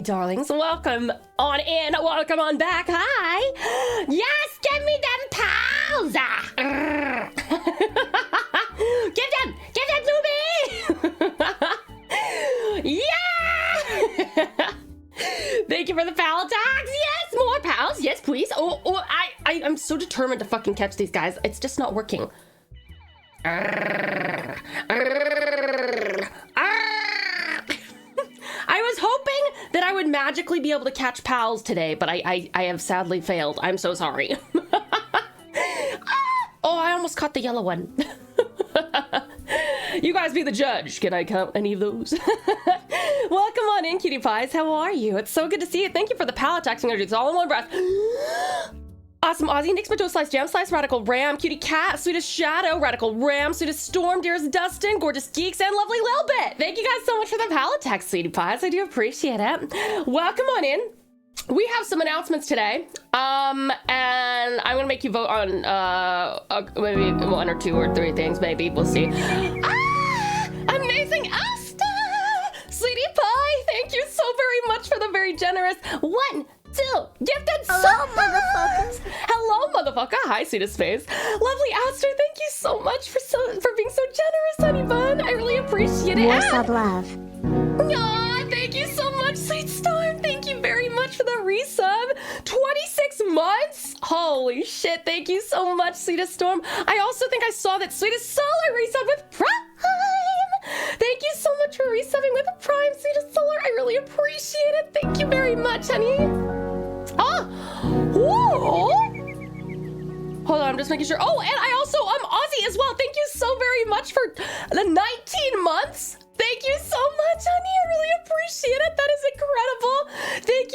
Darlings, welcome on in, welcome on back. Hi. Yes, give me them pals. Give them to me. Yeah. Thank you for the pal tags. Yes, more pals. Yes, please. I'm so determined to fucking catch these guys. It's just not working. I was hoping that I would magically be able to catch pals today, but I have sadly failed. I'm so sorry. Oh, I almost caught the yellow one. You guys be the judge. Can I count any of those? Welcome on in, cutie pies. How are you? It's so good to see you. Thank you for the pallet tax. I'm gonna do this all in one breath. Awesome Aussie, Nick's Mato Slice, Jam Slice, Radical Ram, Cutie Cat, Sweetest Shadow, Radical Ram, Sweetest Storm, Dearest Dustin, Gorgeous Geeks, and Lovely Lil Bit. Thank you guys so much for the pallet tax, sweetie pies. I do appreciate it. Welcome on in. We have some announcements today, and I'm gonna make you vote on maybe one or two or three things, maybe. We'll see. Amazing Asta! Sweetie pie, thank you so very much for the very generous 1, 2, gifted Hello, motherfuckers. Hello, motherfucker. Hi, sweetest face. Lovely Aster, thank you so much for being so generous, honey bun. I really appreciate it. More sub love. Aw, thank you so much, Sweet Storm. Thank you very much for the resub. 26 months? Holy shit, thank you so much, Sweetest Storm. I also think I saw that Sweetest Solar resub with Prime. Thank you so much for resubbing with Prime, Sweetest Solar. I really appreciate it. Thank you very much, honey. Whoa. Hold on, I'm just making sure. Oh, and I also, Aussie as well. Thank you so very much for the 19 months. Thank you so much, honey. I really appreciate it. That is incredible. Thank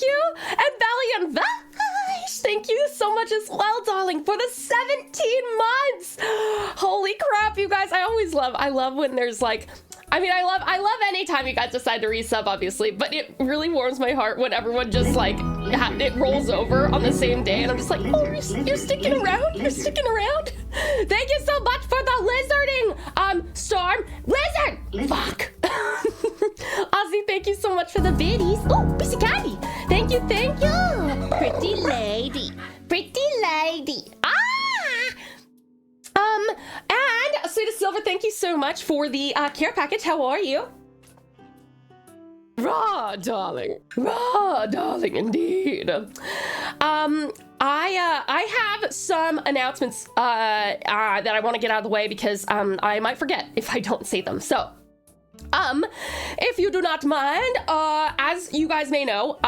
you. And Valiant Vash, thank you so much as well, darling, for the 17 months. Holy crap, you guys. I love when there's like, I love any time you guys decide to resub, obviously, but it really warms my heart when everyone just like, it rolls over on the same day, and I'm just like, oh, you're sticking around? You're sticking around? Thank you so much for the lizarding, Storm. Lizard! Fuck. Ozzy, thank you so much for the biddies. Oh, piece of candy. Thank you. Pretty lady. And Sweetest Silver, thank you so much for the care package. How are you? Raw, darling indeed. I have some announcements that I want to get out of the way because I might forget if I don't say them. So, if you do not mind, as you guys may know,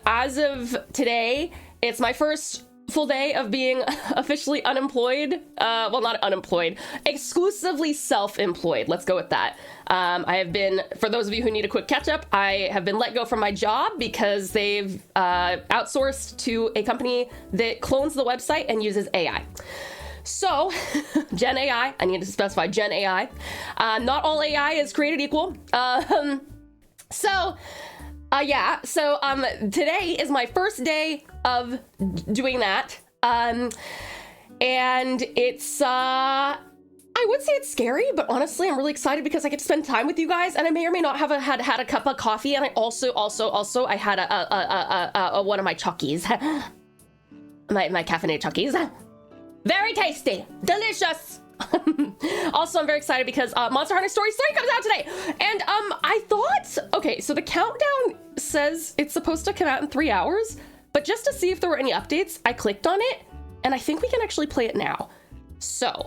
as of today, it's my first full day of being officially unemployed. Well, not unemployed, exclusively self-employed. Let's go with that. I have been, for those of you who need a quick catch up, I have been let go from my job because they've outsourced to a company that clones the website and uses AI. So, Gen AI, I need to specify Gen AI. Not all AI is created equal. Today is my first day of doing that. And it's, I would say it's scary, but honestly, I'm really excited because I get to spend time with you guys, and I may or may not have had a cup of coffee, and I also, I had a one of my Chockies. my caffeinated Chockies. Very tasty, delicious. Also, I'm very excited because Monster Hunter Stories 3 comes out today, and I thought, okay, so the countdown says it's supposed to come out in 3 hours, but just to see if there were any updates, I clicked on it, and I think we can actually play it now. So,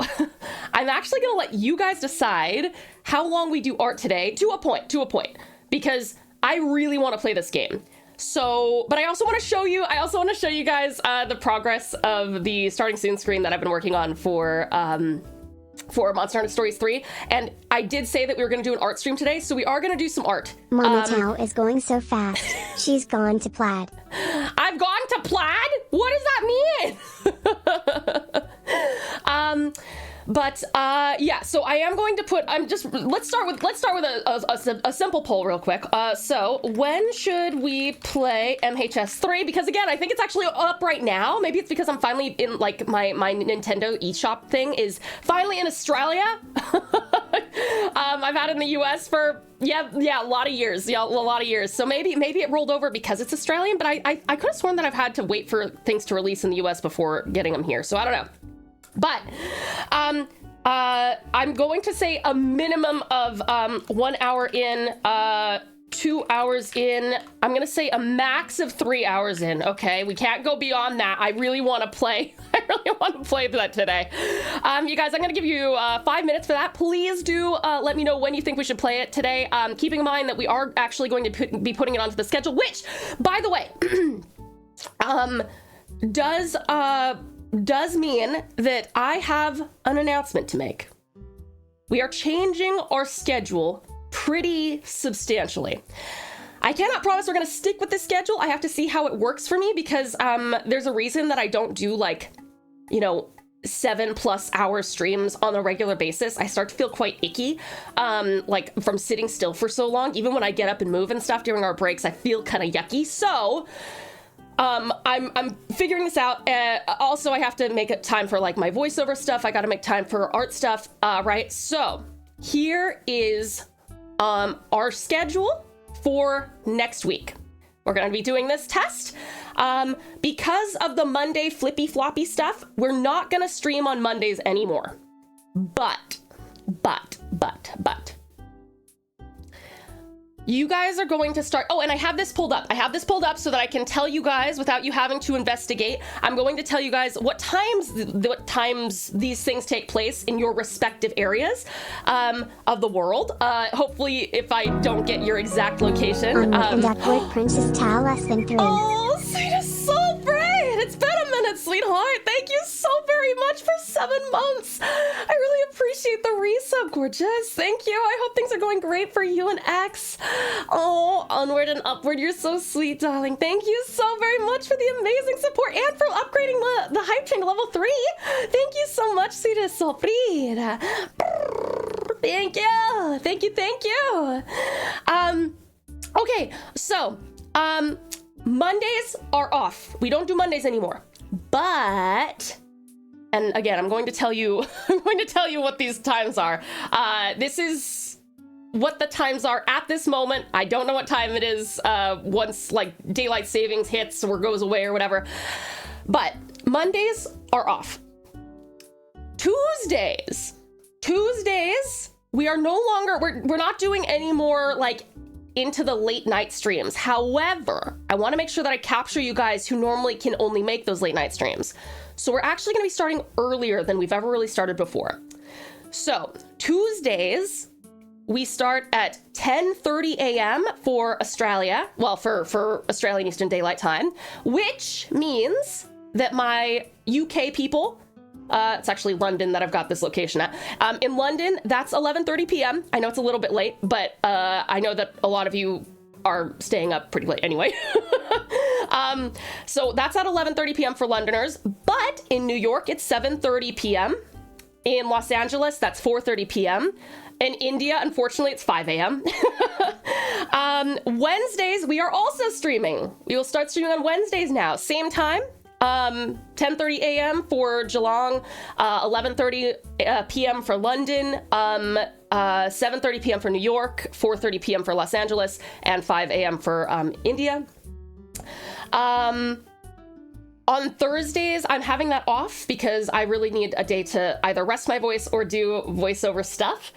I'm actually gonna let you guys decide how long we do art today, to a point, because I really want to play this game. So, but I also want to show you guys the progress of the starting soon screen that I've been working on for Monster Hunter Stories 3, and I did say that we were going to do an art stream today, so we are going to do some art. Mama Tao is going so fast. She's gone to plaid. I've gone to plaid? What does that mean? But yeah, so I am going to put, let's start with a simple poll real quick. So when should we play MHS3? Because again, I think it's actually up right now. Maybe it's because I'm finally in, like, my Nintendo eShop thing is finally in Australia. I've had it in the US for a lot of years. Yeah, a lot of years. So maybe it rolled over because it's Australian, but I could have sworn that I've had to wait for things to release in the US before getting them here. So I don't know. But I'm going to say a minimum of 1 hour in, 2 hours in. I'm going to say a max of 3 hours in. Okay, we can't go beyond that. I really want to play. I really want to play that today. You guys, I'm going to give you 5 minutes for that. Please do let me know when you think we should play it today. Keeping in mind that we are actually going to be putting it onto the schedule, which, by the way, does mean that I have an announcement to make. We are changing our schedule pretty substantially. I cannot promise we're going to stick with this schedule. I have to see how it works for me because there's a reason that I don't do, like, 7+ hour streams on a regular basis. I start to feel quite icky, like from sitting still for so long. Even when I get up and move and stuff during our breaks, I feel kind of yucky. So I'm figuring this out. Also, I have to make it time for, like, my voiceover stuff. I got to make time for art stuff, right? So here is our schedule for next week. We're going to be doing this test. Because of the Monday flippy floppy stuff, we're not going to stream on Mondays anymore. But. You guys are going to start. Oh, and I have this pulled up. So that I can tell you guys without you having to investigate. I'm going to tell you guys what times these things take place in your respective areas of the world. Hopefully, if I don't get your exact location. And upward Princess Tau less than 3. Oh, sweet soul brain. It's been a minute, sweetheart. Thank you so very much for 7 months. I really appreciate the resub, gorgeous. Thank you. I hope things are going great for you and X. Oh, onward and upward. You're so sweet, darling. Thank you so very much for the amazing support and for upgrading the hype train to level 3. Thank you so much, sweetest soul. Thank you. Okay, so, Mondays are off. We don't do Mondays anymore. But, and again, I'm going to tell you what these times are. This is what the times are at this moment. I don't know what time it is once, like, daylight savings hits or goes away or whatever. But Mondays are off. Tuesdays, we are no longer, we're not doing any more, like, into the late night streams. However, I want to make sure that I capture you guys who normally can only make those late night streams. So we're actually going to be starting earlier than we've ever really started before. So Tuesdays, we start at 10:30 a.m. for Australia. Well, for Australian Eastern Daylight Time, which means that my UK people, it's actually London that I've got this location at. In London, that's 11:30 p.m. I know it's a little bit late, but I know that a lot of you are staying up pretty late anyway. So that's at 11:30 p.m. for Londoners. But in New York, it's 7:30 p.m. In Los Angeles, that's 4:30 p.m. In India, unfortunately, it's 5 a.m. Wednesdays, we are also streaming. We will start streaming on Wednesdays now. Same time. 10:30 a.m. for Geelong, 11:30 p.m. for London, 7:30 p.m. for New York, 4:30 p.m. for Los Angeles, and 5 a.m. for India. On Thursdays, I'm having that off because I really need a day to either rest my voice or do voiceover stuff,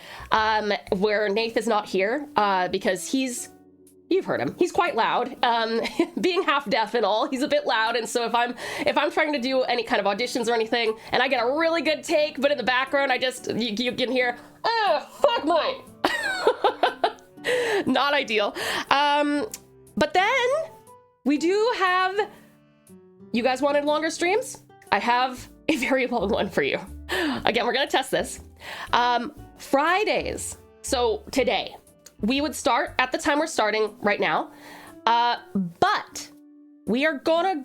where Nath is not here because you've heard him. He's quite loud. Being half deaf and all, he's a bit loud. And so if I'm trying to do any kind of auditions or anything, and I get a really good take, but in the background, you can hear, oh, fuck mine. Not ideal. But then we do have, you guys wanted longer streams? I have a very long one for you. Again, we're gonna test this. Fridays, so today, we would start at the time we're starting right now, but we're gonna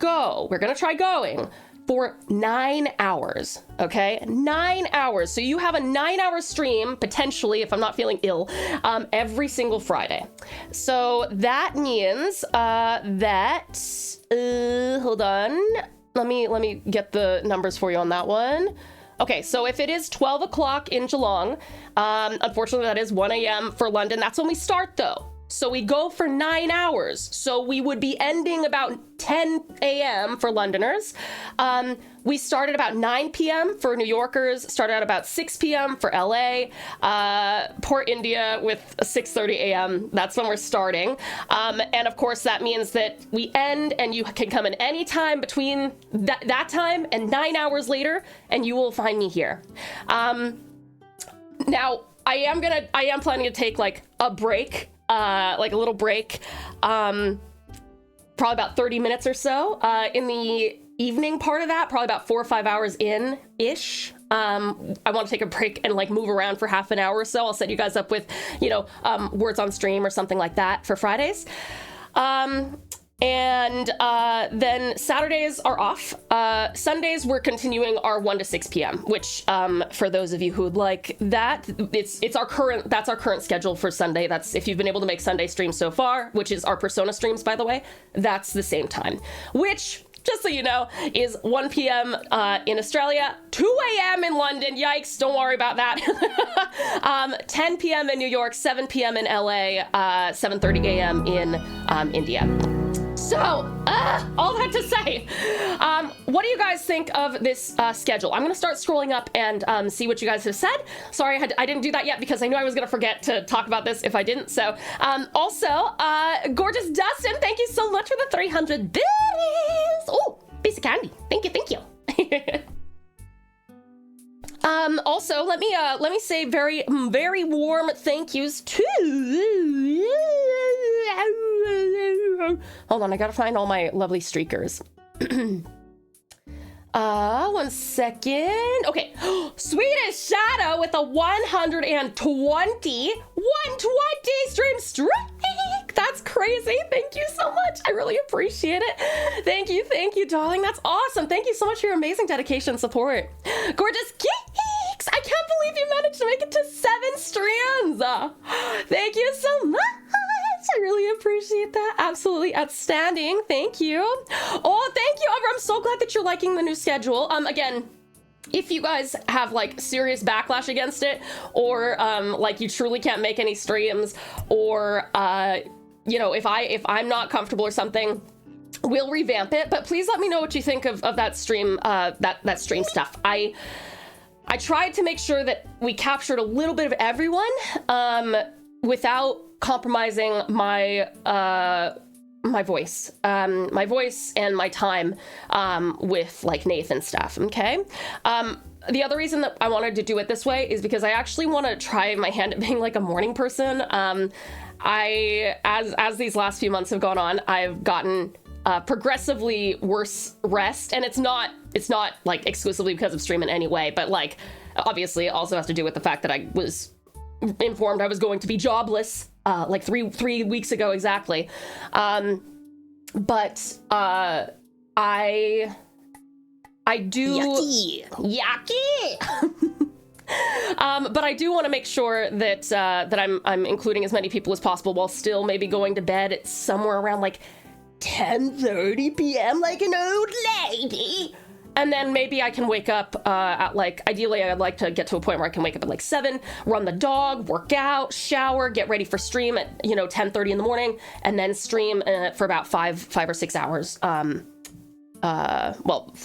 try going for 9 hours, okay? 9 hours. So you have a 9-hour stream, potentially, if I'm not feeling ill, every single Friday. So that means hold on. Let me get the numbers for you on that one. Okay, so if it is 12 o'clock in Geelong, unfortunately that is 1 a.m. for London. That's when we start though. So we go for 9 hours. So we would be ending about 10 a.m. for Londoners. We start at about 9 p.m. for New Yorkers, start at about 6 p.m. for LA, Port India with 6:30 a.m. That's when we're starting. And of course, that means that we end and you can come in any time between that time and 9 hours later, and you will find me here. Now, I am planning to take like a break, like a little break, probably about 30 minutes or so in the evening part of that, probably about 4 or 5 hours in-ish. I want to take a break and like move around for half an hour or so. I'll set you guys up with, words on stream or something like that for Fridays. And then Saturdays are off. Sundays, we're continuing our 1 to 6 p.m., which for those of you who would like that, that's our current schedule for Sunday. That's if you've been able to make Sunday streams so far, which is our Persona streams, by the way, that's the same time, which, just so you know, is 1 p.m. In Australia, 2 a.m. in London. Yikes, don't worry about that. 10 p.m. in New York, 7 p.m. in LA, 7:30 a.m. in India. So, all that to say, what do you guys think of this schedule? I'm going to start scrolling up and see what you guys have said. Sorry, I didn't do that yet because I knew I was going to forget to talk about this if I didn't. So, also, gorgeous Dustin, thank you so much for the 300 biddies. Oh, piece of candy. Thank you, thank you. Also, let me say very, very warm thank yous to... Hold on, I gotta find all my lovely streakers. 1 second. Okay, Swedish Shadow with a 120 stream streak. That's crazy. Thank you so much. I really appreciate it. Thank you, darling. That's awesome. Thank you so much for your amazing dedication and support. Gorgeous Geeks, I can't believe you managed to make it to 7 streams. Thank you so much. I really appreciate that. Absolutely outstanding. Thank you. Oh, thank you, Oliver. I'm so glad that you're liking the new schedule. Again, if you guys have like serious backlash against it, or like you truly can't make any streams, or if I'm not comfortable or something, we'll revamp it. But please let me know what you think of that stream, that stream stuff. I tried to make sure that we captured a little bit of everyone, without compromising my voice and my time with like Nathan stuff. Okay. The other reason that I wanted to do it this way is because I actually want to try my hand at being like a morning person. As these last few months have gone on, I've gotten progressively worse rest, and it's not like exclusively because of stream in any way, but like obviously it also has to do with the fact that I was informed I was going to be jobless like three weeks ago exactly. But I do yucky. But I do want to make sure that I'm including as many people as possible while still maybe going to bed at somewhere around like 10:30 p.m. like an old lady. And then maybe I can wake up at like, ideally I'd like to get to a point where I can wake up at like 7, run the dog, work out, shower, get ready for stream at 10:30 in the morning, and then stream for about 5 or 6 hours. 4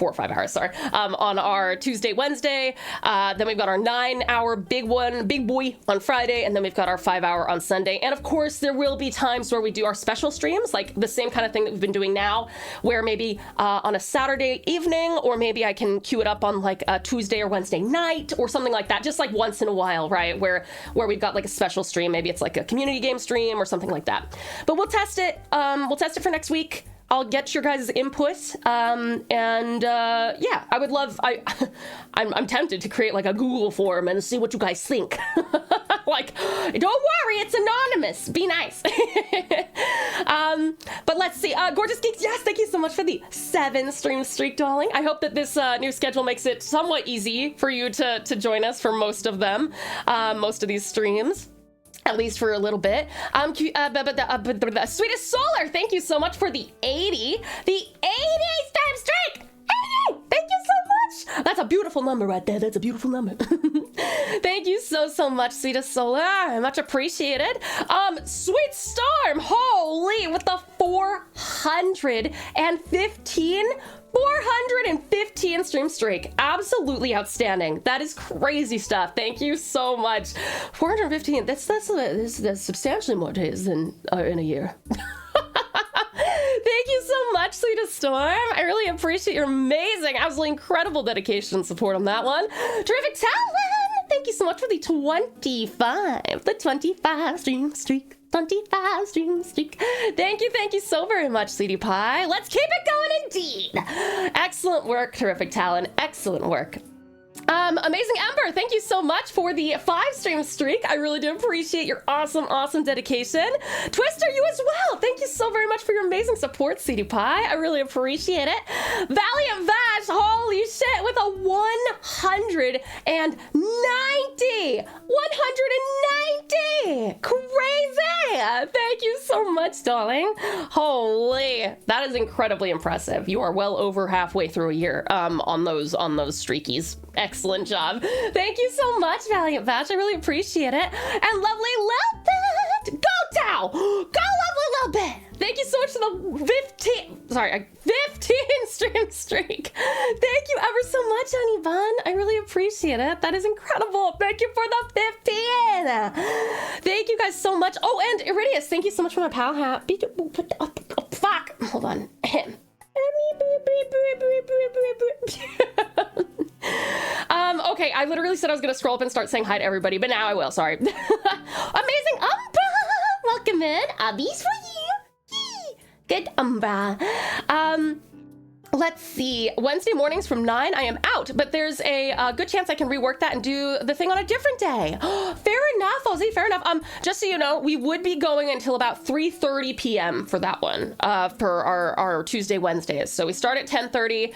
or 5 hours, sorry, on our Tuesday, Wednesday. Then we've got our 9-hour big boy on Friday, and then we've got our 5-hour on Sunday. And of course, there will be times where we do our special streams, like the same kind of thing that we've been doing now, where maybe on a Saturday evening, or maybe I can queue it up on like a Tuesday or Wednesday night, or something like that, just like once in a while, right? Where we've got like a special stream, maybe it's like a community game stream or something like that. But we'll test it. We'll test it for next week. I'll get your guys' input. Yeah, I would love, I'm tempted to create like a Google form and see what you guys think. Like, don't worry, it's anonymous. Be nice. But let's see. Gorgeous Geeks, yes, thank you so much for the 7 stream streak, darling. I hope that this new schedule makes it somewhat easy for you to join us for most of them, most of these streams. At least for a little bit. The Sweetest Solar, thank you so much for the 80. The 80 stream streak! 80! Thank you so much! That's a beautiful number right there. That's a beautiful number. Thank you so much, Sweetest Solar. Much appreciated. Sweet Storm, holy, with the 415 stream streak. Absolutely outstanding. That is crazy stuff. Thank you so much. 415, that's substantially more days than in a year. Thank you so much, Sweetest Storm. I really appreciate your amazing, absolutely incredible dedication and support on that one. Terrific Talon, thank you so much for the 25 stream streak. 25 stream streak. Thank you so very much, Sweetie Pie. Let's keep it going indeed. Excellent work, Terrific Talon. Excellent work. Amazing Ember, thank you so much for the 5 stream streak. I really do appreciate your awesome dedication. Twister, you as well. Thank you so very much for your amazing support, CD Pie. I really appreciate it. Valiant Vash, holy shit, with a 190. 190! Crazy! Thank you so much, darling. Holy, that is incredibly impressive. You are well over halfway through a year on those streakies. Excellent job. Thank you so much, Valiant Vash. I really appreciate it. And lovely Lilbit! Go Tao! Go lovely Lilbit! Thank you so much for the 15 stream streak. Thank you ever so much, Honey Bun. I really appreciate it. That is incredible. Thank you for the 15. Thank you guys so much. Oh, and Iridius, thank you so much for my pal hat. Oh, fuck. Hold on. Okay, I literally said I was gonna scroll up and start saying hi to everybody, but now I will, sorry. Amazing Umbra! Welcome in. These for you. Yee. Good Umbra. Let's see. Wednesday mornings from 9, I am out, but there's a good chance I can rework that and do the thing on a different day. Fair enough, Ozzy, fair enough. Just so you know, we would be going until about 3:30 p.m. for that one, for our Tuesday, Wednesdays. So we start at 10:30,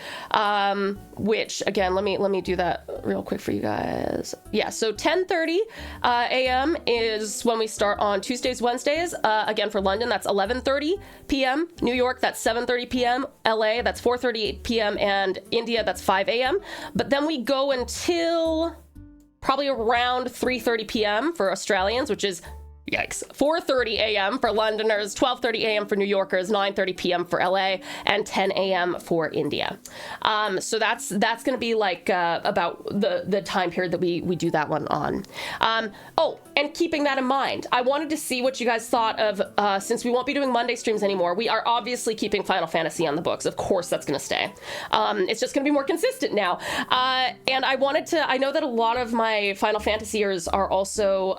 which again, let me do that real quick for you guys. Yeah, so 10:30 a.m. is when we start on Tuesdays, Wednesdays. Again, for London, that's 11:30 p.m. New York, that's 7:30 p.m. LA, that's 4:30 p.m. and India, that's 5 a.m. But then we go until probably around 3:30 p.m. for Australians, which is, yikes, 4:30 a.m. for Londoners, 12:30 a.m. for New Yorkers, 9:30 p.m. for LA, and 10 a.m. for India. So that's going to be like about the time period that we do that one on. Oh, and keeping that in mind, I wanted to see what you guys thought of, since we won't be doing Monday streams anymore, we are obviously keeping Final Fantasy on the books. Of course, that's going to stay. It's just going to be more consistent now. And I know that a lot of my Final Fantasyers are also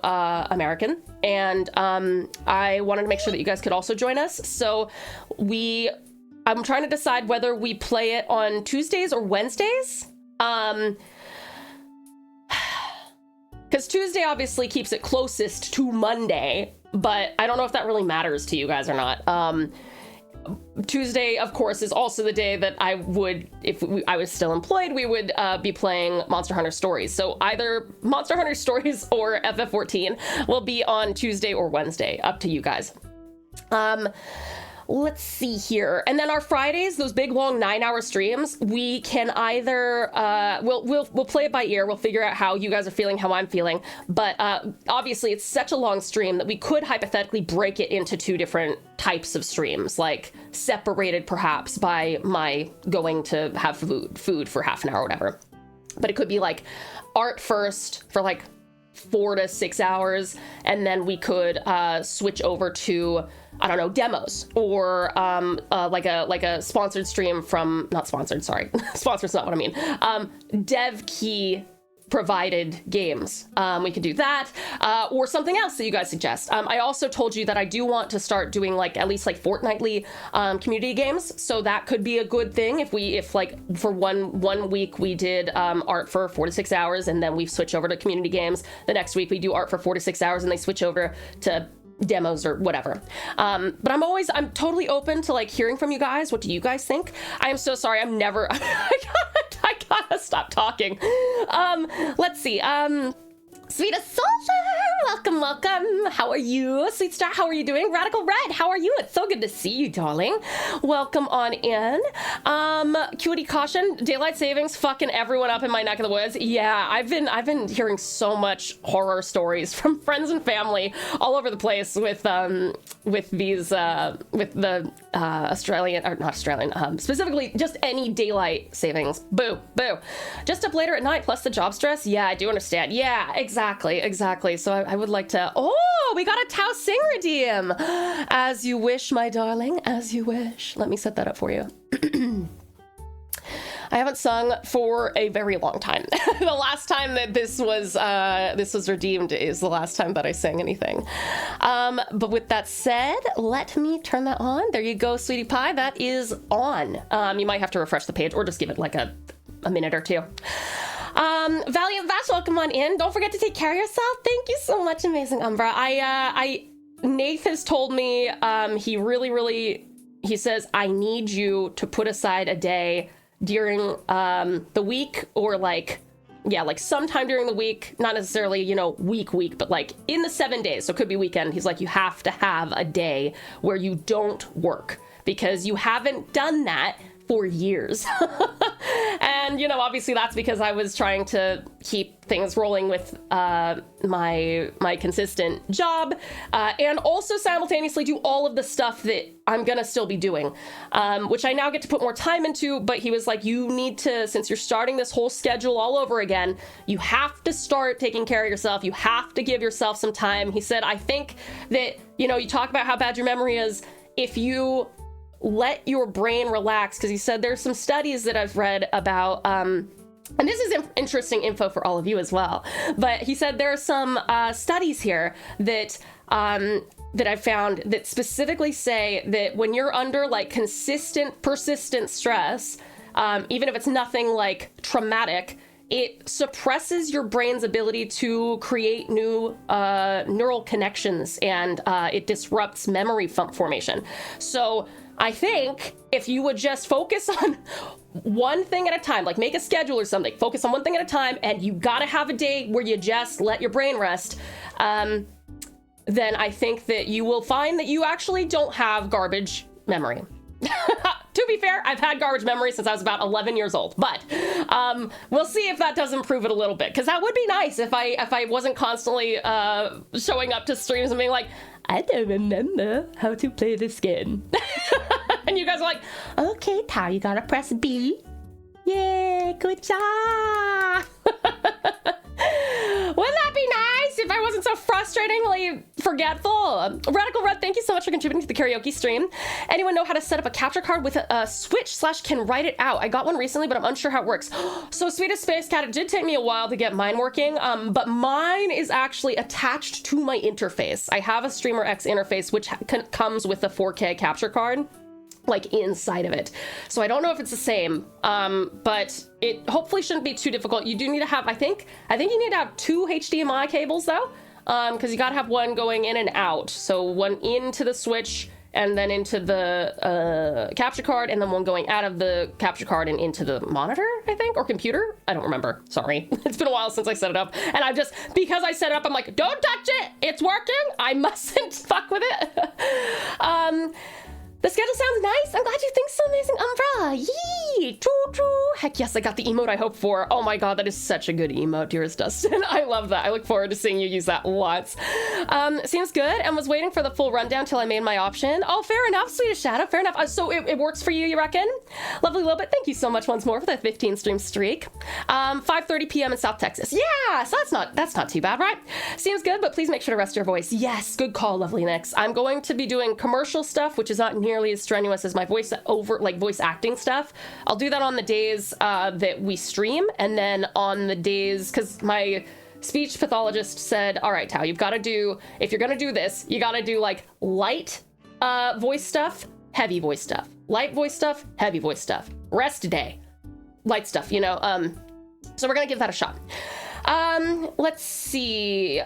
American, and I wanted to make sure that you guys could also join us. So I'm trying to decide whether we play it on Tuesdays or Wednesdays. Because Tuesday obviously keeps it closest to Monday, but I don't know if that really matters to you guys or not. Tuesday, of course, is also the day that I would, if I was still employed, we would be playing Monster Hunter Stories. So either Monster Hunter Stories or FF14 will be on Tuesday or Wednesday, up to you guys. Let's see here. And then our Fridays, those big long 9-hour streams, we can either we'll play it by ear. We'll figure out how you guys are feeling, how I'm feeling. But obviously it's such a long stream that we could hypothetically break it into 2 different types of streams, like separated perhaps by my going to have food for half an hour or whatever. But it could be like art first for like 4 to 6 hours, and then we could switch over to, I don't know, demos, or like a sponsored stream from, not sponsored, sorry, sponsored's not what I mean, dev key provided games. We could do that, or something else that you guys suggest. I also told you that I do want to start doing like at least like fortnightly community games, so that could be a good thing if like for one week we did art for 4 to 6 hours, and then we switch over to community games. The next week we do art for 4 to 6 hours, and they switch over to demos or whatever. But I'm totally open to like hearing from you guys. What do you guys think? I am so sorry. I'm never, I gotta stop talking. Let's see. Sweetest Soldier, welcome. How are you? Sweet Star, how are you doing? Radical Red, how are you? It's so good to see you, darling. Welcome on in. Cutie Caution, daylight savings fucking everyone up in my neck of the woods. Yeah, I've been hearing so much horror stories from friends and family all over the place with the Australian, or not Australian, specifically just any daylight savings. Boo, boo. Just up later at night plus the job stress. Yeah, I do understand. Yeah, exactly. So I would like to, oh, we got a Tau Sing redeem. As you wish, my darling, as you wish. Let me set that up for you. I haven't sung for a very long time. The last time that this was redeemed is the last time that I sang anything. But with that said, let me turn that on. There you go, sweetie pie. That is on. You might have to refresh the page or just give it like a minute or two. Valiant Vash, welcome on in. Don't forget to take care of yourself. Thank you so much, amazing Umbra. Nath has told me, he says, I need you to put aside a day during the week, or like sometime during the week, not necessarily, week, but like in the 7 days. So it could be weekend. He's like, you have to have a day where you don't work, because you haven't done that for years. And, obviously that's because I was trying to keep things rolling with my consistent job, and also simultaneously do all of the stuff that I'm gonna still be doing, which I now get to put more time into. But he was like, you need to, since you're starting this whole schedule all over again, you have to start taking care of yourself. You have to give yourself some time. He said, I think that, you talk about how bad your memory is. If you let your brain relax, because he said there's some studies that I've read about, and this is interesting info for all of you as well, but he said there are some studies here that I found that specifically say that when you're under like consistent, persistent stress, even if it's nothing like traumatic, it suppresses your brain's ability to create new neural connections, and it disrupts memory formation. So I think if you would just focus on one thing at a time, like make a schedule or something, focus on one thing at a time, and you gotta have a day where you just let your brain rest, then I think that you will find that you actually don't have garbage memory. To be fair, I've had garbage memory since I was about 11 years old, but we'll see if that does improve it a little bit, because that would be nice if I wasn't constantly showing up to streams and being like, I don't remember how to play this game. And you guys are like, okay, Tau, you gotta press B. Yay, good job. Wouldn't that be nice if I wasn't so frustratingly forgetful? Radical Red, thank you so much for contributing to the karaoke stream. Anyone know how to set up a capture card with a switch / can write it out? I got one recently, but I'm unsure how it works. So Sweetest Space Cat, it did take me a while to get mine working, but mine is actually attached to my interface. I have a Streamer X interface, which comes with a 4K capture card, like inside of it. So I don't know if it's the same, but it hopefully shouldn't be too difficult. You do need to have, I think you need to have 2 HDMI cables though, because you gotta have one going in and out. So one into the switch and then into the capture card, and then one going out of the capture card and into the monitor, I think, or computer. I don't remember, sorry. It's been a while since I set it up, and because I set it up, I'm like, don't touch it, it's working, I mustn't fuck with it. The schedule sounds nice. I'm glad you think so, amazing Umbra. Yee! True. Heck yes, I got the emote I hoped for. Oh my god, that is such a good emote, dearest Dustin. I love that. I look forward to seeing you use that lots. Seems good, and was waiting for the full rundown till I made my option. Oh, fair enough, Sweetest Shadow, fair enough. So it works for you, you reckon? Lovely Lobit, thank you so much once more for the 15 stream streak. 5:30 p.m. in South Texas. Yeah, so that's not too bad, right? Seems good, but please make sure to rest your voice. Yes, good call, lovely Nix. I'm going to be doing commercial stuff, which is not near nearly as strenuous as my voice acting stuff. I'll do that on the days that we stream, and then on the days, because my speech pathologist said, all right, Tao, you've got to do, if you're going to do this, you got to do like light voice stuff, heavy voice stuff, light voice stuff, heavy voice stuff, rest day, light stuff, you know. So we're going to give that a shot. Let's see.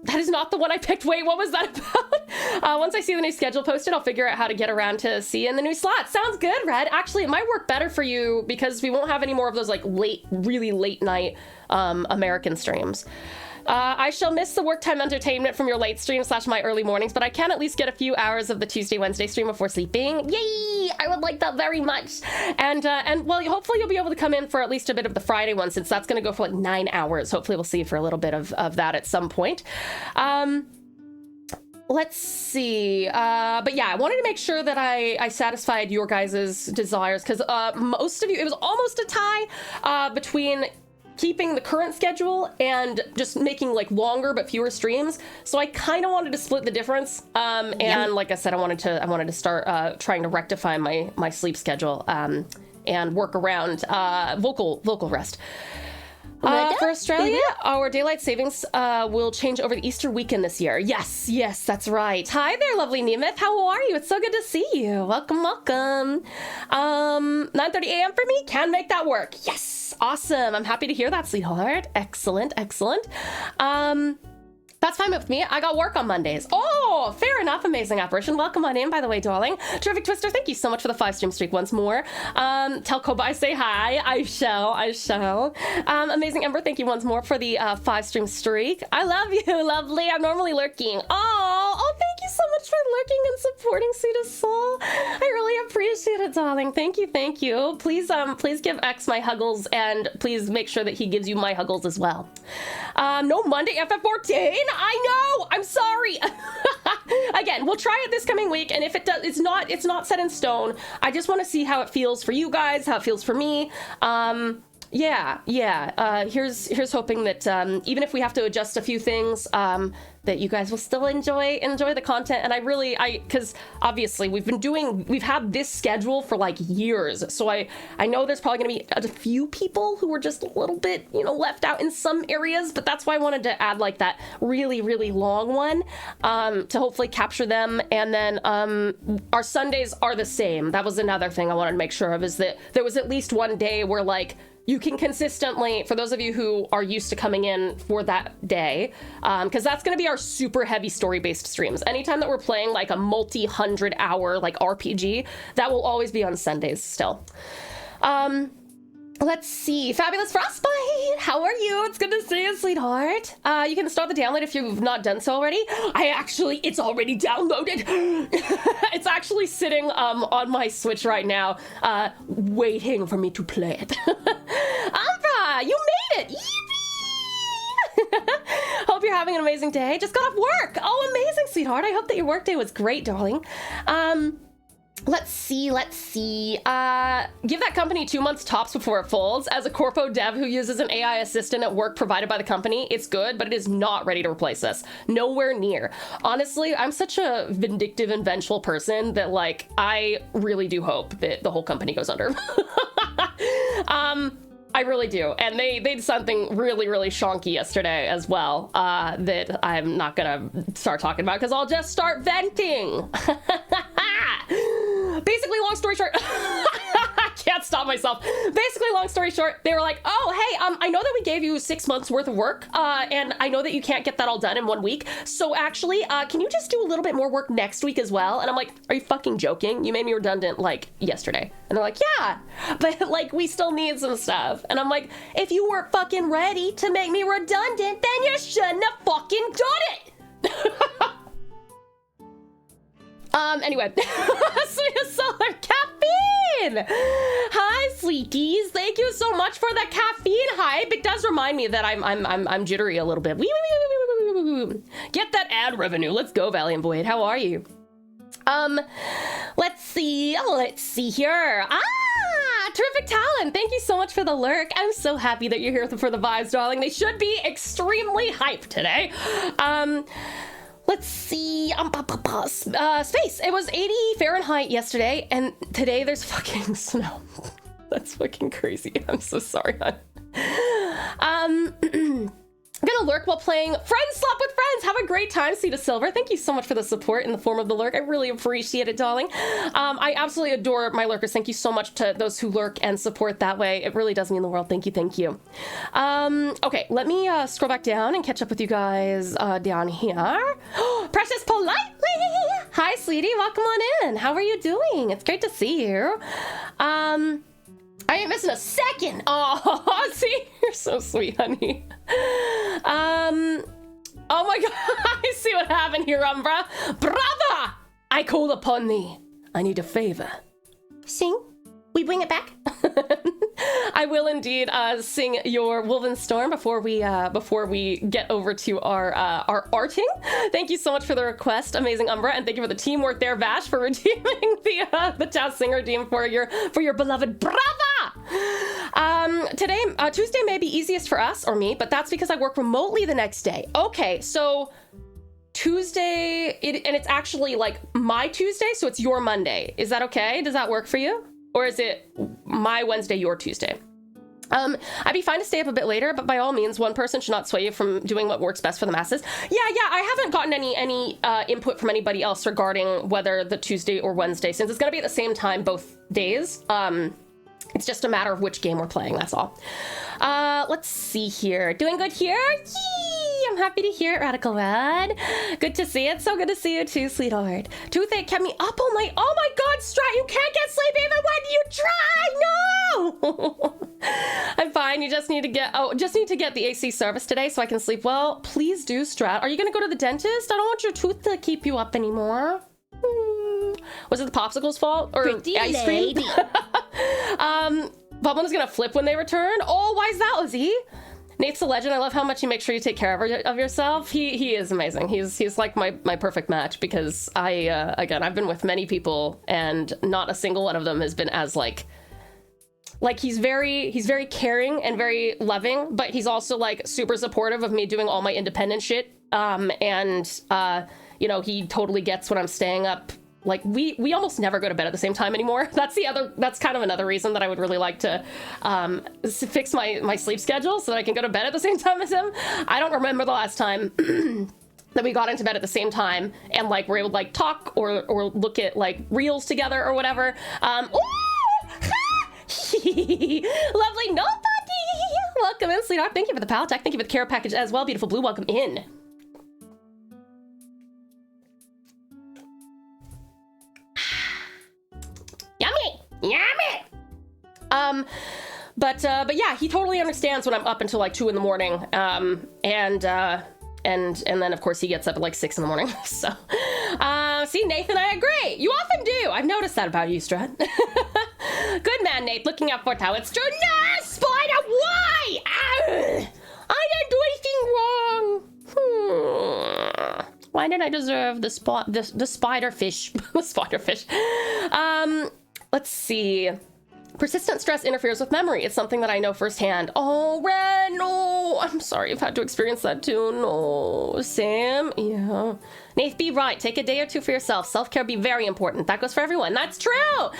That is not the one I picked. Wait, what was that about? Once I see the new schedule posted, I'll figure out how to get around to seeing the new slot. Sounds good, Red. Actually, it might work better for you because we won't have any more of those like really late night American streams. I shall miss the work time entertainment from your late stream / my early mornings, but I can at least get a few hours of the Tuesday, Wednesday stream before sleeping. Yay! I would like that very much. And well, hopefully you'll be able to come in for at least a bit of the Friday one, since that's going to go for like 9 hours. Hopefully we'll see you for a little bit of that at some point. Let's see. But yeah, I wanted to make sure that I satisfied your guys' desires, because most of you, it was almost a tie between keeping the current schedule and just making like longer but fewer streams. So I kind of wanted to split the difference. And like I said, I wanted to start trying to rectify my sleep schedule and work around vocal rest. For Australia, our daylight savings will change over the Easter weekend this year. Yes, that's right. Hi there, lovely Nemeth. How are you? It's so good to see you. Welcome. 9:30 a.m. for me. Can make that work. Yes, awesome. I'm happy to hear that, sweetheart. Excellent. That's fine with me. I got work on Mondays. Oh, fair enough. Amazing apparition. Welcome on in, by the way, darling. Terrific Twister, thank you so much for the 5 stream streak once more. Tell Koba I say hi. I shall. Amazing Ember, thank you once more for the 5 stream streak. I love you, lovely. I'm normally lurking. Oh, thank you so much for lurking and supporting, sweet soul. I really appreciate it, darling. Thank you. Please give X my huggles, and please make sure that he gives you my huggles as well. No Monday FF14. I know. I'm sorry. Again, we'll try it this coming week, and if it does, it's not set in stone. I just want to see how it feels for you guys, how it feels for me. Here's hoping that even if we have to adjust a few things, that you guys will still enjoy the content. And because obviously we've had this schedule for like years, so I know there's probably going to be a few people who were just a little bit, left out in some areas, but that's why I wanted to add like that really long one to hopefully capture them. And then our Sundays are the same. That was another thing I wanted to make sure of, is that there was at least one day where like you can consistently, for those of you who are used to coming in for that day, because that's going to be our super heavy story-based streams. Anytime that we're playing like a multi-100-hour like RPG, that will always be on Sundays still. Let's see. Fabulous Frostbite, how are you? It's good to see you, sweetheart. You can start the download if you've not done so already. It's already downloaded. It's actually sitting on my Switch right now, waiting for me to play it. Umbra, you made it! Yippee! Hope you're having an amazing day. Just got off work. Oh, amazing, sweetheart. I hope that your work day was great, darling. Let's see. Give that company 2 months tops before it folds. As a corpo dev who uses an AI assistant at work provided by the company, it's good, but it is not ready to replace us. Nowhere near. Honestly, I'm such a vindictive and vengeful person that like, I really do hope that the whole company goes under. I really do. And they did something really shonky yesterday as well, that I'm not gonna start talking about because I'll just start venting. Basically, long story short, I can't stop myself. Basically, long story short, they were like, oh, hey, I know that we gave you 6 months worth of work, and I know that you can't get that all done in 1 week. So actually, can you just do a little bit more work next week as well? And I'm like, are you fucking joking? You made me redundant like yesterday. And they're like, yeah, but like we still need some stuff. And I'm like, if you weren't fucking ready to make me redundant, then you shouldn't have fucking done it. Anyway, sweet solar caffeine. Hi, sweeties. Thank you so much for the caffeine hype. It does remind me that I'm jittery a little bit. Get that ad revenue. Let's go, Valiant Void. How are you? Let's see here. Terrific Talon. Thank you so much for the lurk. I'm so happy that you're here for the vibes, darling. They should be extremely hype today. Let's see. Space. It was 80 Fahrenheit yesterday, and today there's fucking snow. That's fucking crazy. I'm so sorry, hon. I'm gonna lurk while playing Friends Slap with Friends. Have a great time, Cedar Silver. Thank you so much for the support in the form of the lurk. I really appreciate it, darling. I absolutely adore my lurkers. Thank you so much to those who lurk and support that way. It really does mean the world. Thank you, thank you. Okay, let me scroll back down and catch up with you guys down here. Precious Politely! Hi, sweetie. Welcome on in. How are you doing? It's great to see you. I ain't missing a second. Oh, see, you're so sweet, honey. Oh my god, I see what happened here, Umbra. Brother, I call upon thee. I need a favor. Sing. We bring it back. I will indeed sing your Woven Storm before we get over to our arting. Thank you so much for the request, amazing Umbra, and thank you for the teamwork there, Vash, for redeeming the Tau Singer redeem for your beloved brother. Today, Tuesday may be easiest for us or me, but that's because I work remotely the next day. Okay, so Tuesday, and it's actually like my Tuesday, so it's your Monday. Is that okay? Does that work for you? Or is it my Wednesday, your Tuesday? I'd be fine to stay up a bit later, but by all means, one person should not sway you from doing what works best for the masses. Yeah, I haven't gotten any input from anybody else regarding whether the Tuesday or Wednesday, since it's gonna be at the same time both days. It's just a matter of which game we're playing, that's all. Let's see here. Doing good here? Yee! I'm happy to hear it, Radical Red. Good to see it. So good to see you too, sweetheart. Toothache kept me up all night. Oh my god, Strat, you can't get sleep even when you try! No! I'm fine. You just need to get the AC service today so I can sleep well. Please do, Strat. Are you gonna go to the dentist? I don't want your tooth to keep you up anymore. Was it the popsicle's fault? Or Pretty ice cream? Bubblin is gonna flip when they return. Oh, why is that, Ozzy? Nate's a legend. I love how much you make sure you take care of yourself. He is amazing. He's like my perfect match, because again, I've been with many people and not a single one of them has been as like he's very caring and very loving, but he's also like super supportive of me doing all my independent shit. You know, he totally gets when I'm staying up. Like we almost never go to bed at the same time anymore. That's kind of another reason that I would really like to fix my sleep schedule so that I can go to bed at the same time as him. I don't remember the last time that we got into bed at the same time and like we're able to like talk or look at like reels together or whatever. Lovely nobody. Welcome in, sweetheart. Thank you for the pallet deck. Thank you for the care package as well. Beautiful blue, welcome in. Yummy! But yeah, he totally understands when I'm up until like 2 in the morning. And then of course he gets up at like 6 in the morning. So, see, Nathan, I agree. You often do. I've noticed that about you, Strut. Good man, Nate. Looking out for how it's true. No, Spider, why? Ow! I didn't do anything wrong. Why did I deserve the spider fish? The spider fish. Let's see. Persistent stress interferes with memory. It's something that I know firsthand. Oh, Ren, no. I'm sorry you've had to experience that too. No. Sam, yeah. Nath, be right. Take a day or two for yourself. Self-care be very important. That goes for everyone. That's true.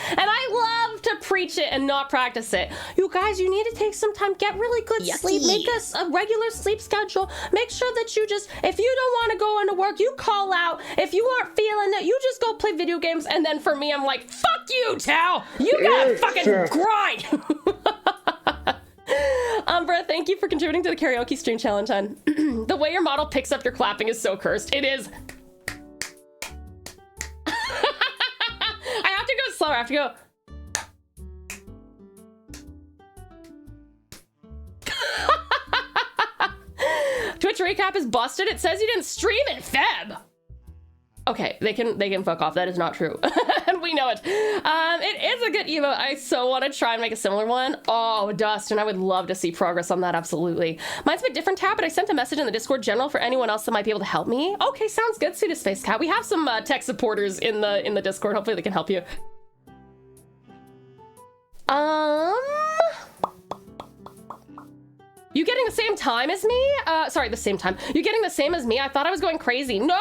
And I love to preach it and not practice it. You guys, you need to take some time. Get really good sleep. Make us a regular sleep schedule. Make sure that you just, if you don't want to go into work, you call out. If you aren't feeling it, you just go play video games. And then for me, I'm like, fuck you, Tao. You gotta fucking grind. Umbra, thank you for contributing to the karaoke stream challenge, hon. The way your model picks up your clapping is so cursed. It is. I have to go slower. I have to go. Twitch recap is busted. It says you didn't stream it, Feb. Okay, they can fuck off. That is not true. And we know it. It is a good emote. I so want to try and make a similar one. Oh, Dustin, I would love to see progress on that, absolutely. Mine's a bit different, tab, but I sent a message in the Discord general for anyone else that might be able to help me. Okay, sounds good, Suda Space Cat. We have some tech supporters in the Discord. Hopefully they can help you. You getting the same time as me? Sorry, the same time. You getting the same as me? I thought I was going crazy. No,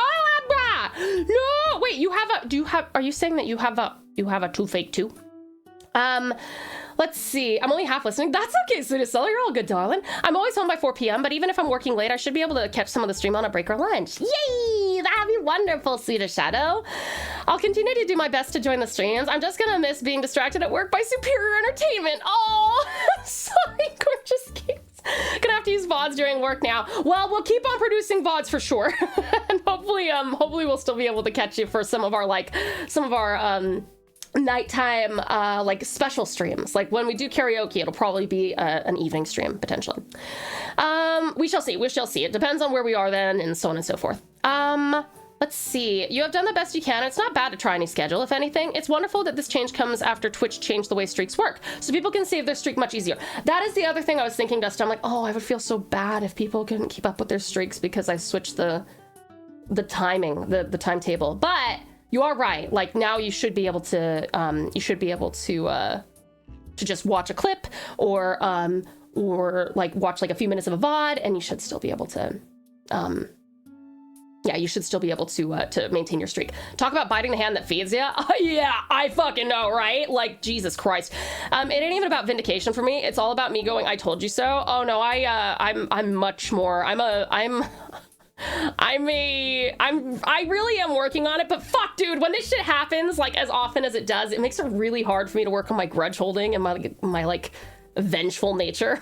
No, wait, are you saying that you have a two fake too? Let's see. I'm only half listening. That's okay, Sudacella. You're all good, darling. I'm always home by 4 p.m., but even if I'm working late, I should be able to catch some of the stream on a break or lunch. Yay! That'd be wonderful, Suda Shadow. I'll continue to do my best to join the streams. I'm just gonna miss being distracted at work by superior entertainment. Oh, sorry, gorgeous games. Gonna have to use VODs during work now. Well, we'll keep on producing VODs for sure. And hopefully we'll still be able to catch you for some of our nighttime like special streams. Like when we do karaoke, it'll probably be an evening stream potentially. We shall see. It depends on where we are then, and so on and so forth. Let's see. You have done the best you can. It's not bad to try a new schedule. If anything, it's wonderful that this change comes after Twitch changed the way streaks work, so people can save their streak much easier. That is the other thing I was thinking, Dustin. I'm like, oh, I would feel so bad if people couldn't keep up with their streaks because I switched the timing, the timetable. But you are right. Like now you should be able to just watch a clip or like watch like a few minutes of a VOD, and you should still be able to to maintain your streak. Talk about biting the hand that feeds you. Yeah, I fucking know, right? Like Jesus Christ. It ain't even about vindication for me. It's all about me going, I told you so. Oh no, I'm much more. I really am working on it, but fuck, dude, when this shit happens, like as often as it does, it makes it really hard for me to work on my grudge holding and my like vengeful nature.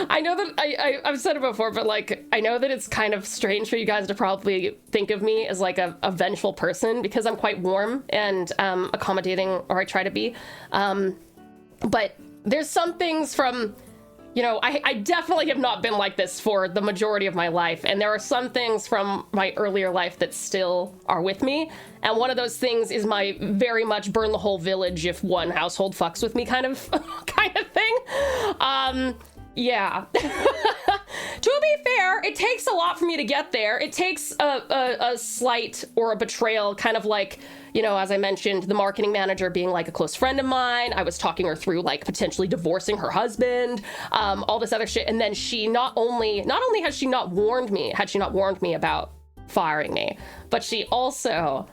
I know that I've said it before, but like I know that it's kind of strange for you guys to probably think of me as like a vengeful person because I'm quite warm and accommodating, or I try to be. But there's some things from, you know, I definitely have not been like this for the majority of my life. And there are some things from my earlier life that still are with me. And one of those things is my very much burn the whole village if one household fucks with me kind of thing. Yeah. To be fair, it takes a lot for me to get there. It takes a slight or a betrayal, kind of like, you know, as I mentioned, the marketing manager being like a close friend of mine. I was talking her through like potentially divorcing her husband, all this other shit. And then she not only had she not warned me about firing me, but she also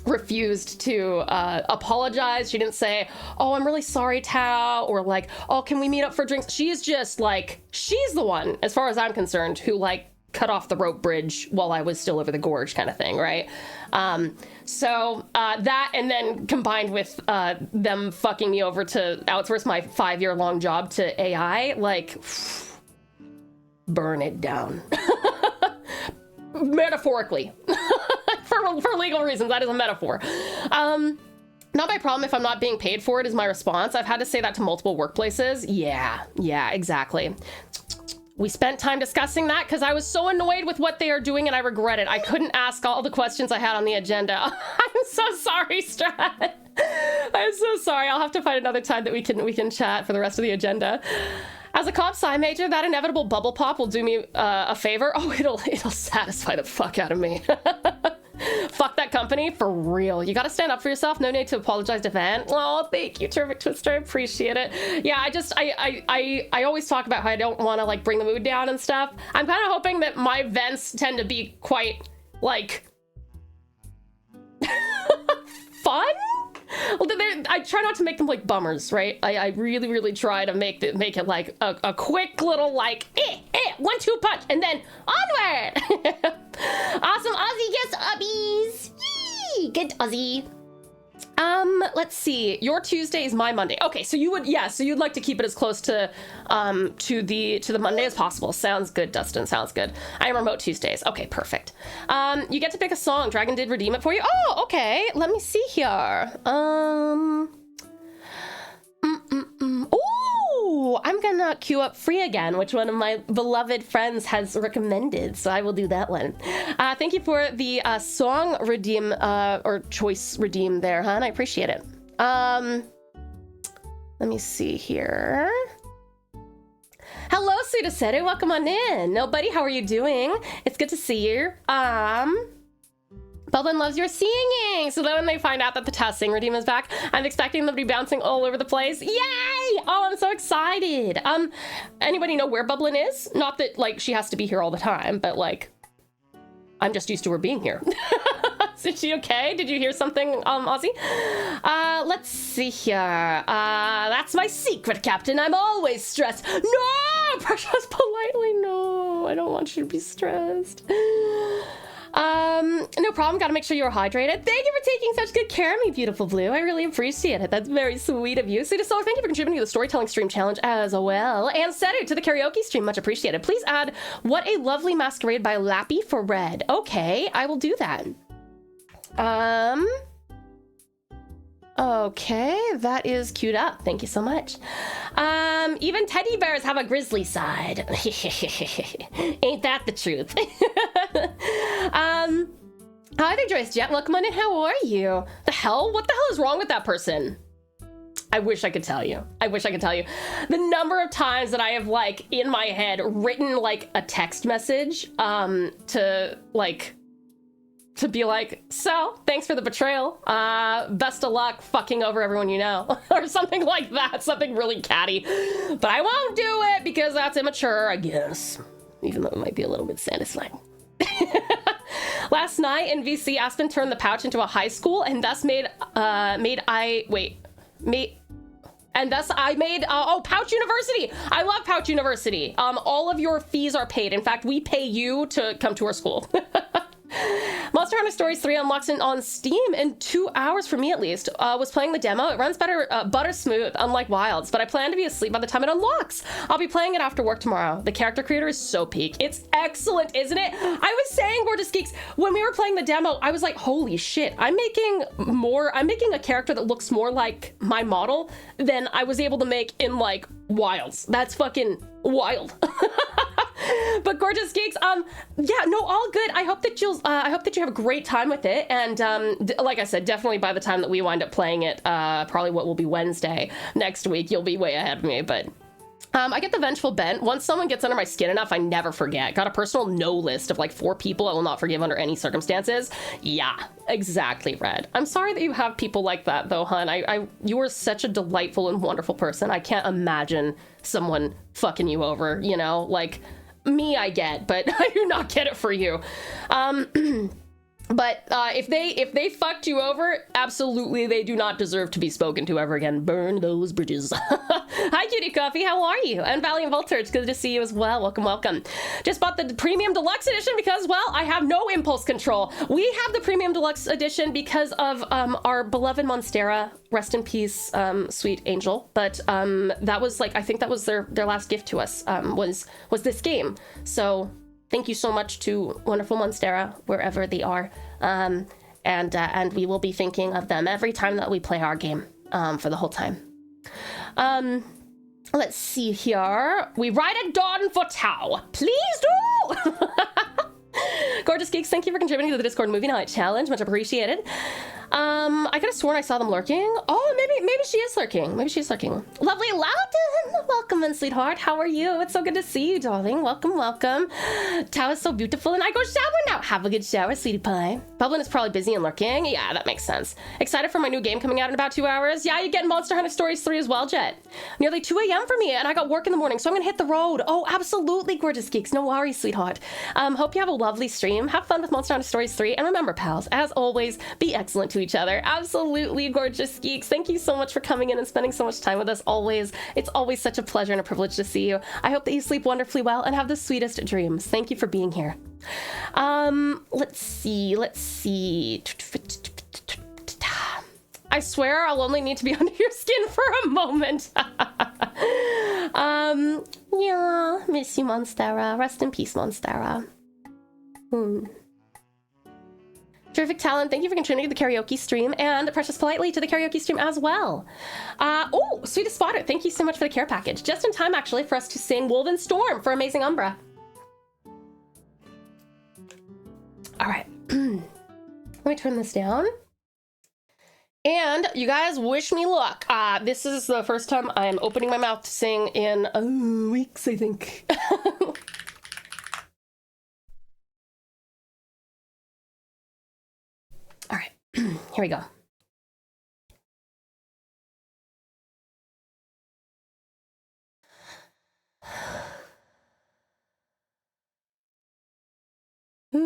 refused to apologize. She didn't say, oh, I'm really sorry, Tao, or like, oh, can we meet up for drinks? She's just like, she's the one, as far as I'm concerned, who like cut off the rope bridge while I was still over the gorge kind of thing, right? So that, and then combined with them fucking me over to outsource my 5-year-long job to AI, like, burn it down. Metaphorically. For legal reasons, that is a metaphor. Not my problem if I'm not being paid for it is my response. I've had to say that to multiple workplaces. Yeah, exactly. We spent time discussing that because I was so annoyed with what they are doing and I regret it. I couldn't ask all the questions I had on the agenda. I'm so sorry, Strat. I'm so sorry. I'll have to find another time that we can chat for the rest of the agenda. As a comp sci major, that inevitable bubble pop will do me a favor. Oh, it'll satisfy the fuck out of me. Fuck that company, for real. You gotta stand up for yourself. No need to apologize to Van. Oh, thank you, Terrific Twister. I appreciate it. Yeah, I always talk about how I don't want to like bring the mood down and stuff. I'm kind of hoping that my vents tend to be quite like fun. Well, I try not to make them like bummers, right? I really try to make it like a quick little like 1-2 punch and then onward. Awesome, Aussie, yes, Ubbies. Yee, good Aussie. Let's see. Your Tuesday is my Monday. Okay, so you'd like to keep it as close to the Monday as possible. Sounds good, Dustin. Sounds good. I am remote Tuesdays. Okay, perfect. You get to pick a song. Dragon did redeem it for you. Oh, okay. Let me see here. Ooh, I'm gonna queue up Free Again, which one of my beloved friends has recommended, so I will do that one. Thank you for the song redeem, or choice redeem there, hon. I appreciate it. Let me see here. Hello, Sudaseru, welcome on in. Nobody, how are you doing? It's good to see you. Bubbin loves your singing. So then when they find out that the Tao Sing Redeem is back, I'm expecting them to be bouncing all over the place. Yay! Oh, I'm so excited. Anybody know where Bublin is? Not that like she has to be here all the time, but like I'm just used to her being here. Is she okay? Did you hear something, Ozzy? Let's see here. That's my secret, Captain. I'm always stressed. No! Precious, politely, no. I don't want you to be stressed. No problem. Gotta make sure you're hydrated. Thank you for taking such good care of me, beautiful Blue. I really appreciate it. That's very sweet of you. Sweetest Solar, thank you for contributing to the storytelling stream challenge as well. And Sedu to the karaoke stream. Much appreciated. Please add What a Lovely Masquerade by Lappy for Red. Okay, I will do that. Okay, that is queued up. Thank you so much. Even teddy bears have a grizzly side. Ain't that the truth? Hi there, Joyce Jet. Welcome on in. How are you? The hell? What the hell is wrong with that person? I wish I could tell you. I wish I could tell you. The number of times that I have, like, in my head, written, like, a text message, to be like, so, thanks for the betrayal. Best of luck fucking over everyone you know. Or something like that. Something really catty. But I won't do it because that's immature, I guess. Even though it might be a little bit satisfying. Last night in VC, Aspen turned the pouch into a high school and thus I made Pouch University. I love Pouch University. All of your fees are paid. In fact, we pay you to come to our school. Monster Hunter Stories 3 unlocks it on Steam in 2 hours for me at least. Was playing the demo. It runs butter smooth, unlike Wilds, but I plan to be asleep by the time it unlocks. I'll be playing it after work tomorrow. The character creator is so peak. It's excellent, isn't it? I was saying, Gorgeous Geeks, when we were playing the demo, I was like, holy shit, I'm making a character that looks more like my model than I was able to make in like Wilds. That's fucking wild. But Gorgeous Geeks, yeah, no, all good. I hope that you have a great time with it. And like I said, definitely by the time that we wind up playing it, probably what will be Wednesday next week, you'll be way ahead of me. But I get the vengeful bent. Once someone gets under my skin enough, I never forget. Got a personal no list of like 4 people I will not forgive under any circumstances. Yeah, exactly, Red. I'm sorry that you have people like that though, hun. You are such a delightful and wonderful person. I can't imagine someone fucking you over, you know, like me I get, but I do not get it for you. But if they fucked you over, absolutely they do not deserve to be spoken to ever again. Burn those bridges. Hi, Cutie Coffee. How are you? And Valiant Voltage, good to see you as well. Welcome, welcome. Just bought the Premium Deluxe Edition because, well, I have no impulse control. We have the Premium Deluxe Edition because of our beloved Monstera. Rest in peace, sweet angel. But that was like, I think that was their last gift to us, was this game. So thank you so much to wonderful Monstera, wherever they are. And we will be thinking of them every time that we play our game, for the whole time. Let's see here. We ride at dawn for Tau. Please do! Gorgeous Geeks, thank you for contributing to the Discord Movie Night Challenge. Much appreciated. I could have sworn I saw them lurking. Oh, maybe she is lurking. Maybe she's lurking. Lovely Loudon! Welcome in, sweetheart. How are you? It's so good to see you, darling. Welcome, welcome. Tao is so beautiful, and I go shower now. Have a good shower, sweetie pie. Bublin is probably busy and lurking. Yeah, that makes sense. Excited for my new game coming out in about 2 hours. Yeah, you get Monster Hunter Stories 3 as well, Jet. Nearly 2 a.m. for me, and I got work in the morning, so I'm gonna hit the road. Oh, absolutely, Gorgeous Geeks. No worries, sweetheart. Hope you have a lovely stream. Have fun with Monster Hunter Stories 3, and remember, pals, as always, be excellent to each other. Absolutely, Gorgeous Geeks. Thank you so much for coming in and spending so much time with us always. It's always such a pleasure and a privilege to see you. I hope that you sleep wonderfully well and have the sweetest dreams. Thank you for being here. Let's see. I swear I'll only need to be under your skin for a moment. Yeah, miss you, Monstera. Rest in peace, Monstera. Terrific Talent, thank you for contributing to the karaoke stream, and Precious Politely to the karaoke stream as well. Oh, Sweetest Spotter, thank you so much for the care package. Just in time, actually, for us to sing Woven Storm for Amazing Umbra. All right, let me turn this down. And you guys wish me luck. This is the first time I'm opening my mouth to sing in weeks, I think. All right, here we go.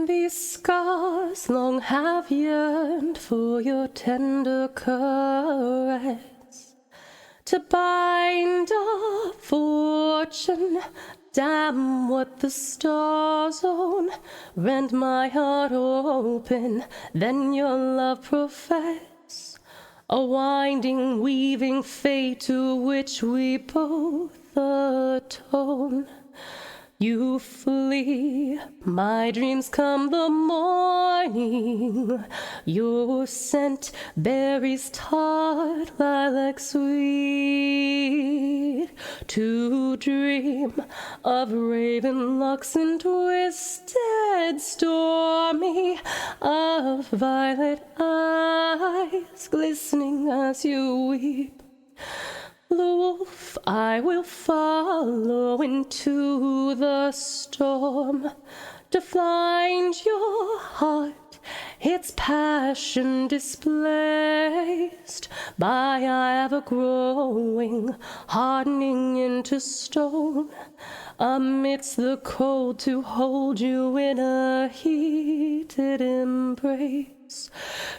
These scars long have yearned for your tender caress, to bind our fortune. Damn what the stars own, rend my heart open, then your love profess. A winding, weaving fate to which we both atone. You flee, my dreams come the morning. Your scent berries tart, lilac sweet. To dream of raven locks and twisted stormy, of violet eyes glistening as you weep. The wolf I will follow into the storm, to find your heart, its passion displaced by ever-growing, hardening into stone. Amidst the cold to hold you in a heated embrace.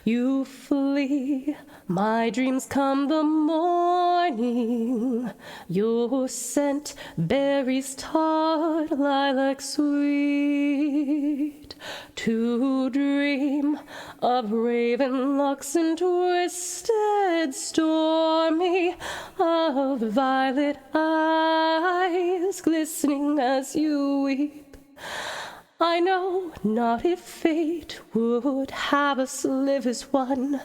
You flee, my dreams come the morning. Your scent berries tart, lilac sweet. To dream of raven locks and twisted stormy, of violet eyes glistening as you weep. I know not if fate would have us live as one,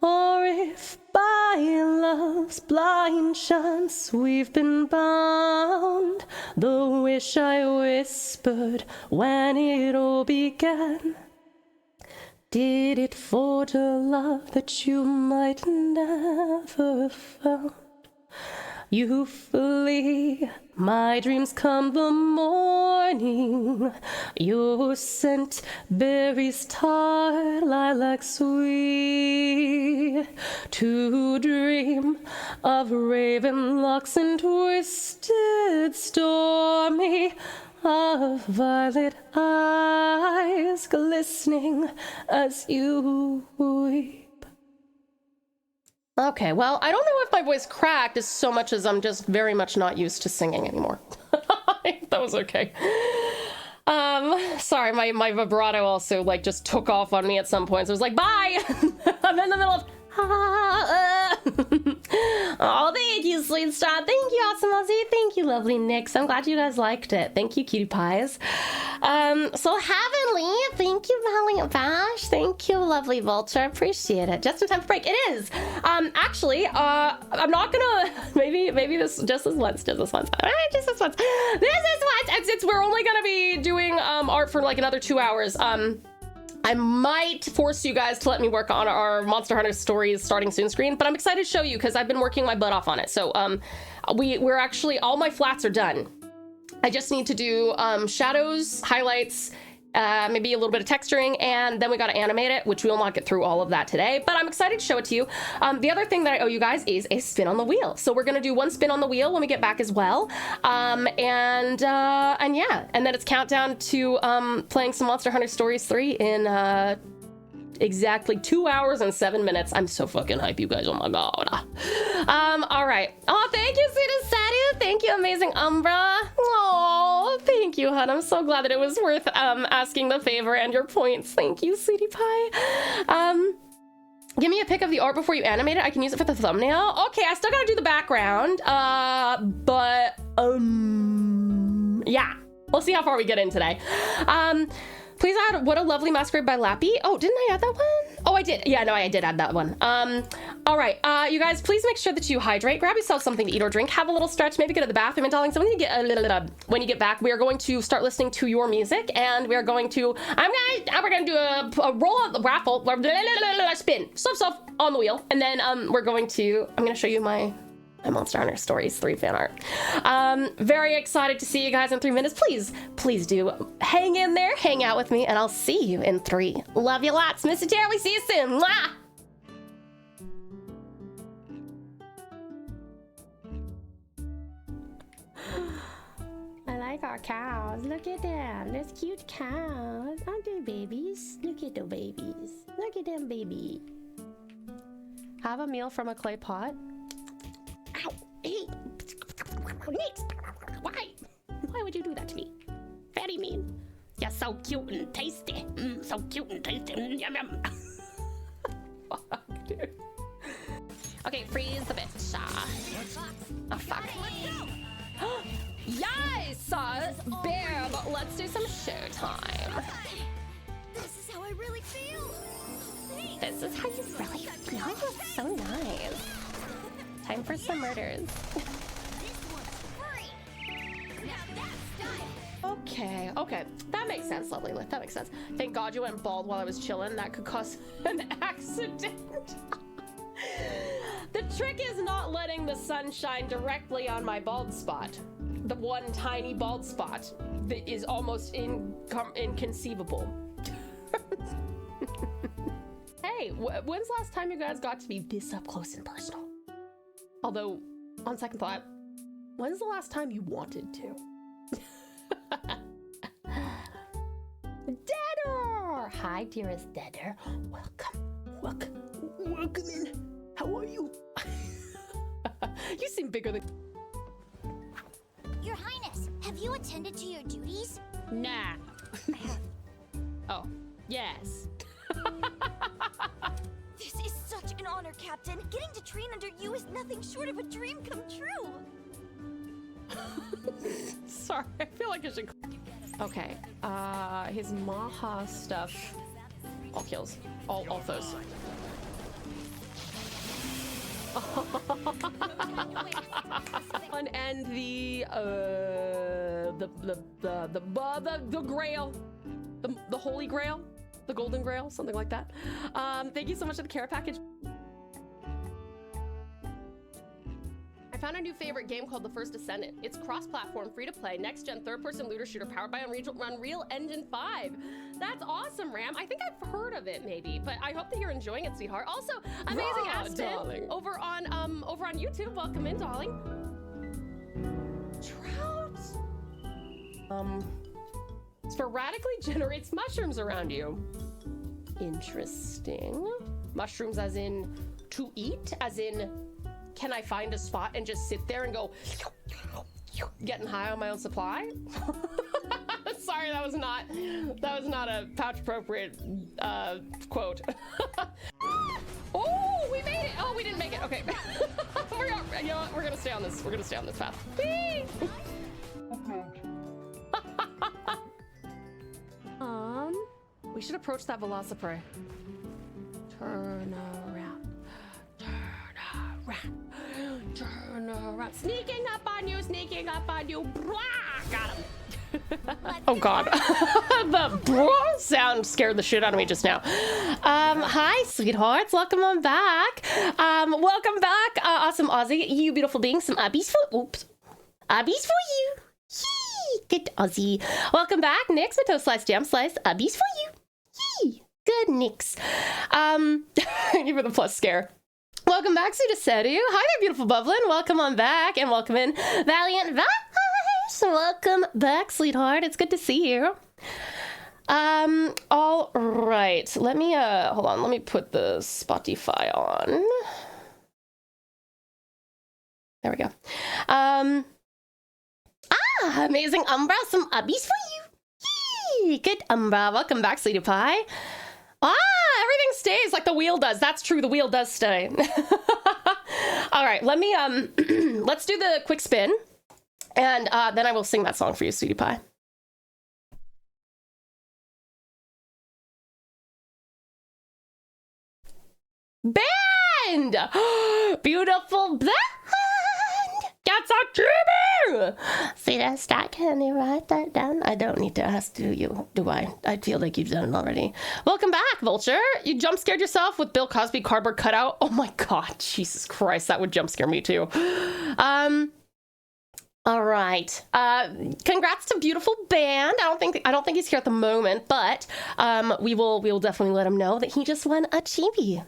or if by love's blind chance we've been bound. The wish I whispered when it all began, did it forge a love that you might never have found. You flee, my dreams come the morning. Your scent berries tart, lilac sweet. To dream of raven locks and twisted stormy, of violet eyes glistening as you weep. Okay, well, I don't know if my voice cracked as so much as I'm just very much not used to singing anymore. That was okay. Sorry, my vibrato also like just took off on me at some point. So it was like, bye! I'm in the middle of oh, thank you, Sweet Star. Thank you, Awesome Aussie. Thank you, lovely Nix. I'm glad you guys liked it. Thank you, cutie pies. So Heavenly, thank you, Valiant Bash. Thank you, lovely Vulture. Appreciate it. Just in time for break. It is. Actually, I'm not gonna. Maybe this just this once. Just this once. Just this once. This is once. We're only gonna be doing art for like another 2 hours. I might force you guys to let me work on our Monster Hunter Stories Starting Soon screen, but I'm excited to show you because I've been working my butt off on it. So we're actually, all my flats are done. I just need to do shadows, highlights, maybe a little bit of texturing, and then we got to animate it, which we will not get through all of that today, but I'm excited to show it to you. The other thing that I owe you guys is a spin on the wheel. So we're going to do one spin on the wheel when we get back as well. And yeah, and then it's countdown to playing some Monster Hunter Stories 3 in exactly 2 hours and 7 minutes. I'm so fucking hype, you guys. Oh my god. All right. Oh, thank you, sweetest Sadu. Thank you, amazing Umbra. Oh, thank you, hun. I'm so glad that it was worth asking the favor and your points. Thank you, sweetie pie. Give me a pic of the art before you animate it. I can use it for the thumbnail. Okay, I still gotta do the background. But yeah. We'll see how far we get in today. Please add What a Lovely Masquerade by Lappy. Oh, didn't I add that one? Oh, I did. Yeah, no, I did add that one. All right, you guys, please make sure that you hydrate. Grab yourself something to eat or drink. Have a little stretch. Maybe go to the bathroom. And darling, so when you get when you get back, we are going to start listening to your music, and we are going to. We're gonna do a roll on the raffle, spin, stuff on the wheel, and then we're going to. I'm gonna show you my Monster Hunter Stories 3 fan art. Very excited to see you guys in 3 minutes. Please do hang in there, hang out with me, and I'll see you in 3. Love you lots. Mr. Terry, see you soon. Mwah! I like like our cows. Look at them. There's cute cows. Aren't they babies? Look at the babies. Look at them, baby. Have a meal from a clay pot. Ow! Hey! Nix! Why? Why would you do that to me? Very mean. You're so cute and tasty. So cute and tasty. Yum yum. Fuck, dude. Okay, freeze the bitch. Oh, fuck. Yes! Bam! Let's do some showtime. This is how I really feel. This is how you really feel? So nice. Time for some murders. This one's free. Now that's style. Okay, okay. That makes sense, lovely Lith. That makes sense. Thank God you went bald while I was chilling. That could cause an accident. The trick is not letting the sun shine directly on my bald spot. The one tiny bald spot that is almost inconceivable. Hey, when's the last time you guys got to be this up close and personal? Although, on second thought, when's the last time you wanted to? Deader! Hi, dearest Deader. Welcome in. How are you? You seem bigger than... Your Highness, have you attended to your duties? Nah. Oh, yes. This is such an honor, Captain. Getting to train under you is nothing short of a dream come true. Sorry, I feel like I should... Okay, his Maha stuff. All kills. All foes. And the grail, the holy grail, the golden grail, something like that. Thank you so much for the care package. I found a new favorite game called The First Descendant. It's cross-platform, free-to-play, next-gen third-person looter shooter powered by Unreal Engine 5. That's awesome, Ram. I think I've heard of it, maybe, but I hope that you're enjoying it, sweetheart. Also, amazing Aston over on YouTube. Welcome in, darling. Trout. Sporadically generates mushrooms around you. Interesting. Mushrooms as in to eat, as in can I find a spot and just sit there and go getting high on my own supply? Sorry, that was not a pouch appropriate quote. Oh, we made it. Oh, we didn't make it. Okay. You know what? We're gonna stay on this. We're gonna stay on this path. Whee! We should approach that Velociprey. Turn around. Turn around. Sneaking up on you. Blah! Got him. Oh God. The blah sound scared the shit out of me just now. Hi, sweethearts. Welcome on back. Welcome back, awesome Aussie. You beautiful beings. Some abbies for you. Yee! Good Aussie. Welcome back, Nix. Toast slice, jam slice. Abbies for you. Yee! Good Nix. Give her the plus scare. Welcome back, Sudasedu. Hi there, beautiful Bubbling. Welcome on back and welcome in, Valiant Vice. Welcome back, sweetheart. It's good to see you. All right. Let me hold on. Let me put the Spotify on. There we go. Amazing Umbra. Some ubbies for you. Yee! Good Umbra. Welcome back, sweetie pie. Everything stays like the wheel does. That's true. The wheel does stay. All right, let me, let's do the quick spin. And then I will sing that song for you, sweetie pie. Band! Beautiful band! That's a dreamer! See that stat? Can you write that down? I don't need to ask, do I? I feel like you've done it already. Welcome back, Vulture. You jump scared yourself with Bill Cosby cardboard cutout. Oh my God, Jesus Christ, that would jump scare me too. All right. Congrats to beautiful band. I don't think he's here at the moment, but we will definitely let him know that he just won a chibi. Yee!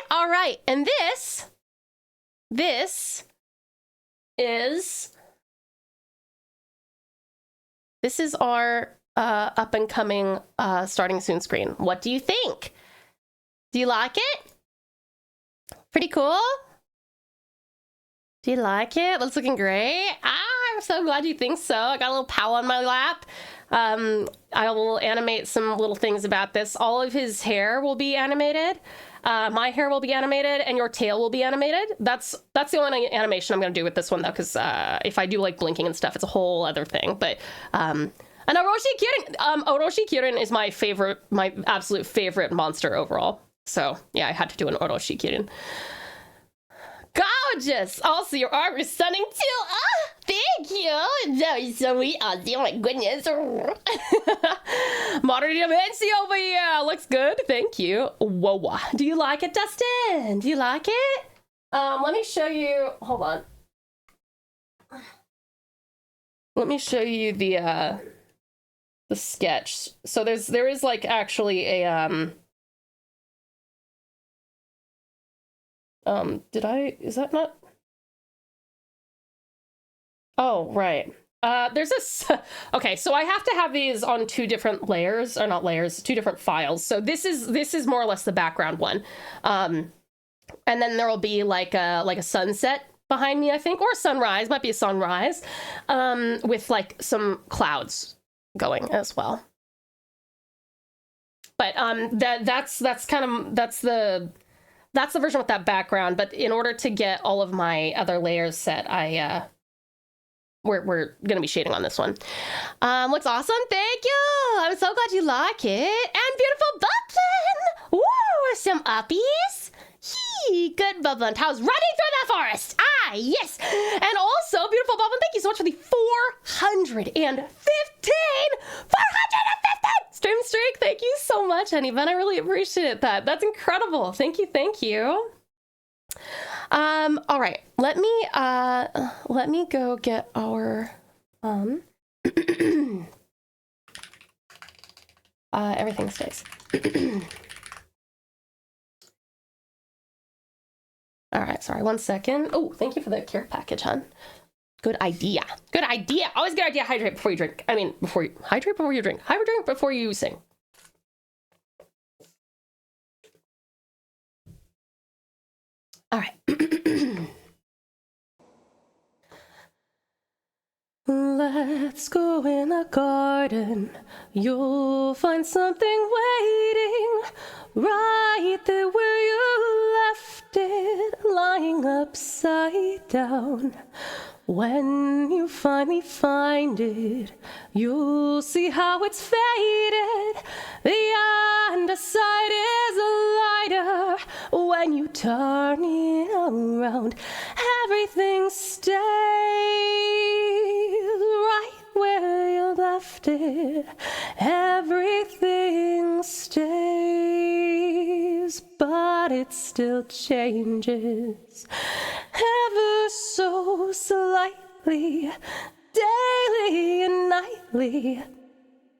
All right, and this is This is our up and coming starting soon screen. What do you think? Do you like it? Pretty cool? Do you like it? That's looking great. I'm so glad you think so. I got a little pal on my lap. I will animate some little things about this. All of his hair will be animated. My hair will be animated, and your tail will be animated. That's the only animation I'm going to do with this one, though, because if I do like blinking and stuff, it's a whole other thing. But and Oroshi Kirin is my absolute favorite monster overall. So yeah, I had to do an Oroshi Kirin. Gorgeous! Also, your arm is stunning too. Ah, thank you. That is so sweet. Oh my goodness. Modern Dimensi over here. Looks good. Thank you. Whoa. Do you like it, Dustin? Do you like it? Let me show you. Hold on. Let me show you the sketch. So there is like actually a is that not? Oh, right. There's this, okay, so I have to have these on two different layers, or not layers, two different files. So this is more or less the background one. And then there will be like a sunset behind me, I think, or sunrise, might be a sunrise, with like some clouds going as well. But that's the version with that background. But in order to get all of my other layers set, we're gonna be shading on this one. Looks awesome. Thank you. I'm so glad you like it. And beautiful Bublin. Woo, some uppies. Good Bublin. Tao's running through the forest. Ah, yes. And also, beautiful Bublin, thank you so much for the 415 stream streak. Thank you so much, Honeyben. I really appreciate that. That's incredible. Thank you. All right. Let me go get our everything stays. All right, sorry, 1 second. Oh, thank you for the care package, hon. Good idea. Always a good idea. Hydrate before you drink. Hydrate before you drink. Hydrate before you sing. All right. Let's go in the garden. You'll find something waiting right there where you left it, lying upside down. When you finally find it, you'll see how it's faded. The underside is lighter when you turn it around. Everything stays right where you left it. Everything stays, but it still changes ever so slightly, daily and nightly,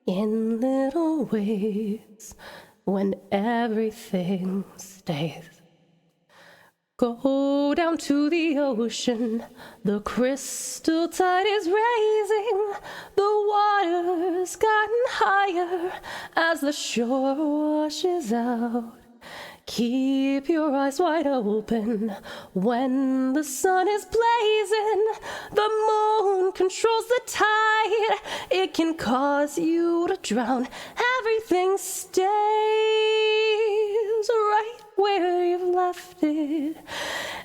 in little ways, when everything stays. Go down to the ocean, the crystal tide is raising, the water's gotten higher as the shore washes out. Keep your eyes wide open when the sun is blazing. The moon controls the tide. It can cause you to drown. Everything stays right where you've left it.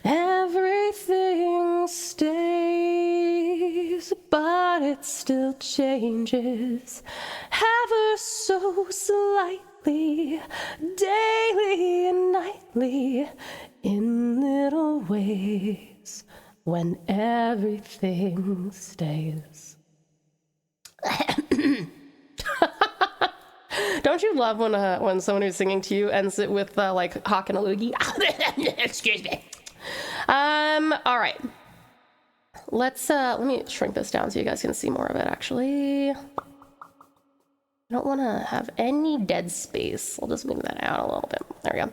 Everything stays, but it still changes ever so slightly, daily and nightly, in little ways, when everything stays. Don't you love when someone who's singing to you ends it with like hawk and a loogie? Excuse me. All right. Let me shrink this down so you guys can see more of it. Actually, I don't want to have any dead space. I'll just move that out a little bit. There we go.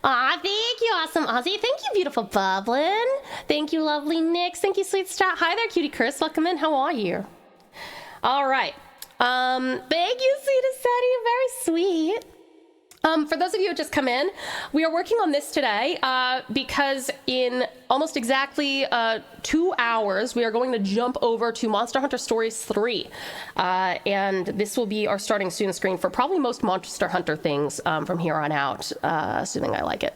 Aw, thank you, awesome Aussie. Thank you, beautiful Bublin. Thank you, lovely Nix. Thank you, sweet Strat. Hi there, cutie Chris. Welcome in. How are you? All right. Thank you, TauTassieTiger. Very sweet. For those of you who just come in, we are working on this today because in almost exactly 2 hours, we are going to jump over to Monster Hunter Stories 3. And this will be our starting soon screen for probably most Monster Hunter things from here on out, assuming I like it.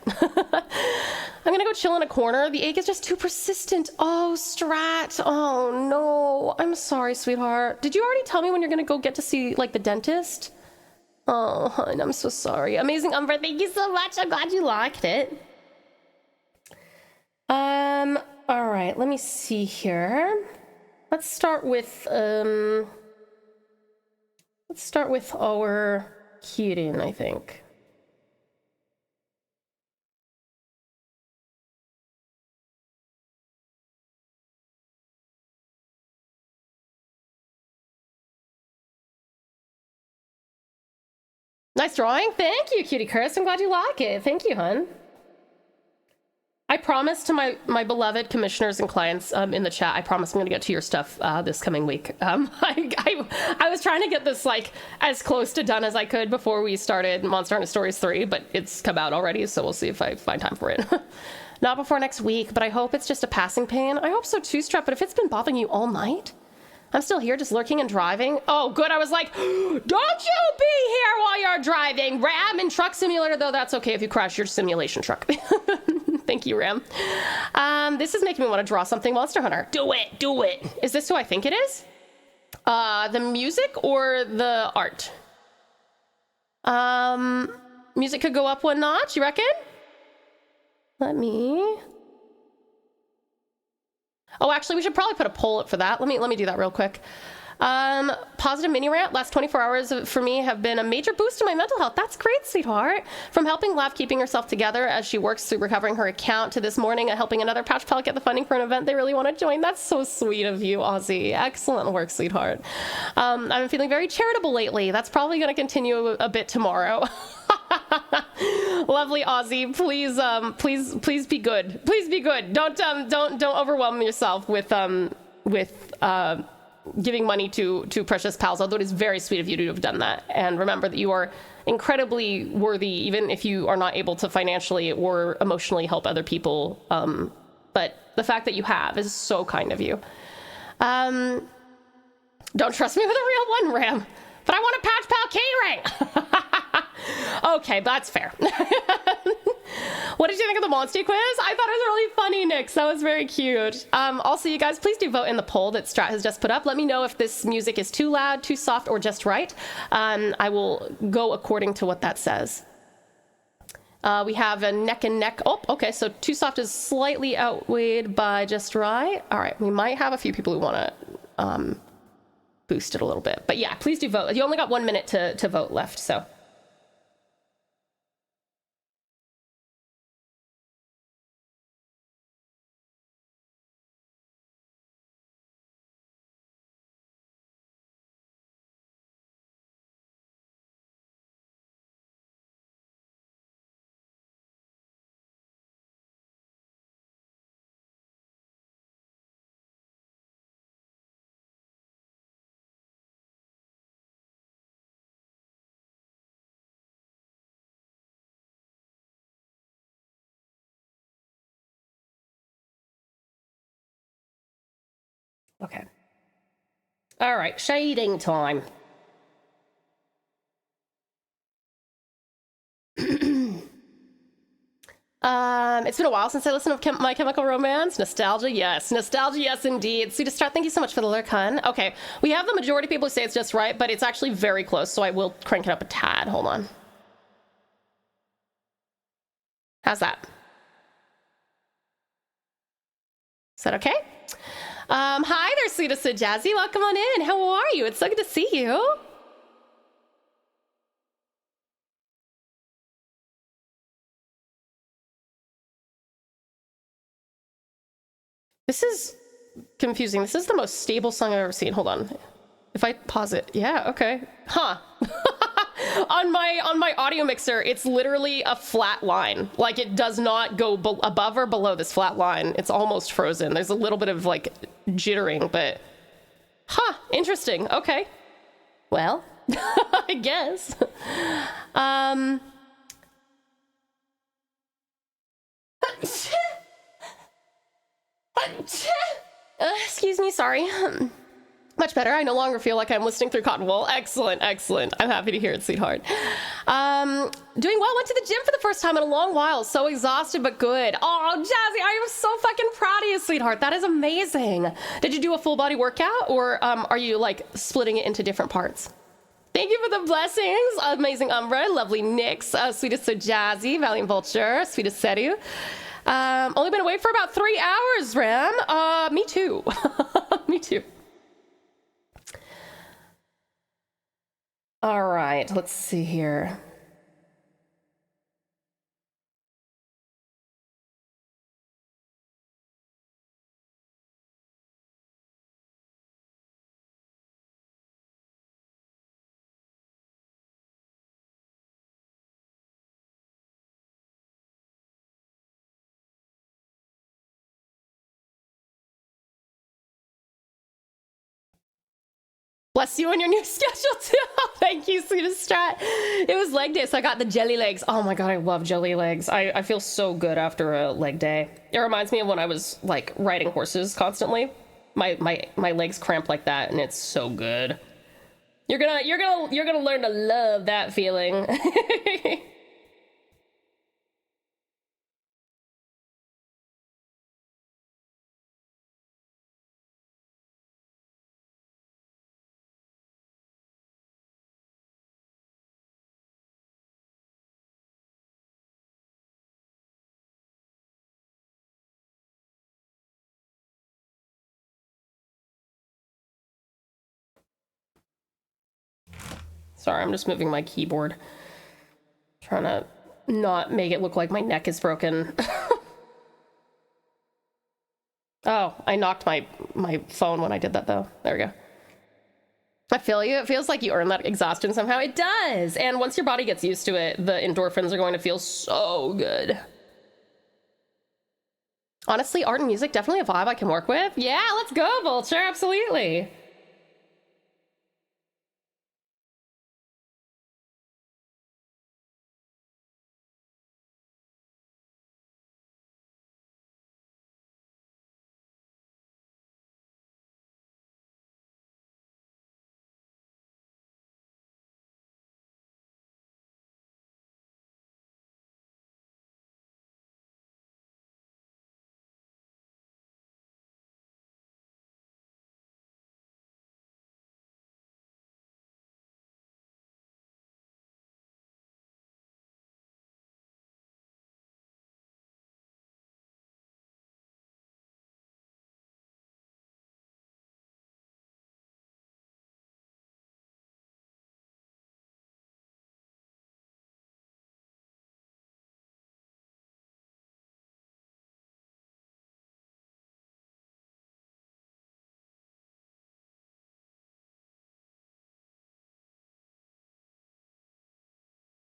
I'm gonna go chill in a corner. The ache is just too persistent. Oh, Strat. Oh, no. I'm sorry, sweetheart. Did you already tell me when you're gonna go get to see, like, the dentist? Oh, hon, I'm so sorry. Amazing Umber, thank you so much. I'm glad you liked it. All right, let me see here. Let's start with our Kirin, I think. Nice drawing. Thank you, Cutie Curse. I'm glad you like it. Thank you, hun. I promise to my beloved commissioners and clients in the chat, I promise I'm going to get to your stuff this coming week. I was trying to get this like as close to done as I could before we started Monster Hunter Stories 3, but it's come out already, so we'll see if I find time for it. Not before next week, but I hope it's just a passing pain. I hope so too, Strap, but if it's been bothering you all night... I'm still here just lurking and driving. Oh, good. I was like, don't you be here while you're driving. Ram in Truck Simulator, though, that's okay if you crash your simulation truck. Thank you, Ram. This is making me want to draw something Monster Hunter. Do it. Do it. Is this who I think it is? The music or the art? Music could go up one notch, you reckon? Let me... Oh, actually, we should probably put a poll up for that. Let me do that real quick. Positive mini rant. Last 24 hours for me have been a major boost to my mental health. That's great, sweetheart. From helping Lav keeping herself together as she works through recovering her account to this morning helping another pouch pal get the funding for an event they really want to join. That's so sweet of you, Ozzy. Excellent work, sweetheart. I've been feeling very charitable lately. That's probably going to continue a bit tomorrow. Lovely Ozzy, please be good. Please be good. Don't overwhelm yourself with giving money to precious pals, although it is very sweet of you to have done that. And remember that you are incredibly worthy, even if you are not able to financially or emotionally help other people. But the fact that you have is so kind of you. Don't trust me with a real one, Ram, but I want a Pouch Pal catering. Okay, that's fair. What did you think of the Monster quiz? I thought it was really funny, Nix. That was very cute. Also, you guys, please do vote in the poll that Strat has just put up. Let me know if this music is too loud, too soft, or just right. I will go according to what that says. We have a neck and neck. Oh, okay, so too soft is slightly outweighed by just right. All right, we might have a few people who want to boost it a little bit. But yeah, please do vote. You only got 1 minute to vote left, so... Okay. All right, shading time. It's been a while since I listened to My Chemical Romance. Nostalgia, yes. Nostalgia, yes, indeed. Sweet to start. Thank you so much for the lurk, hun. Okay, we have the majority of people who say it's just right, but it's actually very close, so I will crank it up a tad. Hold on. How's that? Is that okay? Hi there, sweetest Jazzy. Welcome on in. How are you? It's so good to see you. This is confusing. This is the most stable song I've ever seen. Hold on. If I pause it. Yeah, okay. Huh. on my audio mixer, it's literally a flat line. Like, it does not go above or below this flat line. It's almost frozen. There's a little bit of like jittering, but interesting. Okay. Well, I guess. Excuse me, sorry. Much better. I no longer feel like I'm listening through cotton wool. Excellent, excellent. I'm happy to hear it, sweetheart. Doing well. Went to the gym for the first time in a long while. So exhausted, but good. Oh, Jazzy, I am so fucking proud of you, sweetheart. That is amazing. Did you do a full body workout, or are you like splitting it into different parts? Thank you for the blessings. Amazing Umbra, lovely Nyx, sweetest so Jazzy, Valiant Vulture, sweetest Seru. Only been away for about 3 hours, Ram. Me too. Me too. All right, let's see here. Bless you on your new schedule too. Thank you, sweetest Strat. It was leg day, so I got the jelly legs. Oh my god, I love jelly legs. I feel so good after a leg day. It reminds me of when I was like riding horses constantly. My legs cramp like that, and it's so good. You're gonna learn to love that feeling. Sorry, I'm just moving my keyboard. Trying to not make it look like my neck is broken. Oh, I knocked my phone when I did that though. There we go. I feel you. It feels like you earn that exhaustion somehow. It does. And once your body gets used to it, the endorphins are going to feel so good. Honestly, art and music, definitely a vibe I can work with. Yeah, let's go, Vulture. Absolutely.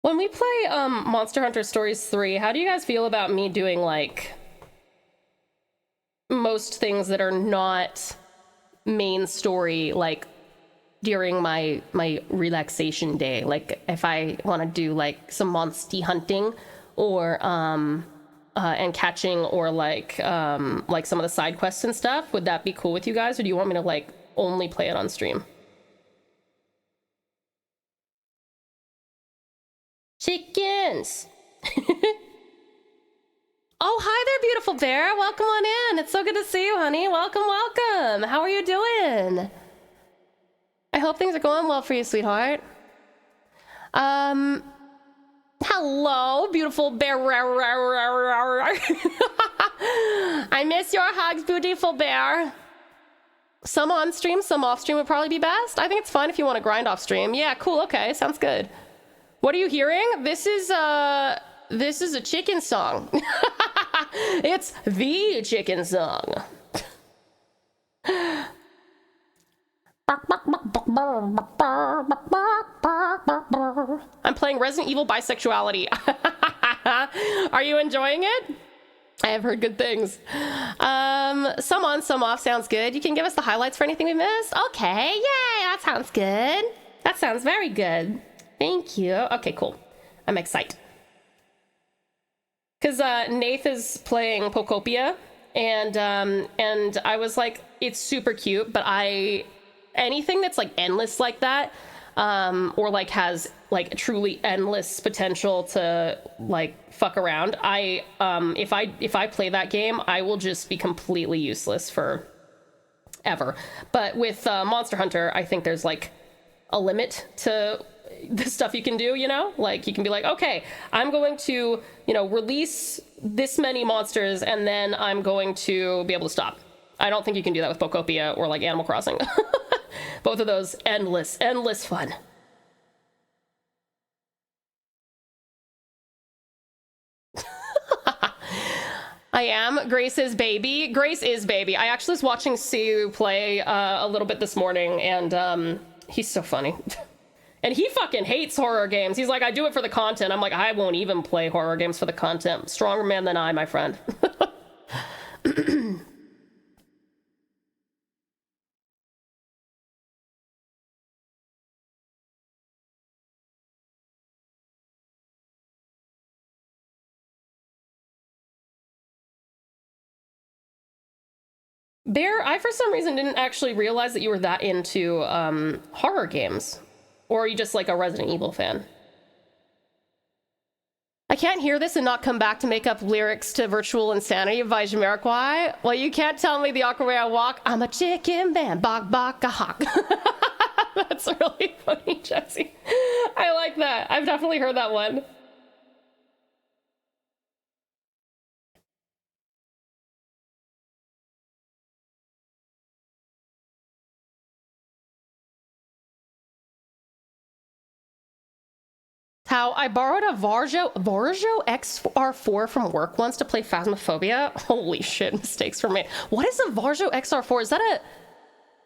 When we play Monster Hunter Stories 3, how do you guys feel about me doing like most things that are not main story, like during my relaxation day? Like if I want to do like some monsty hunting or and catching, or like some of the side quests and stuff, would that be cool with you guys, or do you want me to like only play it on stream? Chickens. Oh, hi there, beautiful bear. Welcome on in. It's so good to see you, honey. Welcome, welcome. How are you doing? I hope things are going well for you, sweetheart. Hello, beautiful bear. I miss your hugs, beautiful bear. Some on stream, some off stream would probably be best. I think it's fine if you want to grind off stream. Yeah, cool. Okay, sounds good. What are you hearing? This is a chicken song. It's the chicken song. I'm playing Resident Evil Bisexuality. Are you enjoying it? I have heard good things. Some on, some off sounds good. You can give us the highlights for anything we missed? Okay, yay, that sounds good. That sounds very good. Thank you. Okay, cool. I'm excited. Because Nath is playing Pokopia, and I was like, it's super cute, but anything that's like endless like that, or like has like truly endless potential to like fuck around, if I play that game, I will just be completely useless for ever. But with Monster Hunter, I think there's like a limit to the stuff you can do, you know? Like, you can be like, okay, I'm going to, you know, release this many monsters, and then I'm going to be able to stop. I don't think you can do that with Pokopia or, like, Animal Crossing. Both of those, endless fun. I am Grace's baby. Grace is baby. I actually was watching Siu play a little bit this morning, and he's so funny. And he fucking hates horror games. He's like, I do it for the content. I'm like, I won't even play horror games for the content. Stronger man than I, my friend. Bear, I for some reason didn't actually realize that you were that into horror games. Or are you just like a Resident Evil fan? I can't hear this and not come back to make up lyrics to Virtual Insanity by Jamiroquai. Well, you can't tell me the awkward way I walk. I'm a chicken man, bok bok a hawk. That's really funny, Jesse. I like that. I've definitely heard that one. How I borrowed a Varjo XR4 from work once to play Phasmophobia. Holy shit, mistakes were made. What is a Varjo XR4?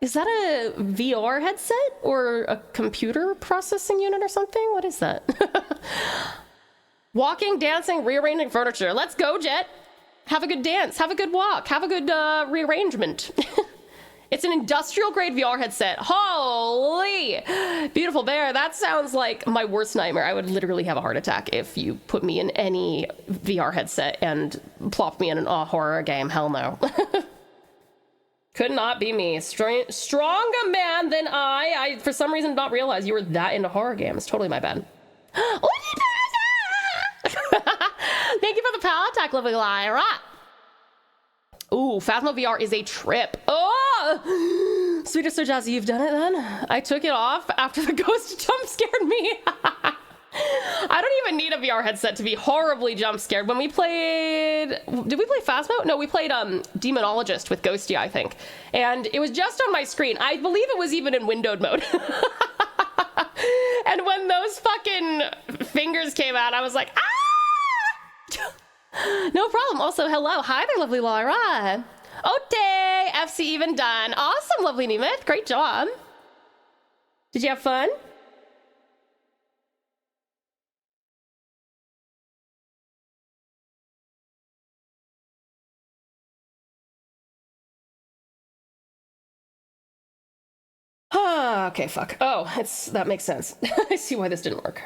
Is that a VR headset or a computer processing unit or something? What is that? Walking, dancing, rearranging furniture. Let's go, Jet. Have a good dance. Have a good walk. Have a good rearrangement. It's an industrial grade VR headset. Holy! Beautiful Bear, that sounds like my worst nightmare. I would literally have a heart attack if you put me in any VR headset and plopped me in a horror game. Hell no. Could not be me. Stronger man than I for some reason did not realize you were that into horror games. Totally my bad. Thank you for the power attack, lovely Lyra. Ooh, Phasmo VR is a trip. Oh! Sweetest Sir Jazzy, you've done it then? I took it off after the ghost jump scared me. I don't even need a VR headset to be horribly jump scared. When we played... Did we play Phasmo? No, we played Demonologist with Ghosty, I think. And it was just on my screen. I believe it was even in windowed mode. And when those fucking fingers came out, I was like, ah! No problem. Also, hello. Hi there, lovely Laura. Ote! FC even done. Awesome, lovely Nemeth. Great job. Did you have fun? Okay, fuck. Oh, that makes sense. I see why this didn't work.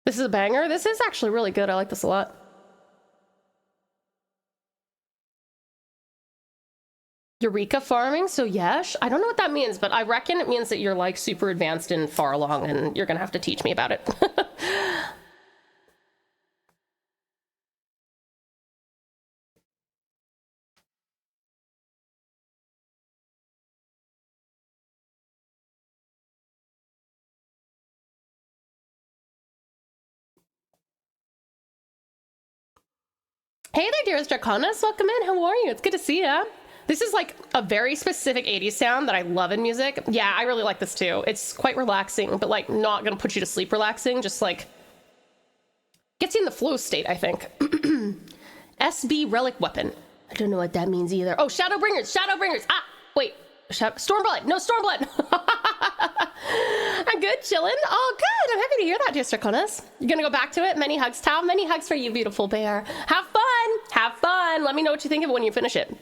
This is a banger. This is actually really good. I like this a lot. Eureka farming, so yes. I don't know what that means, but I reckon it means that you're like super advanced and far along, and you're gonna have to teach me about it. Hey there, dearest Draconis. Welcome in. How are you? It's good to see ya. This is like a very specific 80s sound that I love in music. Yeah, I really like this too. It's quite relaxing, but like not gonna put you to sleep relaxing, just like Gets you in the flow state, I think. SB relic weapon. I don't know what that means either. Oh, Shadowbringers. Shadowbringers. Ah, wait. Stormblood. No, Stormblood. I'm good, chilling. Oh, good. I'm happy to hear that, dear Straconis. You're gonna go back to it? Many hugs, Tao. Many hugs for you, beautiful bear. Have fun. Have fun. Let me know what you think of it when you finish it.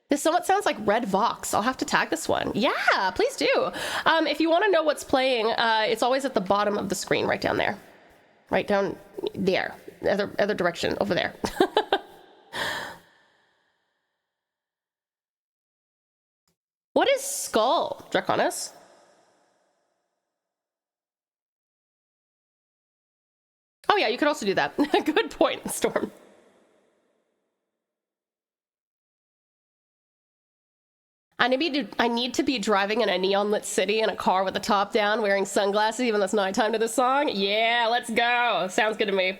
This somewhat sounds like Red Vox. I'll have to tag this one. Yeah, please do. If you want to know what's playing, it's always at the bottom of the screen, right down there. Right down there. Other direction, over there. What is skull, Draconis? Oh yeah, you could also do that. Good point, Storm. I need to be driving in a neon lit city in a car with the top down, wearing sunglasses, even though it's nighttime to this song. Yeah, let's go. Sounds good to me.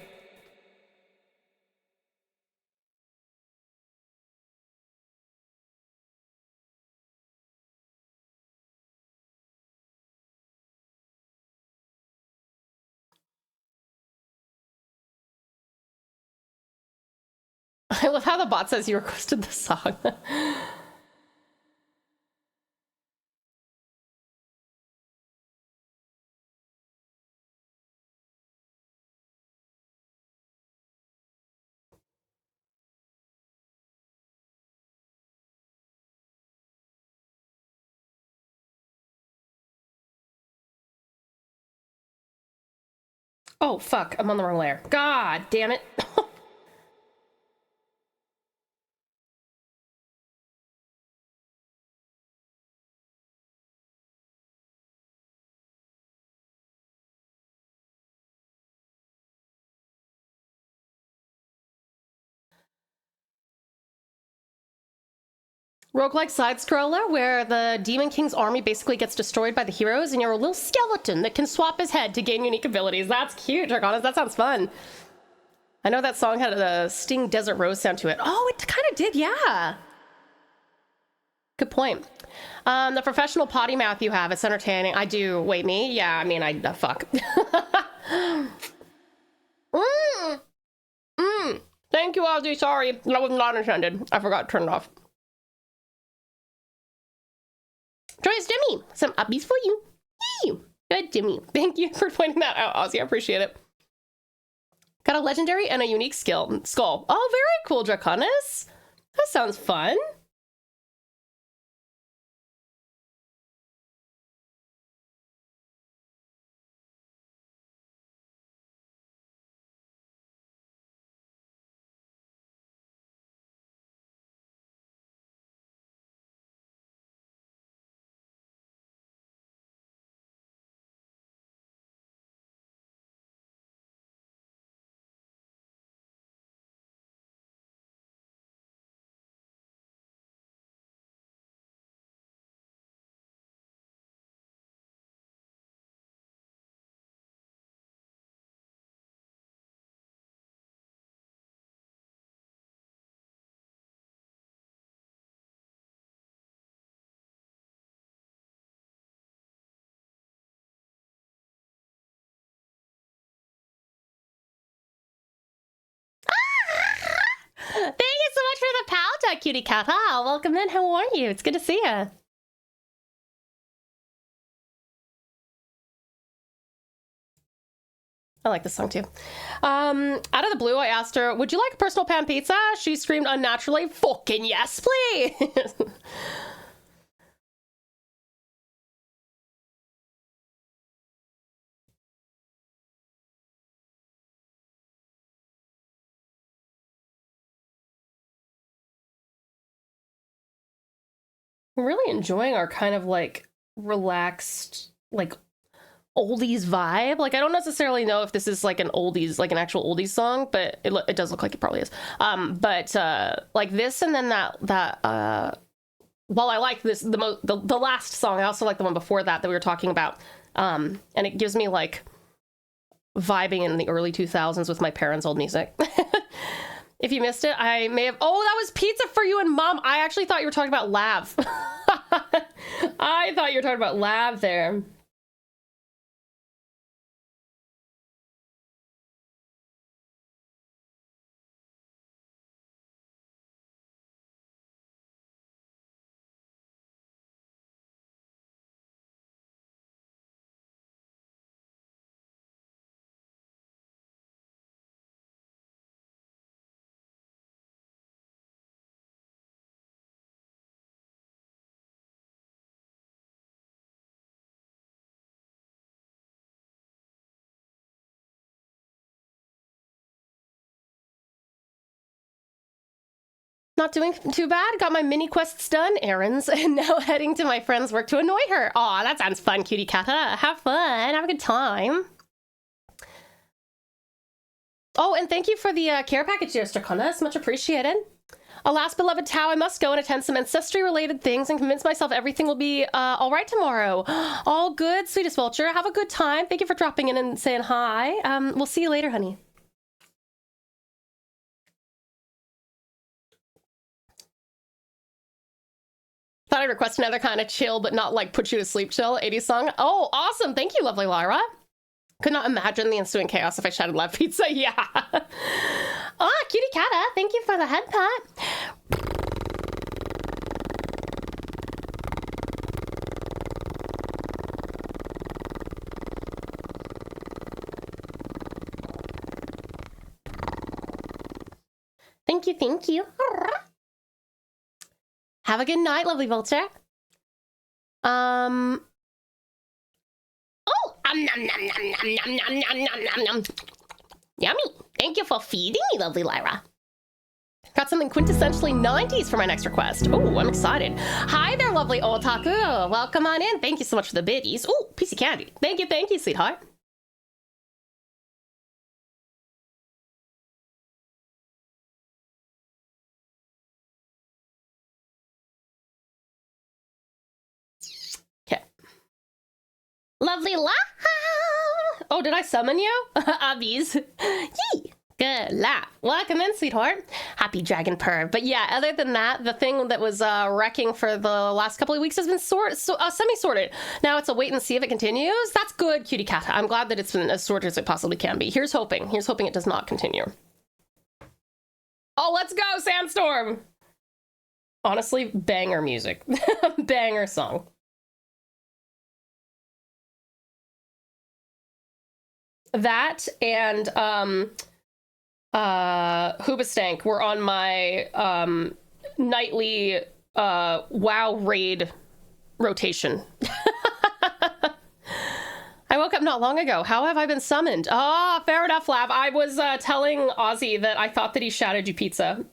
I love how the bot says you requested the song. Oh, fuck. I'm on the wrong layer. God damn it. Roguelike side scroller where the Demon King's army basically gets destroyed by the heroes and you're a little skeleton that can swap his head to gain unique abilities. That's cute, Draconis. That sounds fun. I know that song had a Sting Desert Rose sound to it. Oh, it kind of did, yeah. Good point. The professional potty mouth you have, it's entertaining. I do. Wait, me? Yeah, I mean, fuck. Thank you, Ozzy. Sorry. That was not intended. I forgot to turn it off. Joyous Jimmy, some uppies for you. Yee. Good, Jimmy. Thank you for pointing that out, Ozzy. I appreciate it. Got a legendary and a unique skull. Oh, very cool, Draconis. That sounds fun. Thank you so much for the pal, cutie cat. Ah, welcome in. How are you? It's good to see you. I like this song too. Out of the blue, I asked her, would you like a personal pan pizza? She screamed unnaturally, fucking yes, please. I'm really enjoying our kind of like relaxed, like oldies vibe. Like I don't necessarily know if this is like an oldies, like an actual oldies song, but it does look like it probably is. But like this and then that while I like this the last song, I also like the one before that we were talking about. And it gives me like vibing in the early 2000s with my parents' old music. If you missed it, I may have... Oh, that was pizza for you and Mom. I actually thought you were talking about Lav. I thought you were talking about Lav there. Not doing too bad. Got my mini quests done, errands, and now heading to my friend's work to annoy her. Aw, that sounds fun, cutie cata. Have fun. Have a good time. Oh, and thank you for the care package, dear Strakona. It's much appreciated. Alas, beloved Tau, I must go and attend some ancestry-related things and convince myself everything will be all right tomorrow. All good, sweetest vulture. Have a good time. Thank you for dropping in and saying hi. We'll see you later, honey. Thought I'd request another kind of chill, but not like put you to sleep chill 80s song. Oh, awesome. Thank you, lovely Lyra. Could not imagine the ensuing chaos if I shouted love pizza. Yeah. Ah, cutie cata. Thank you for the head pat. Thank you, thank you. Have a good night, lovely vulture. Oh, nom, nom, nom, nom, nom, nom, nom, nom, nom. Yummy. Thank you for feeding me, lovely Lyra. Got something quintessentially 90s for my next request. Oh, I'm excited. Hi there, lovely otaku. Welcome on in. Thank you so much for the biddies. Oh, piece of candy. Thank you, sweetheart. Okay. Lovely la. Oh, did I summon you? Abby's. Yee. Good la. Welcome in, sweetheart. Happy dragon purr. But yeah, other than that, the thing that was wrecking for the last couple of weeks has been semi-sorted. Now it's a wait and see if it continues. That's good, cutie cat. I'm glad that it's been as sorted as it possibly can be. Here's hoping. Here's hoping it does not continue. Oh, let's go, Sandstorm. Honestly, banger music. Banger song. That and Hoobastank were on my nightly WoW raid rotation. I woke up not long ago. How have I been summoned? Ah, fair enough, Lav. I was telling Ozzy that I thought that he shouted you pizza.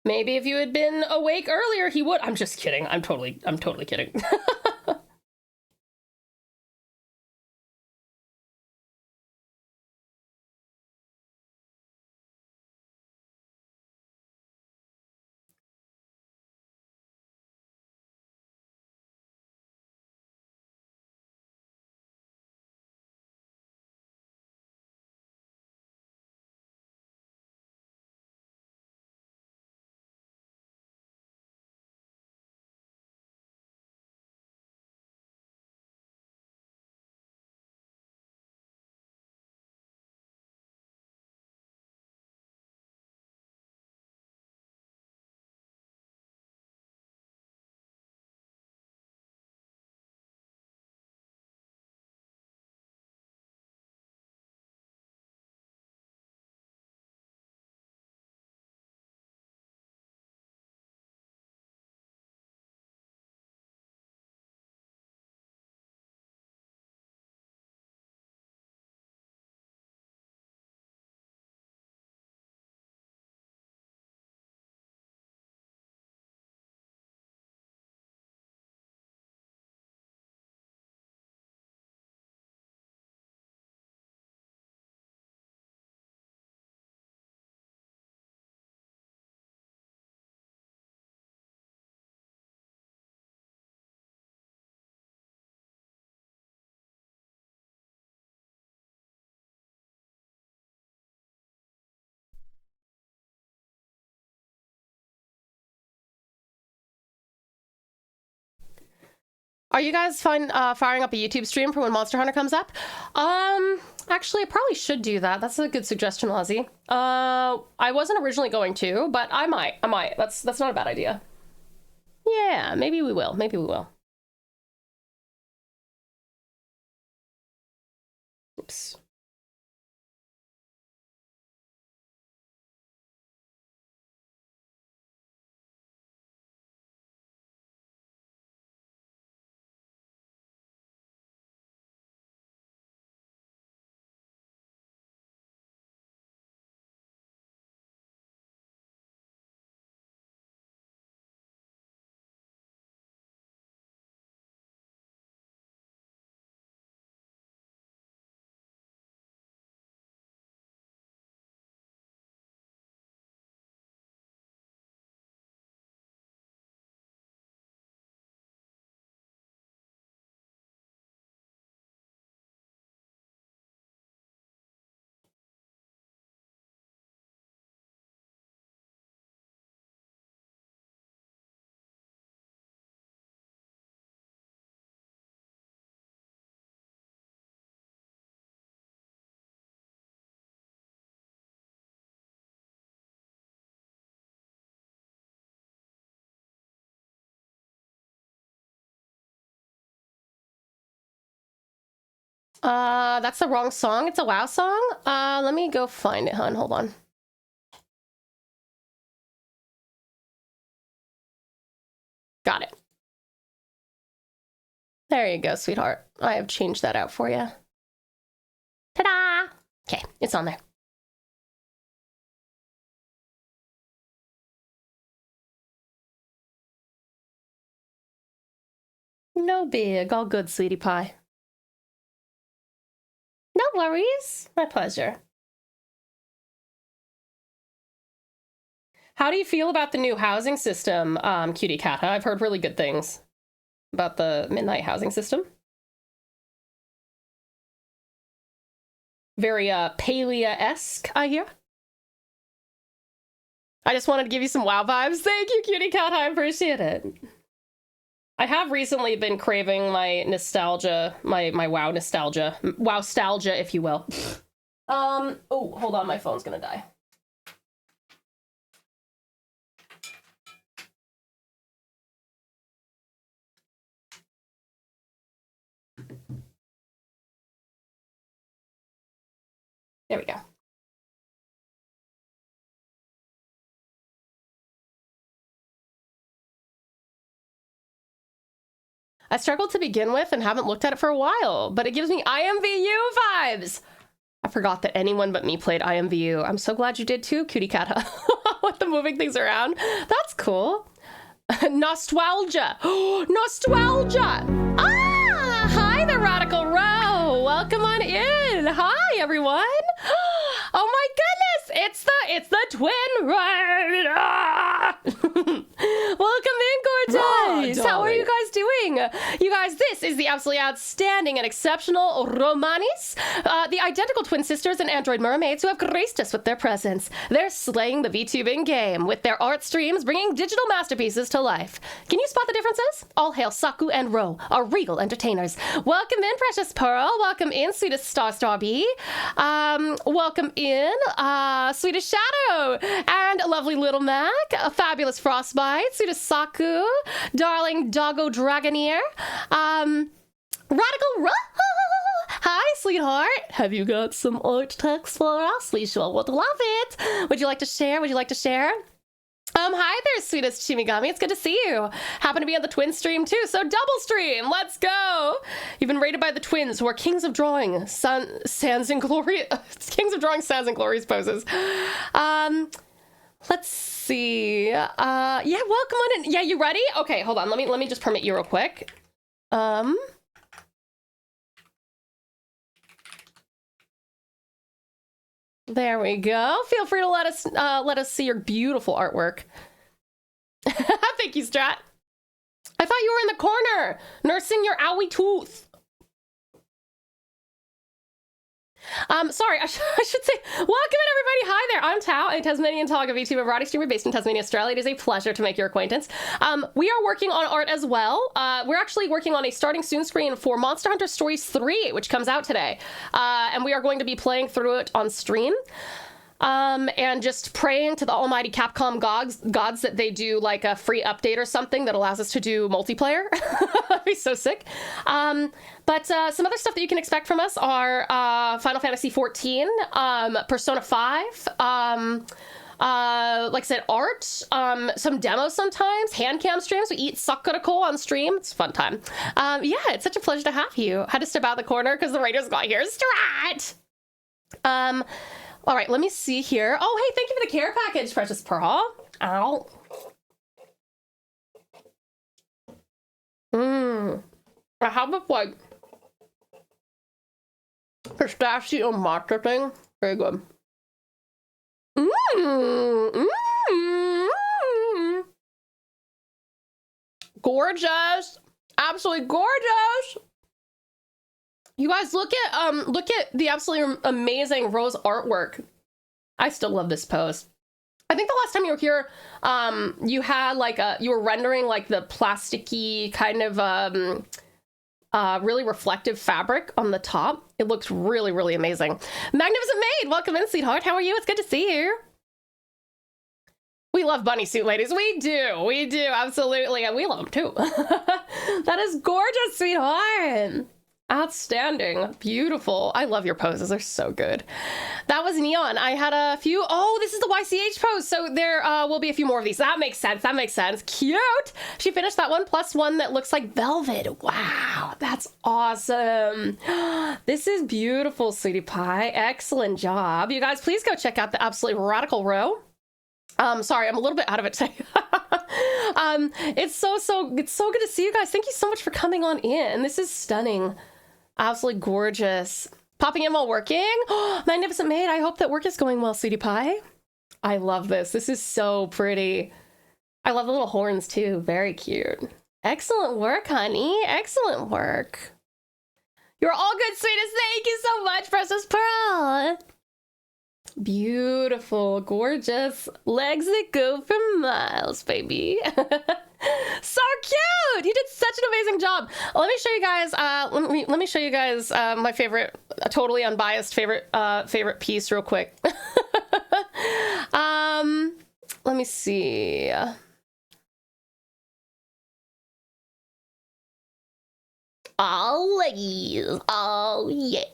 Maybe if you had been awake earlier, he would. I'm just kidding. I'm totally kidding. Are you guys fine firing up a YouTube stream for when Monster Hunter comes up? Actually, I probably should do that. That's a good suggestion, Ozzy. I wasn't originally going to, but I might. That's not a bad idea. Yeah, maybe we will. Maybe we will. Oops. That's the wrong song. It's a WoW song. Let me go find it, hun. Hold on. Got it. There you go, sweetheart. I have changed that out for you. Ta-da! Okay, it's on there. No big, all good, sweetie pie. No worries, my pleasure. How do you feel about the new housing system, Cutie Cat? I've heard really good things about the midnight housing system. Very Palia-esque, I hear. I just wanted to give you some WoW vibes. Thank you, Cutie Cat. I appreciate it. I have recently been craving my nostalgia, my WoW nostalgia. WoW-stalgia, if you will. Oh, hold on. My phone's gonna die. There we go. I struggled to begin with and haven't looked at it for a while, but it gives me ENVU vibes. I forgot that anyone but me played ENVU. I'm so glad you did too, Cutie Cat. With the moving things around. That's cool. Nostalgia. Nostalgia. Ah, hi there, Radical Row. Welcome on in. Hi, everyone. Oh my goodness, it's the twin raid. Ah! Welcome in, Gorgeous. How are you guys doing? You guys, this is the absolutely outstanding and exceptional Romanis, the identical twin sisters and android mermaids who have graced us with their presence. They're slaying the VTubing game with their art streams, bringing digital masterpieces to life. Can you spot the differences? All hail Saku and Ro, our regal entertainers. Welcome in, Precious Pearl. Welcome in, sweetest Star Bee. Welcome in, sweetest Shadow, and lovely Little Mac, a fabulous Frostbite, sweetest Saku, darling Doggo Dragoneer, Radical Ro. Hi, sweetheart. Have you got some art text for us? We sure would love it. Would you like to share? Would you like to share? Hi there, sweetest Shimigami. It's good to see you. Happen to be on the twin stream too, so double stream. Let's go. You've been rated by the twins, who are kings of drawing sans and glorious kings of drawing sans and glorious poses. Let's see. Yeah, welcome on in. Yeah, you ready? Okay, hold on. Let me just permit you real quick. There we go. Feel free to let us see your beautiful artwork. Thank you, Strat. I thought you were in the corner, nursing your owie tooth. Sorry, I should say, welcome in, everybody. Hi there, I'm Tao, a Tasmanian Tigers Vtuber variety streamer based in Tasmania, Australia. It is a pleasure to make your acquaintance. We are working on art as well. We're actually working on a starting soon screen for Monster Hunter Stories 3, which comes out today. And we are going to be playing through it on stream. And just praying to the almighty Capcom gods that they do like a free update or something that allows us to do multiplayer. That'd be so sick. But some other stuff that you can expect from us are Final Fantasy XIV, Persona 5, like I said, art, some demos sometimes, hand cam streams. We eat sakurako on stream. It's a fun time. Yeah, it's such a pleasure to have you. Had to step out of the corner because the Raiders got here. Strat! All right, let me see here. Oh, hey, thank you for the care package, Precious Pearl. Ow. I have a, like, pistachio matcha thing. Very good. Gorgeous. Absolutely gorgeous. You guys look at the absolutely amazing Rose artwork. I still love this pose. I think the last time you were here, you had like you were rendering like the plasticky kind of really reflective fabric on the top. It looks really, really amazing. Magnificent Maid, welcome in, sweetheart. How are you? It's good to see you. We love bunny suit ladies. We do, absolutely. And we love them too. That is gorgeous, sweetheart. Outstanding. Beautiful. I love your poses. They're so good. That was Neon. I had a few. Oh, this is the YCH pose. So there will be a few more of these. That makes sense. That makes sense. Cute. She finished that one plus one that looks like velvet. Wow. That's awesome. This is beautiful, Sweetie Pie. Excellent job. You guys, please go check out the Absolutely Radical Row. Sorry, I'm a little bit out of it today. It's so good to see you guys. Thank you so much for coming on in. This is stunning. Absolutely gorgeous. Popping in while working. Magnificent maid. I hope that work is going well, Sweetie Pie. I love this. This is so pretty. I love the little horns too. Very cute. Excellent work, honey. Excellent work. You're all good, sweetest. Thank you so much, Precious Pearl. Beautiful, gorgeous legs that go for miles, baby. So cute. You did such an amazing job. Let me show you guys. Let me show you guys my favorite, totally unbiased favorite piece, real quick. Let me see. Oh, ladies. Oh, yeah.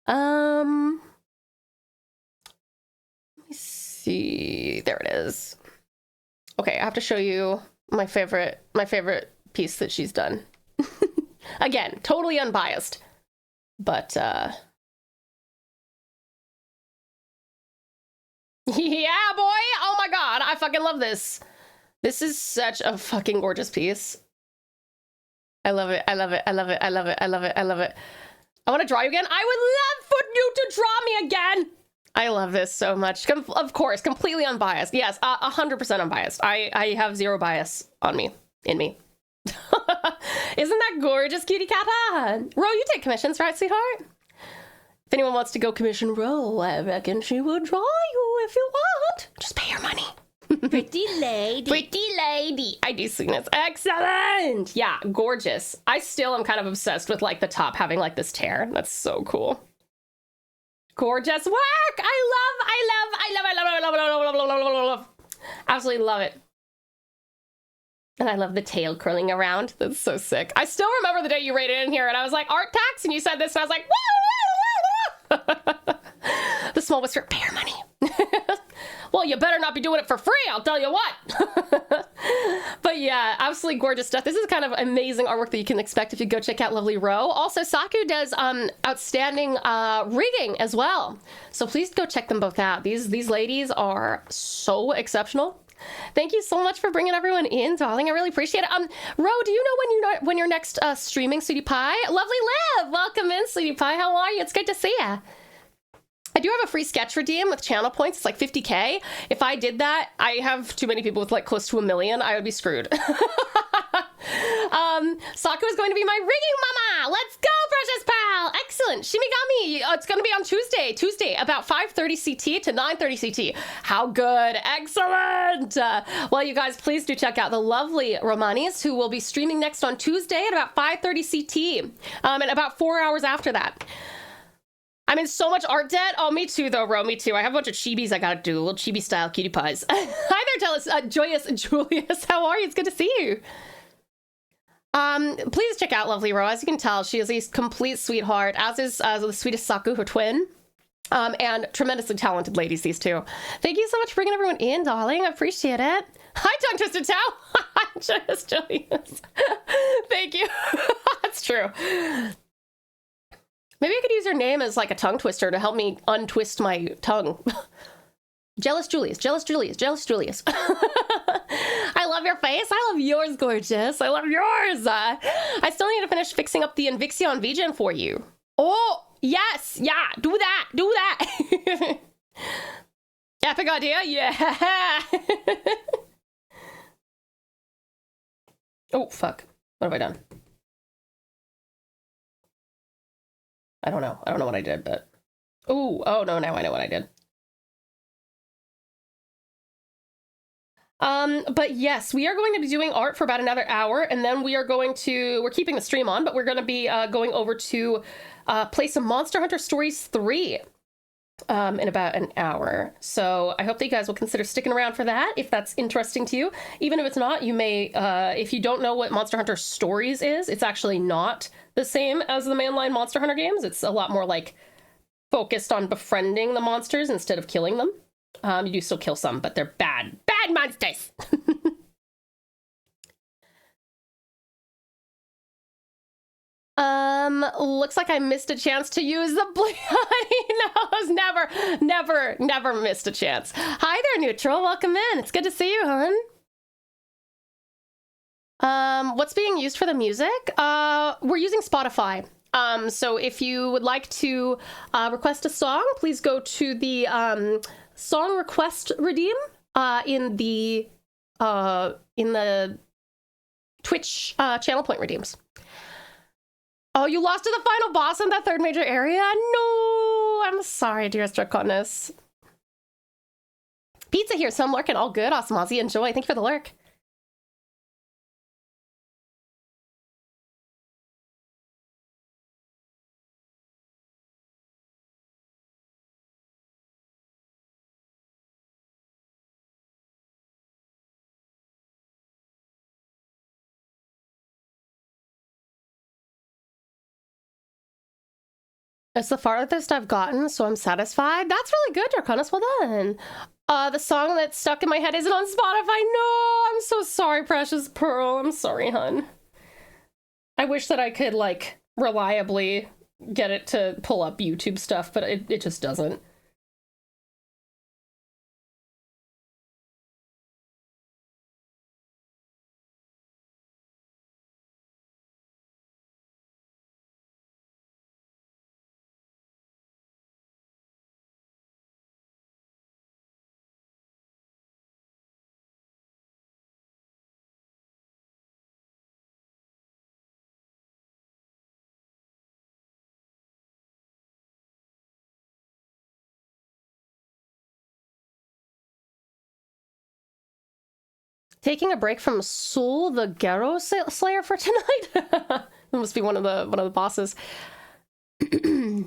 Let me see. There it is. Okay, I have to show you my favorite piece that she's done. Again, totally unbiased. But yeah, boy. Oh my god, I fucking love this. This is such a fucking gorgeous piece. I love it. I love it. I love it. I love it. I love it. I love it. I want to draw you again. I would love for you to draw me again. I love this so much. Of course, completely unbiased. Yes, 100% unbiased. I have zero bias on me, in me. Isn't that gorgeous, cutie cat? Ro, you take commissions, right, sweetheart? If anyone wants to go commission Ro, I reckon she will draw you if you want. Just pay her money. Pretty lady. Pretty lady. I do sweetness. Excellent. Yeah, gorgeous. I still am kind of obsessed with like the top having like this tear. That's so cool. Gorgeous work. I love. Absolutely love it. And I love the tail curling around. That's so sick. I still remember the day you rated in here and I was like, art tax, and you said this and I was like, woo! The small whisper, pay her money. Well, you better not be doing it for free, I'll tell you what. But yeah, absolutely gorgeous stuff. This is kind of amazing artwork that you can expect if you go check out Lovely Row. Also, Saku does outstanding rigging as well. So please go check them both out. These ladies are so exceptional. Thank you so much for bringing everyone in, darling. I really appreciate it. Ro, do you know when you're next streaming, Sweetie Pie? Lovely Liv, welcome in, Sweetie Pie. How are you? It's good to see you. I do have a free sketch redeem with channel points. It's like 50K. If I did that, I have too many people with like close to 1 million. I would be screwed. Saku is going to be my rigging mama. Let's go, precious pal. Excellent. Shimigami. It's going to be on Tuesday, about 5:30 CT to 9:30 CT. How good. Excellent. Well, you guys, please do check out the lovely Romanis, who will be streaming next on Tuesday at about 5:30 CT, and about 4 hours after that. I'm in so much art debt. Oh, me too, though, Ro. Me too. I have a bunch of chibis I gotta do. Little chibi style cutie pies. Hi there, tell us, Joyous Julius. How are you? It's good to see you. Please check out Lovely Ro. As you can tell, she is a complete sweetheart, as is the sweetest Saku, her twin. And tremendously talented ladies, these two. Thank you so much for bringing everyone in, darling. I appreciate it. Hi, Tongue Twisted Tao. Hi, Joyous Julius. Thank you. That's true. Maybe I could use her name as like a tongue twister to help me untwist my tongue. Jealous Julius, Jealous Julius, Jealous Julius. I love your face. I love yours, gorgeous. I love yours. I still need to finish fixing up the Invixion VGen for you. Oh, yes. Yeah, do that. Do that. Epic idea. Yeah. Oh, fuck. What have I done? I don't know. I don't know what I did, but... Oh, no, now I know what I did. But yes, we are going to be doing art for about another hour, and then we're keeping the stream on, but we're going to be going over to play some Monster Hunter Stories 3. in about an hour. So I hope that you guys will consider sticking around for that if that's interesting to you. Even if it's not, you may, if you don't know what Monster Hunter Stories is, it's actually not the same as the mainline Monster Hunter games. It's a lot more like focused on befriending the monsters instead of killing them. You do still kill some, but they're bad monsters. Looks like I missed a chance to use the nose. Never missed a chance. Hi there, Neutral. Welcome in. It's good to see you, hon. What's being used for the music? We're using Spotify. So if you would like to request a song, please go to the song request redeem in the Twitch channel point redeems. Oh, you lost to the final boss in that third major area? No, I'm sorry, dearest Draconis. Pizza here, so I'm lurking. All good, awesome, Ozzy. Enjoy. Thank you for the lurk. It's the farthest I've gotten, so I'm satisfied. That's really good, Draconis. Well done. The song that's stuck in my head isn't on Spotify. No, I'm so sorry, precious Pearl. I'm sorry, hun. I wish that I could, like, reliably get it to pull up YouTube stuff, but it just doesn't. Taking a break from Soul the Garo Slayer for tonight? It must be one of the bosses. There's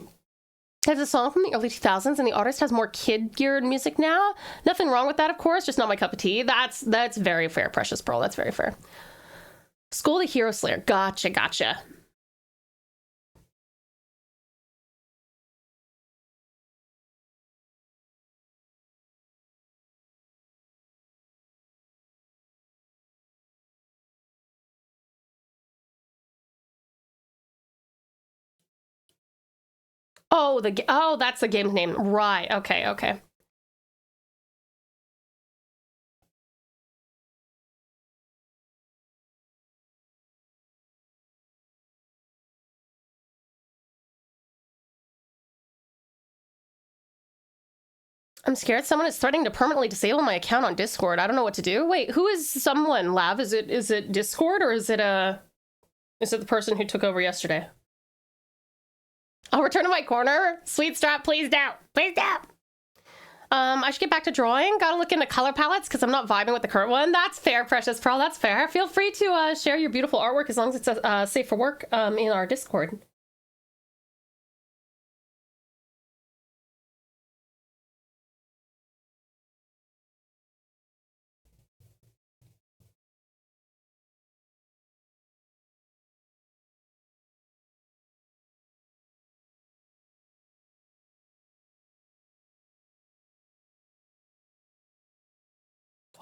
a song from the early 2000s and the artist has more kid-geared music now. Nothing wrong with that, of course, just not my cup of tea. That's very fair, Precious Pearl. That's very fair. School the Hero Slayer. Gotcha. Oh, that's the game's name. Right. Okay. I'm scared someone is threatening to permanently disable my account on Discord. I don't know what to do. Wait, who is someone, Lav? Is it Discord or is it the person who took over yesterday? I'll return to my corner. Sweet strap, please don't. Please don't. I should get back to drawing. Gotta look into color palettes because I'm not vibing with the current one. That's fair, Precious Pearl. That's fair. Feel free to share your beautiful artwork as long as it's safe for work in our Discord.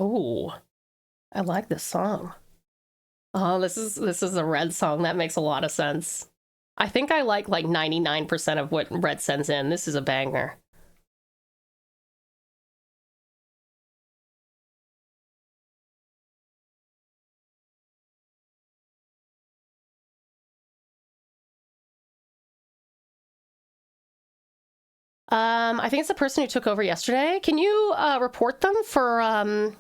Oh, I like this song. Oh, this is a Red song. That makes a lot of sense. I think I like 99% of what Red sends in. This is a banger. I think it's the person who took over yesterday. Can you report them for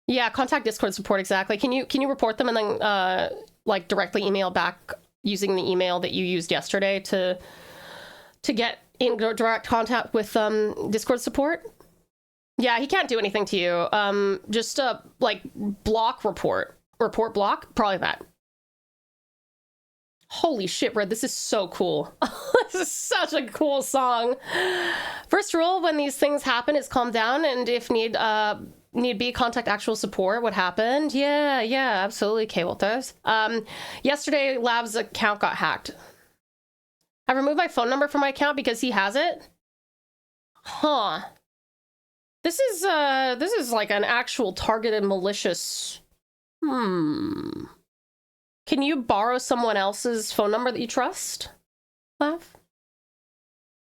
yeah, contact Discord support exactly. Can you report them and then like directly email back using the email that you used yesterday to get in direct contact with Discord support? Yeah, he can't do anything to you. Just like block report block, probably that. Holy shit, Red, this is so cool. This is such a cool song. First rule when these things happen is calm down, and if need be, contact actual support. What happened? Yeah, absolutely, K-Walters. Yesterday, Lab's account got hacked. I removed my phone number from my account because he has it. Huh. This is like an actual targeted malicious... Can you borrow someone else's phone number that you trust? Laugh.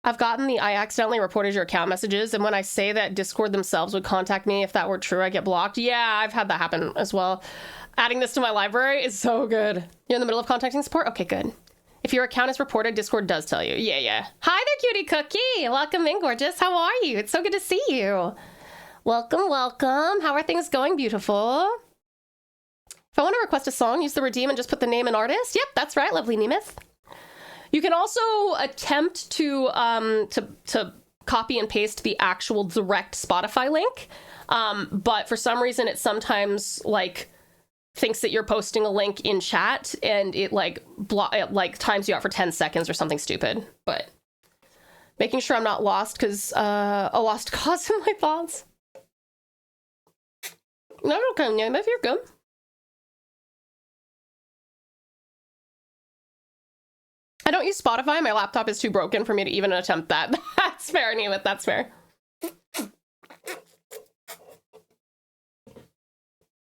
I've gotten the I accidentally reported your account messages, and when I say that Discord themselves would contact me if that were true, I get blocked. Yeah, I've had that happen as well. Adding this to my library is so good. You're in the middle of contacting support? Okay, good. If your account is reported, Discord does tell you. Yeah. Hi there, cutie cookie. Welcome in, gorgeous. How are you? It's so good to see you. Welcome. How are things going, beautiful? If I want to request a song, use the redeem and just put the name and artist. Yep, that's right, lovely Nemeth. You can also attempt to copy and paste the actual direct Spotify link, but for some reason it sometimes like thinks that you're posting a link in chat and it like times you out for 10 seconds or something stupid. But making sure I'm not lost because a lost cause in my thoughts. No, okay, Nemeth, you're good. I don't use Spotify. My laptop is too broken for me to even attempt that. That's fair, Nemeth. That's fair.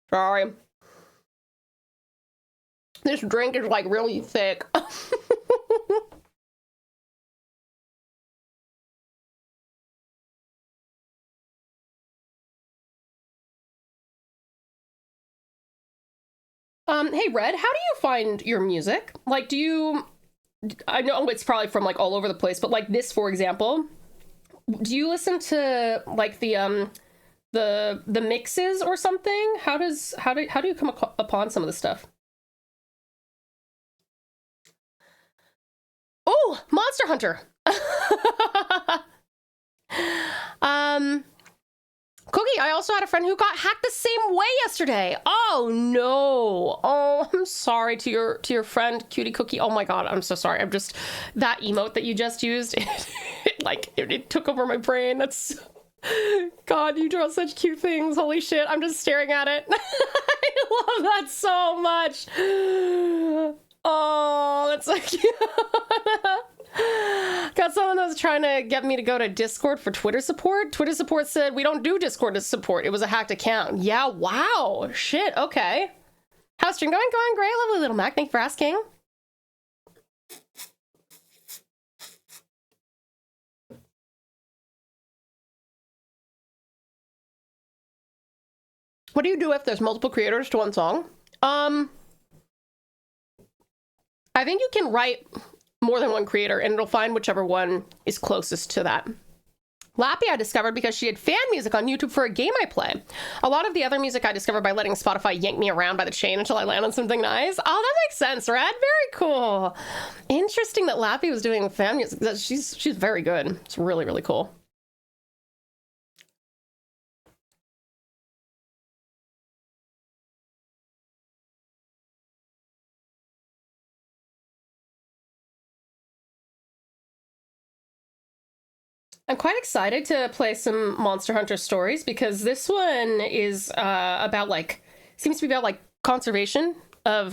Sorry. This drink is like really thick. Hey, Red, how do you find your music? Like, do you... I know it's probably from like all over the place, but like this, for example, do you listen to like the mixes or something? How do you come upon some of this stuff? Oh, Monster Hunter. Cookie, I also had a friend who got hacked the same way yesterday. Oh no. Oh, I'm sorry to your friend, Cutie Cookie. Oh my god, I'm so sorry. I'm just, that emote that you just used, it took over my brain. That's, God, you draw such cute things. Holy shit, I'm just staring at it. I love that so much. Oh, that's so cute. Got someone that was trying to get me to go to Discord for Twitter support. Twitter support said, we don't do Discord as support. It was a hacked account. Yeah, wow. Shit, okay. How's stream going? Going great, lovely little Mac. Thank you for asking. What do you do if there's multiple creators to one song? I think you can write more than one creator and it'll find whichever one is closest to that. Lappy I discovered because she had fan music on YouTube for a game I play. A lot of the other music I discovered by letting Spotify yank me around by the chain until I land on something nice. Oh, that makes sense, Red. Very cool. Interesting that Lappy was doing fan music. She's very good. It's really, really cool. I'm quite excited to play some Monster Hunter stories because this one is about seems to be about conservation of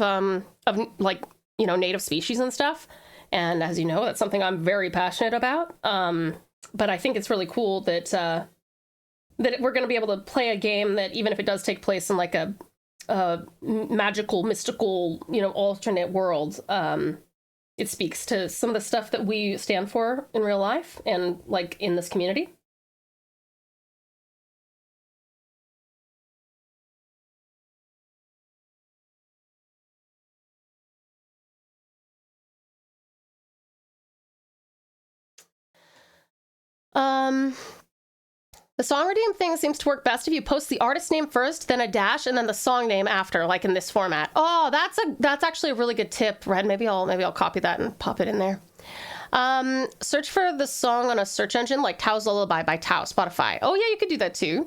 like, you know, native species and stuff. And as you know, that's something I'm very passionate about. But I think it's really cool that that we're going to be able to play a game that, even if it does take place in like a magical, mystical, you know, alternate world, it speaks to some of the stuff that we stand for in real life and like in this community. The song redeem thing seems to work best if you post the artist name first, then a dash, and then the song name after, like in this format. Oh, that's actually a really good tip, Red. Maybe I'll copy that and pop it in there. Search for the song on a search engine like Tao's Lullaby by Tao, Spotify. Oh yeah, you could do that too.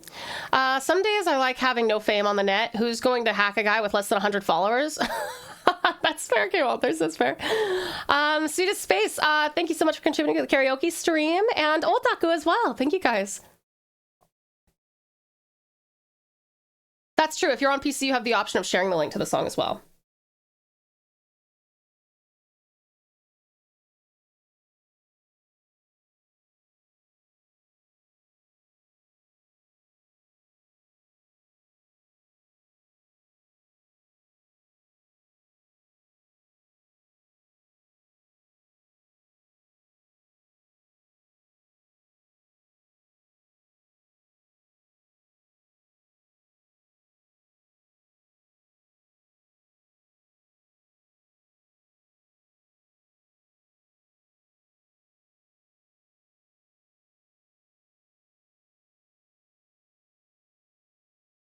Some days I like having no fame on the net. Who's going to hack a guy with less than 100 followers? That's fair, okay, Walters, that's fair. Sweetest Space, thank you so much for contributing to the karaoke stream, and Otaku as well. Thank you guys. That's true. If you're on PC, you have the option of sharing the link to the song as well.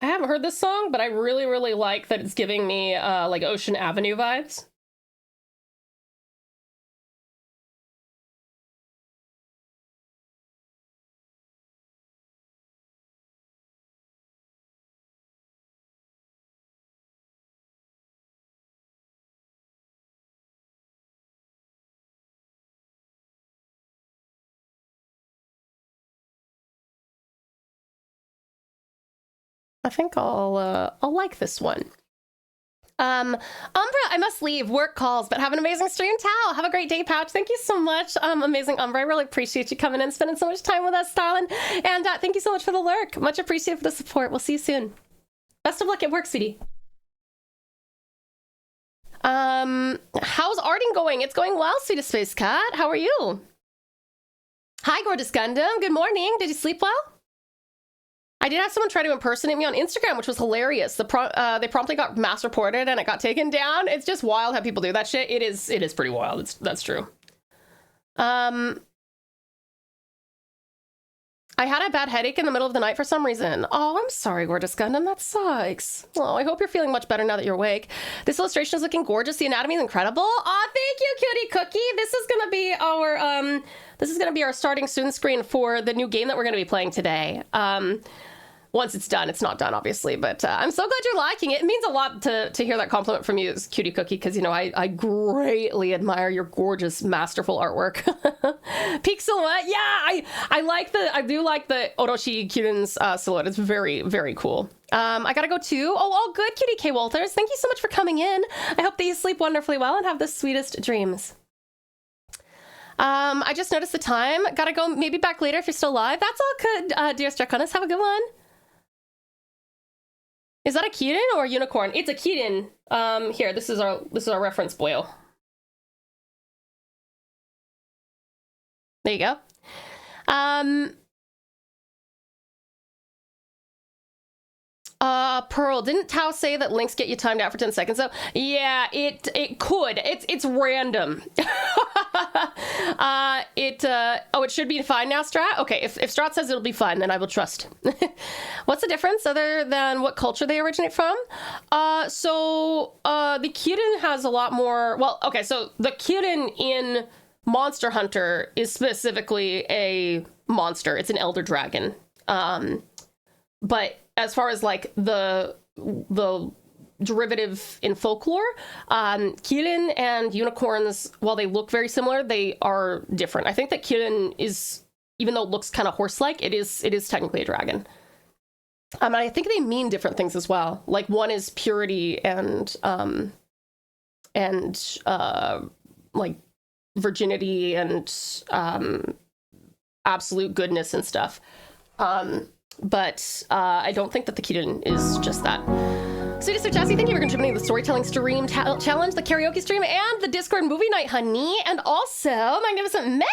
I haven't heard this song, but I really, really like that it's giving me like Ocean Avenue vibes. I think I'll like this one. Umbra, I must leave. Work calls, but have an amazing stream, Tao. Have a great day, Pouch. Thank you so much, amazing Umbra. I really appreciate you coming in, spending so much time with us, darling. And thank you so much for the lurk. Much appreciated for the support. We'll see you soon. Best of luck at work, sweetie. How's Arting going? It's going well, sweetest Space Cat. How are you? Hi, gorgeous Gundam. Good morning. Did you sleep well? I did have someone try to impersonate me on Instagram, which was hilarious. They promptly got mass reported and it got taken down. It's just wild how people do that shit. It is pretty wild. That's true. I had a bad headache in the middle of the night for some reason. Oh, I'm sorry, gorgeous Gundam. That sucks. Oh, I hope you're feeling much better now that you're awake. This illustration is looking gorgeous. The anatomy is incredible. Oh, thank you, Cutie Cookie. This is gonna be our starting soon screen for the new game that we're gonna be playing today. Once it's done, it's not done, obviously, but I'm so glad you're liking it. It means a lot to hear that compliment from you, Cutie Cookie, because, you know, I greatly admire your gorgeous, masterful artwork. Peak silhouette, yeah, I do like the Orochi Kyurin's silhouette. It's very, very cool. I gotta go too. Oh, all good, Cutie K. Walters. Thank you so much for coming in. I hope that you sleep wonderfully well and have the sweetest dreams. I just noticed the time. Gotta go maybe back later if you're still alive. That's all good, dear Straconis. Have a good one. Is that a Kitten or a unicorn? It's a Kitten. Here, this is our reference boil. There you go. Pearl, didn't Tao say that links get you timed out for 10 seconds? So yeah, it could. It's random. It should be fine now, Strat? Okay, if Strat says it'll be fine, then I will trust. What's the difference other than what culture they originate from? The kitten has a lot more, well, okay, so the kitten in Monster Hunter is specifically a monster. It's an elder dragon. But as far as like the derivative in folklore, Kirin and unicorns, while they look very similar, they are different. I think that Kirin is, even though it looks kind of horse-like, it is technically a dragon. And I think they mean different things as well. Like one is purity and like virginity and absolute goodness and stuff. But I don't think that the Kitten is just that. Sweetest Tassie, thank you for contributing to the storytelling stream challenge, the karaoke stream, and the Discord movie night, honey. And also, Magnificent May,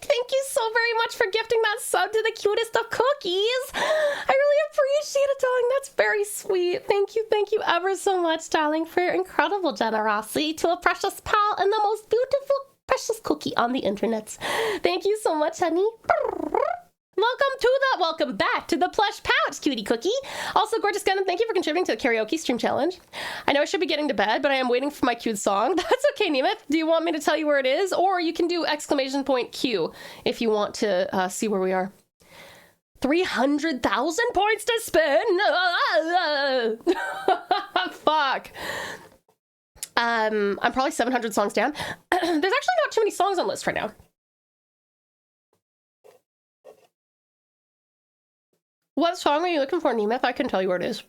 thank you so very much for gifting that sub to the cutest of cookies. I really appreciate it, darling. That's very sweet. Thank you ever so much, darling, for your incredible generosity to a precious pal and the most beautiful, precious cookie on the internet. Thank you so much, honey. Welcome back to the plush pouch, Cutie Cookie. Also, gorgeous Gundam, thank you for contributing to the karaoke stream challenge. I know I should be getting to bed, but I am waiting for my cued song. That's okay, Nemeth. Do you want me to tell you where it is? Or you can do !Q if you want to see where we are. 300,000 points to spend. Fuck. I'm probably 700 songs down. There's actually not too many songs on list right now. What song are you looking for, Nemeth? I can tell you where it is.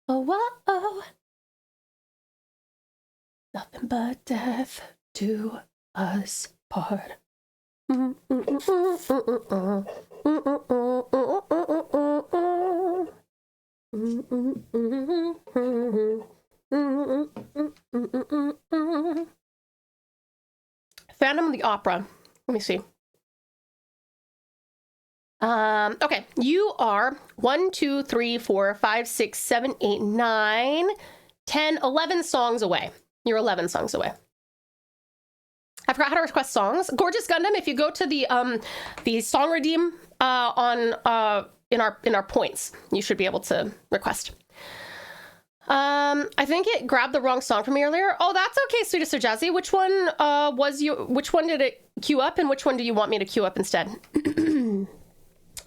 Oh, whoa. Nothing but death do us part. Phantom of the Opera. Let me see. Okay, you are 1, 2, 3, 4, 5, 6, 7, 8, 9, 10, 11 songs away. You're 11 songs away. I forgot how to request songs. Gorgeous Gundam, if you go to the song redeem in our points, you should be able to request. I think it grabbed the wrong song from me earlier. Oh, that's okay, Sweetest Sir Jazzy. Which one which one did it queue up, and which one do you want me to queue up instead? You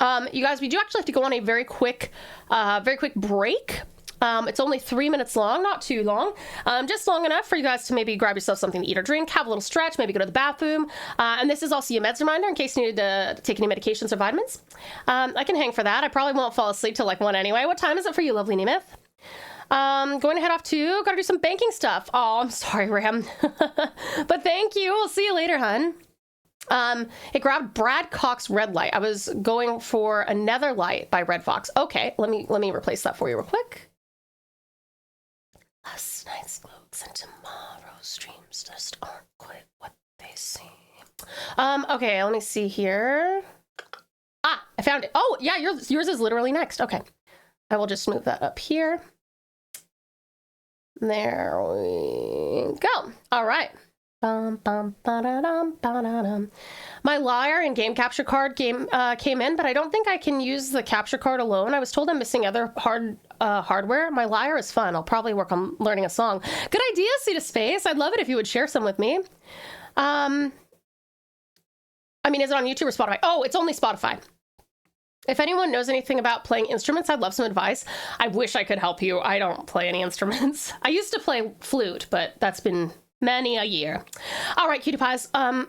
guys, we do actually have to go on a very quick break. It's only 3 minutes long, not too long. Just long enough for you guys to maybe grab yourself something to eat or drink, have a little stretch, maybe go to the bathroom. And this is also your meds reminder in case you need to take any medications or vitamins. I can hang for that. I probably won't fall asleep till like 1 anyway. What time is it for you, lovely Nemeth? Going to head off to, gotta do some banking stuff. Oh, I'm sorry, Ram. But thank you. We'll see you later, hun. It grabbed Brad Cox's Red Light. I was going for Another Light by Red Fox. Okay, let me replace that for you real quick. Last night's globes and tomorrow's dreams just aren't quite what they seem. Okay, let me see here. Ah, I found it. Oh, yeah, yours is literally next. Okay. I will just move that up here. There we go. All right. My liar and game capture card came in, but I don't think I can use the capture card alone. I was told I'm missing other hardware. My liar is fun. I'll probably work on learning a song. Good idea, Sea to Space. I'd love it if you would share some with me. I mean, is it on YouTube or Spotify? Oh, it's only Spotify. If anyone knows anything about playing instruments, I'd love some advice. I wish I could help you. I don't play any instruments. I used to play flute, but that's been many a year. All right, cutie pies. Like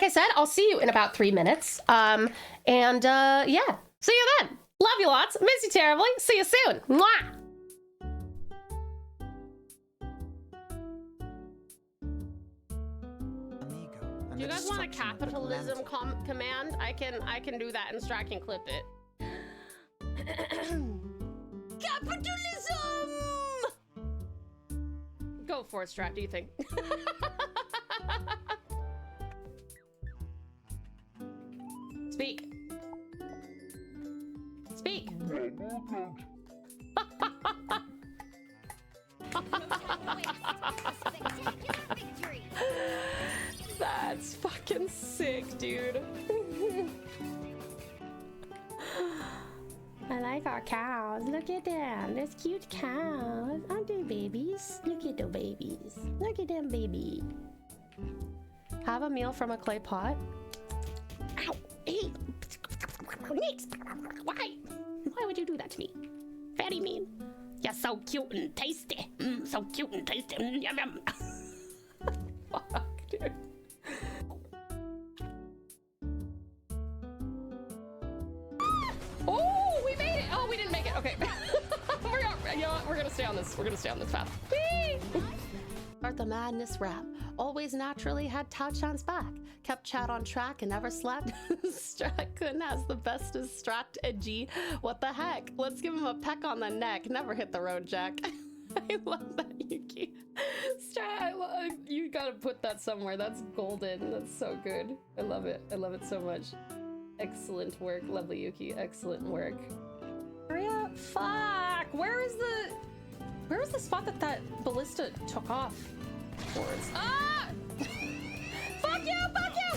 I said, I'll see you in about 3 minutes. Yeah, see you then. Love you lots. Miss you terribly. See you soon. Mwah! Do you guys want a capitalism command? I can do that, and Strat can clip it. Capitalism! Go for it, Strat. Do you think? Speak. Speak. That's fucking sick, dude. I like our cows. Look at them. There's cute cows. Aren't they babies? Look at the babies. Look at them, baby. Have a meal from a clay pot. Ow! Hey! Why? Why would you do that to me? Very mean. You're so cute and tasty. So cute and tasty. Yum yum. Fuck, dude. Oh, we made it! Oh, we didn't make it. Okay. You know what? We're gonna stay on this. We're gonna stay on this path. Whee! Start the madness rap. Always naturally had Tao-chan's back. Kept chat on track and never slept. Strat has the bestest strategy. What the heck? Let's give him a peck on the neck. Never hit the road, Jack. I love that, Yuki. Strat, you gotta put that somewhere. That's golden. That's so good. I love it. I love it so much. Excellent work, lovely Yuki. Excellent work. Hurry up! Fuck! Where is the spot that ballista took off towards? Ah! Fuck you! Fuck you!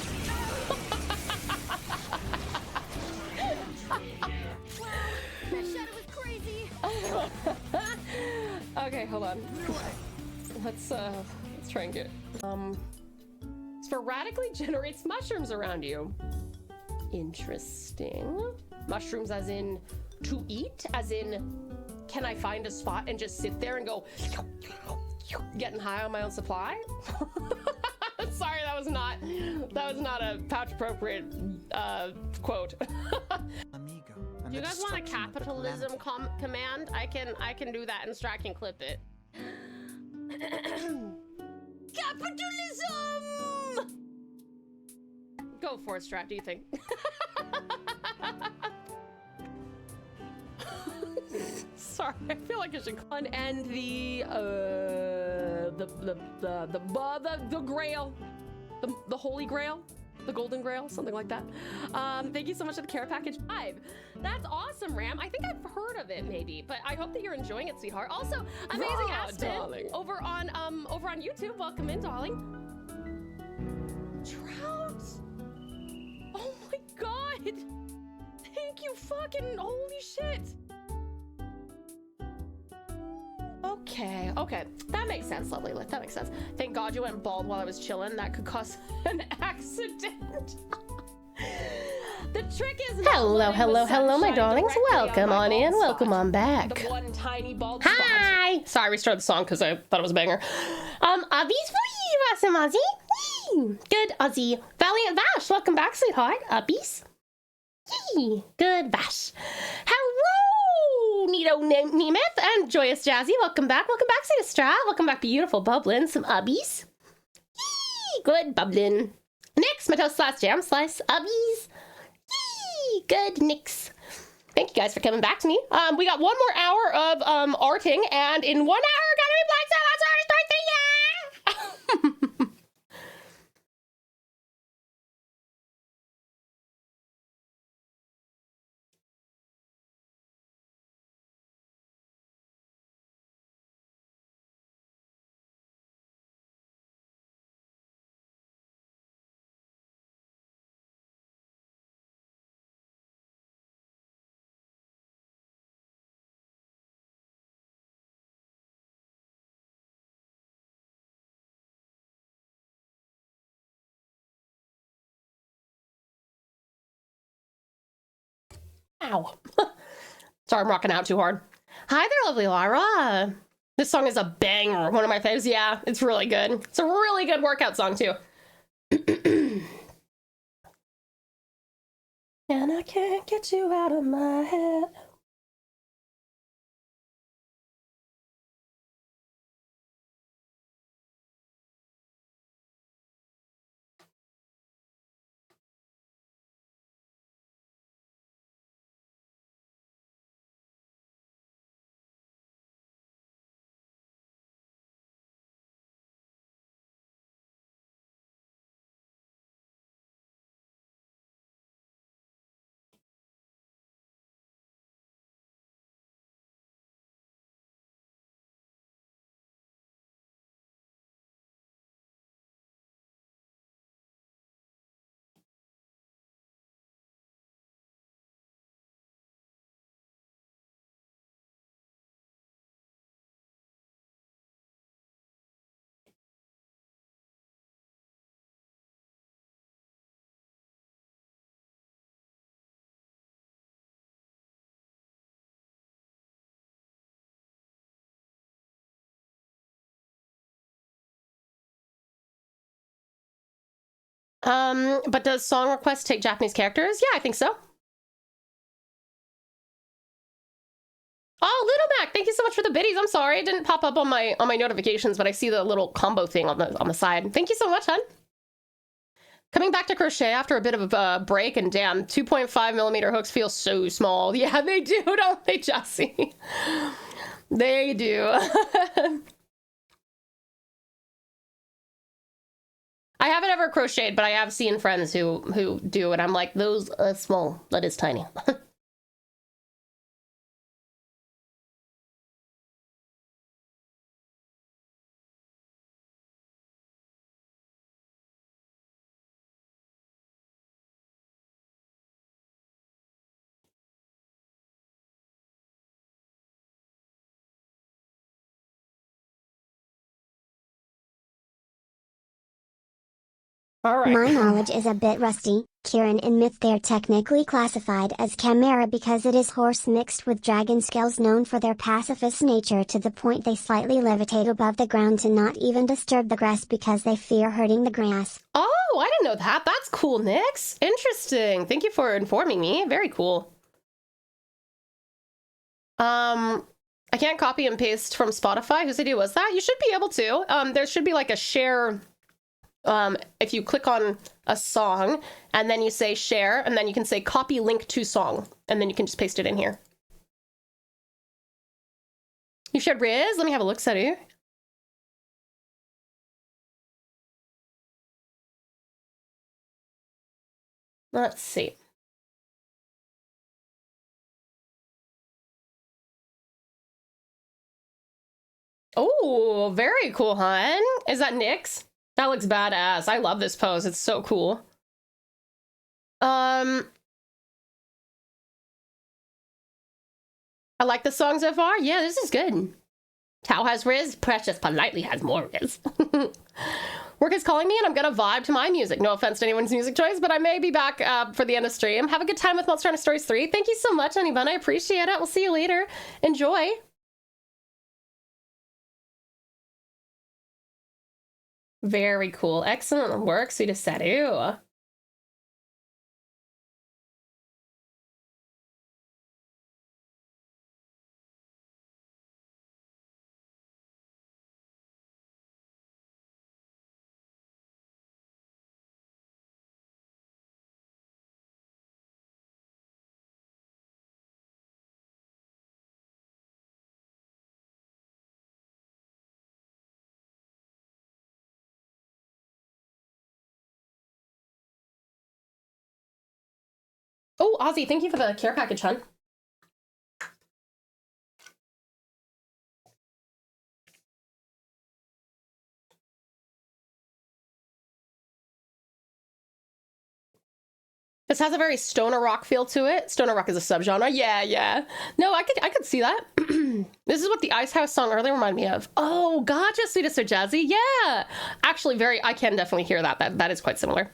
That shadow was crazy. Okay, hold on. Let's try and get sporadically generates mushrooms around you. Interesting. Mushrooms as in to eat, as in, can I find a spot and just sit there and go getting high on my own supply? Sorry, that was not a pouch appropriate quote. Amigo. Do you guys want a capitalism command? I can do that, and Strat can clip it. Capitalism! Go for it, Strat. Do you think? Sorry, I feel like I should end the grail, the holy grail, the golden grail, something like that. Thank you so much for the care package 5. That's awesome, Ram. I think I've heard of it, maybe, but I hope that you're enjoying it, sweetheart. Also, amazing Aspen over on YouTube. Welcome in, darling. Trout. Oh my god. Thank you, fucking holy shit. Okay, that makes sense, lovely Lit. That makes sense. Thank God you went bald while I was chilling. That could cause an accident. The trick is hello, my darlings. Welcome on in. Welcome on back. The one tiny bald Hi. Sorry, we started the song because I thought it was a banger. Ubbies for you, awesome Ozzy. Good, Ozzy. Valiant Vash, welcome back, sweetheart. Ubbies. Yee. Good, Vash. Hello, Nito Nemeth and Joyous Jazzy. Welcome back, Sita welcome back, beautiful Bublin. Some Ubbies. Yee. Good, Bublin. Nix, my toast slash jam slice. Ubbies. Yee. Good, Nix. Thank you guys for coming back to me. We got one more hour of arting, and in 1 hour, we're gonna be playing some Artist Birthday, yeah! Ow. Sorry, I'm rocking out too hard. Hi there, lovely Lara. This song is a banger. One of my faves. Yeah, it's really good. It's a really good workout song, too. And I can't get you out of my head. But does song requests take Japanese characters? Yeah, I think so. Oh, Little Mac, thank you so much for the biddies. I'm sorry, it didn't pop up on my notifications, but I see the little combo thing on the side. Thank you so much, hun. Coming back to crochet after a bit of a break, and damn, 2.5mm hooks feel so small. Yeah, they do, don't they, Jessie? They do. I haven't ever crocheted, but I have seen friends who do, and I'm like, those are small. That is tiny. All right. My knowledge is a bit rusty. Kieran in myth they're technically classified as chimera because it is horse mixed with dragon scales, known for their pacifist nature to the point they slightly levitate above the ground to not even disturb the grass because they fear hurting the grass. Oh, I didn't know that. That's cool, Nyx. Interesting. Thank you for informing me. Very cool. I can't copy and paste from Spotify. Whose idea was that? You should be able to. There should be like a share. If you click on a song and then you say share, and then you can say copy link to song, and then you can just paste it in here. You shared Riz? Let me have a look, Saru. Let's see. Oh, very cool, hon. Is that Nyx? That looks badass. I love this pose. It's so cool. I like the song so far. Yeah, this is good. Tau has Riz. Precious politely has more Riz. Work is calling me and I'm gonna vibe to my music. No offense to anyone's music choice, but I may be back for the end of stream. Have a good time with Monster Hunter Stories 3. Thank you so much, Honey Bun. I appreciate it. We'll see you later. Enjoy. Very cool. Excellent work, sweetest Saru. Oh, Ozzy, thank you for the care package, hon. This has a very stoner rock feel to it. Stoner rock is a subgenre. Yeah, yeah. No, I could see that. This is what the Ice House song earlier reminded me of. Oh, gotcha, sweetest Sir Jazzy. Yeah. Actually, I can definitely hear that. That is quite similar.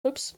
Oops.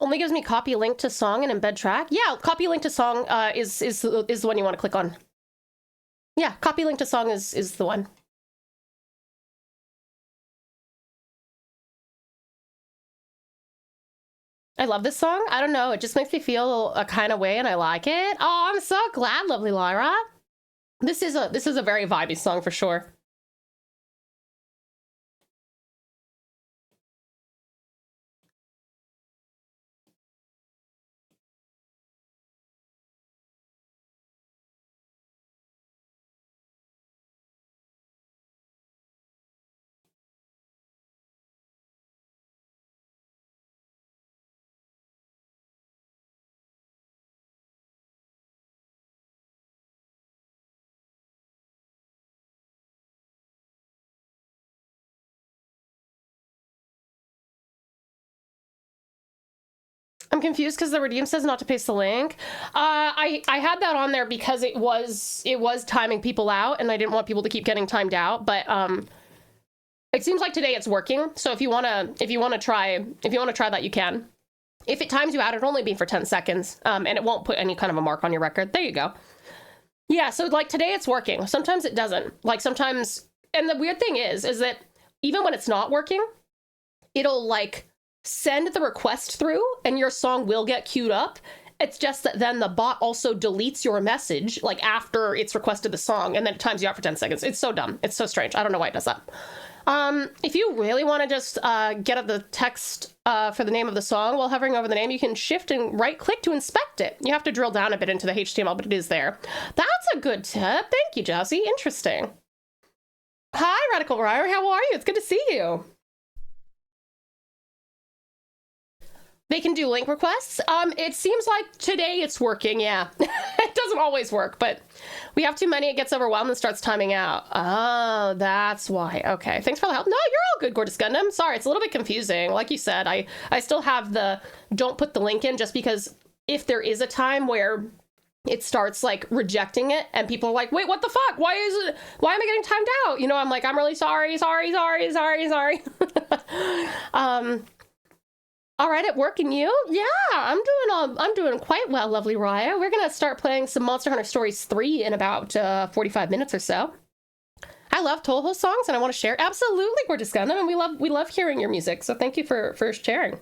Only gives me copy link to song and embed track. Yeah, copy link to song is the one you want to click on. Yeah, copy link to song is the one. I love this song. I don't know, it just makes me feel a kind of way and I like it. Oh, I'm so glad, lovely Lyra. This is a very vibey song for sure. I'm confused because the redeem says not to paste the link. I had that on there because it was timing people out and I didn't want people to keep getting timed out, but it seems like today it's working. So if you want to try that, you can. If it times you out, it'll only be for 10 seconds and it won't put any kind of a mark on your record. There you go. Yeah, so like today it's working. Sometimes it doesn't. Like sometimes, and the weird thing is that even when it's not working, it'll like send the request through and your song will get queued up It's just that then the bot also deletes your message, like after it's requested the song, and then it times you out for 10 seconds. It's so dumb. It's so strange. I don't know why it does that. If you really want to just get at the text for the name of the song while hovering over the name, you can shift and right click to inspect it. You have to drill down a bit into the HTML, but it is there. That's a good tip. Thank you, Jessie. Interesting. Hi, Radical Ryer. How are you? It's good to see you. They can do link requests. It seems like today it's working, yeah. It doesn't always work, but we have too many, it gets overwhelmed and starts timing out. Oh, that's why. Okay, thanks for the help. No, you're all good, Gorgeous Gundam. Sorry, it's a little bit confusing. Like you said, I still have the don't put the link in, just because if there is a time where it starts like rejecting it and people are like, wait, what the fuck? Why am I getting timed out? You know, I'm like, I'm really sorry. All right, at work and you? Yeah, I'm doing quite well, lovely Raya. We're gonna start playing some Monster Hunter Stories 3 in about 45 minutes or so. I love Toho songs and I want to share. Absolutely, Gorgeous Gundam, and we love hearing your music. So thank you for sharing.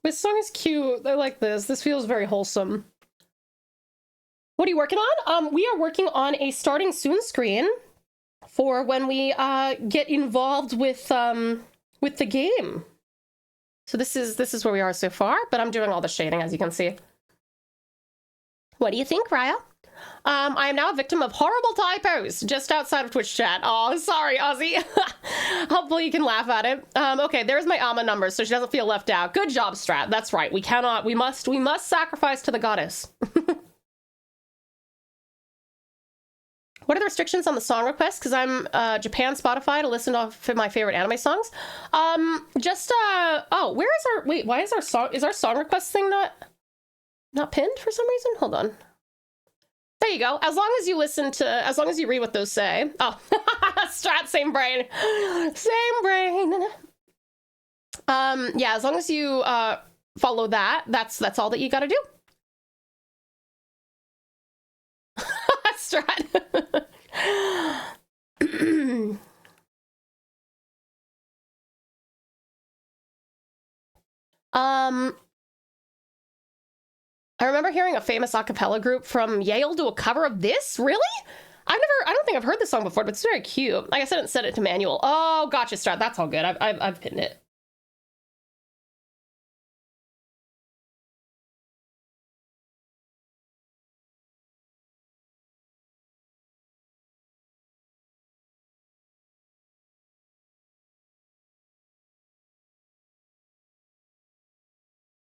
This song is cute. I like this. This feels very wholesome. What are you working on? We are working on a starting soon screen for when we get involved with the game. So this is where we are so far, but I'm doing all the shading, as you can see. What do you think, Raya? I am now a victim of horrible typos just outside of Twitch chat. Oh, sorry, Ozzy. Hopefully you can laugh at it. Okay, there's my Alma number, so she doesn't feel left out. Good job, Strat. That's right. We must sacrifice to the goddess. What are the restrictions on the song requests? Because I'm Japan Spotify to listen to my favorite anime songs. Oh, where is our, wait, why is our song request thing not pinned for some reason? Hold on. There you go. As long as you read what those say. Oh, Strat, same brain. Same brain. Yeah, as long as you follow that, that's all that you gotta do. Strat. I remember hearing a famous a cappella group from Yale do a cover of this. Really? I don't think I've heard this song before, but it's very cute. I guess I didn't set it to manual. Oh, gotcha, Strat. That's all good. I've pinned it.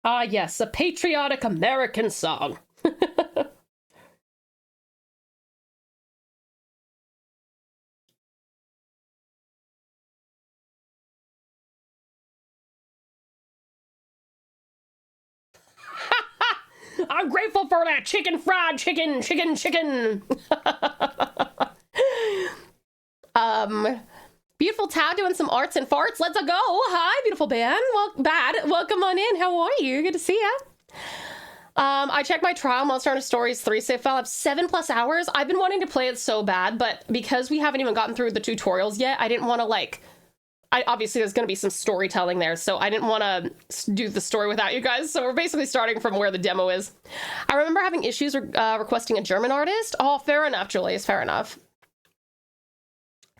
Ah, yes, a patriotic American song. I'm grateful for that fried chicken. Beautiful Tao doing some arts and farts. Let's go. Hi, beautiful band. Well, welcome on in. How are you? Good to see ya. I checked my trial Monster Hunter Stories 3 save file. I have 7+ hours. I've been wanting to play it so bad, but because we haven't even gotten through the tutorials yet, I didn't want to obviously there's going to be some storytelling there, so I didn't want to do the story without you guys. So we're basically starting from where the demo is. I remember having issues requesting a German artist. Oh, fair enough, Julius. Fair enough.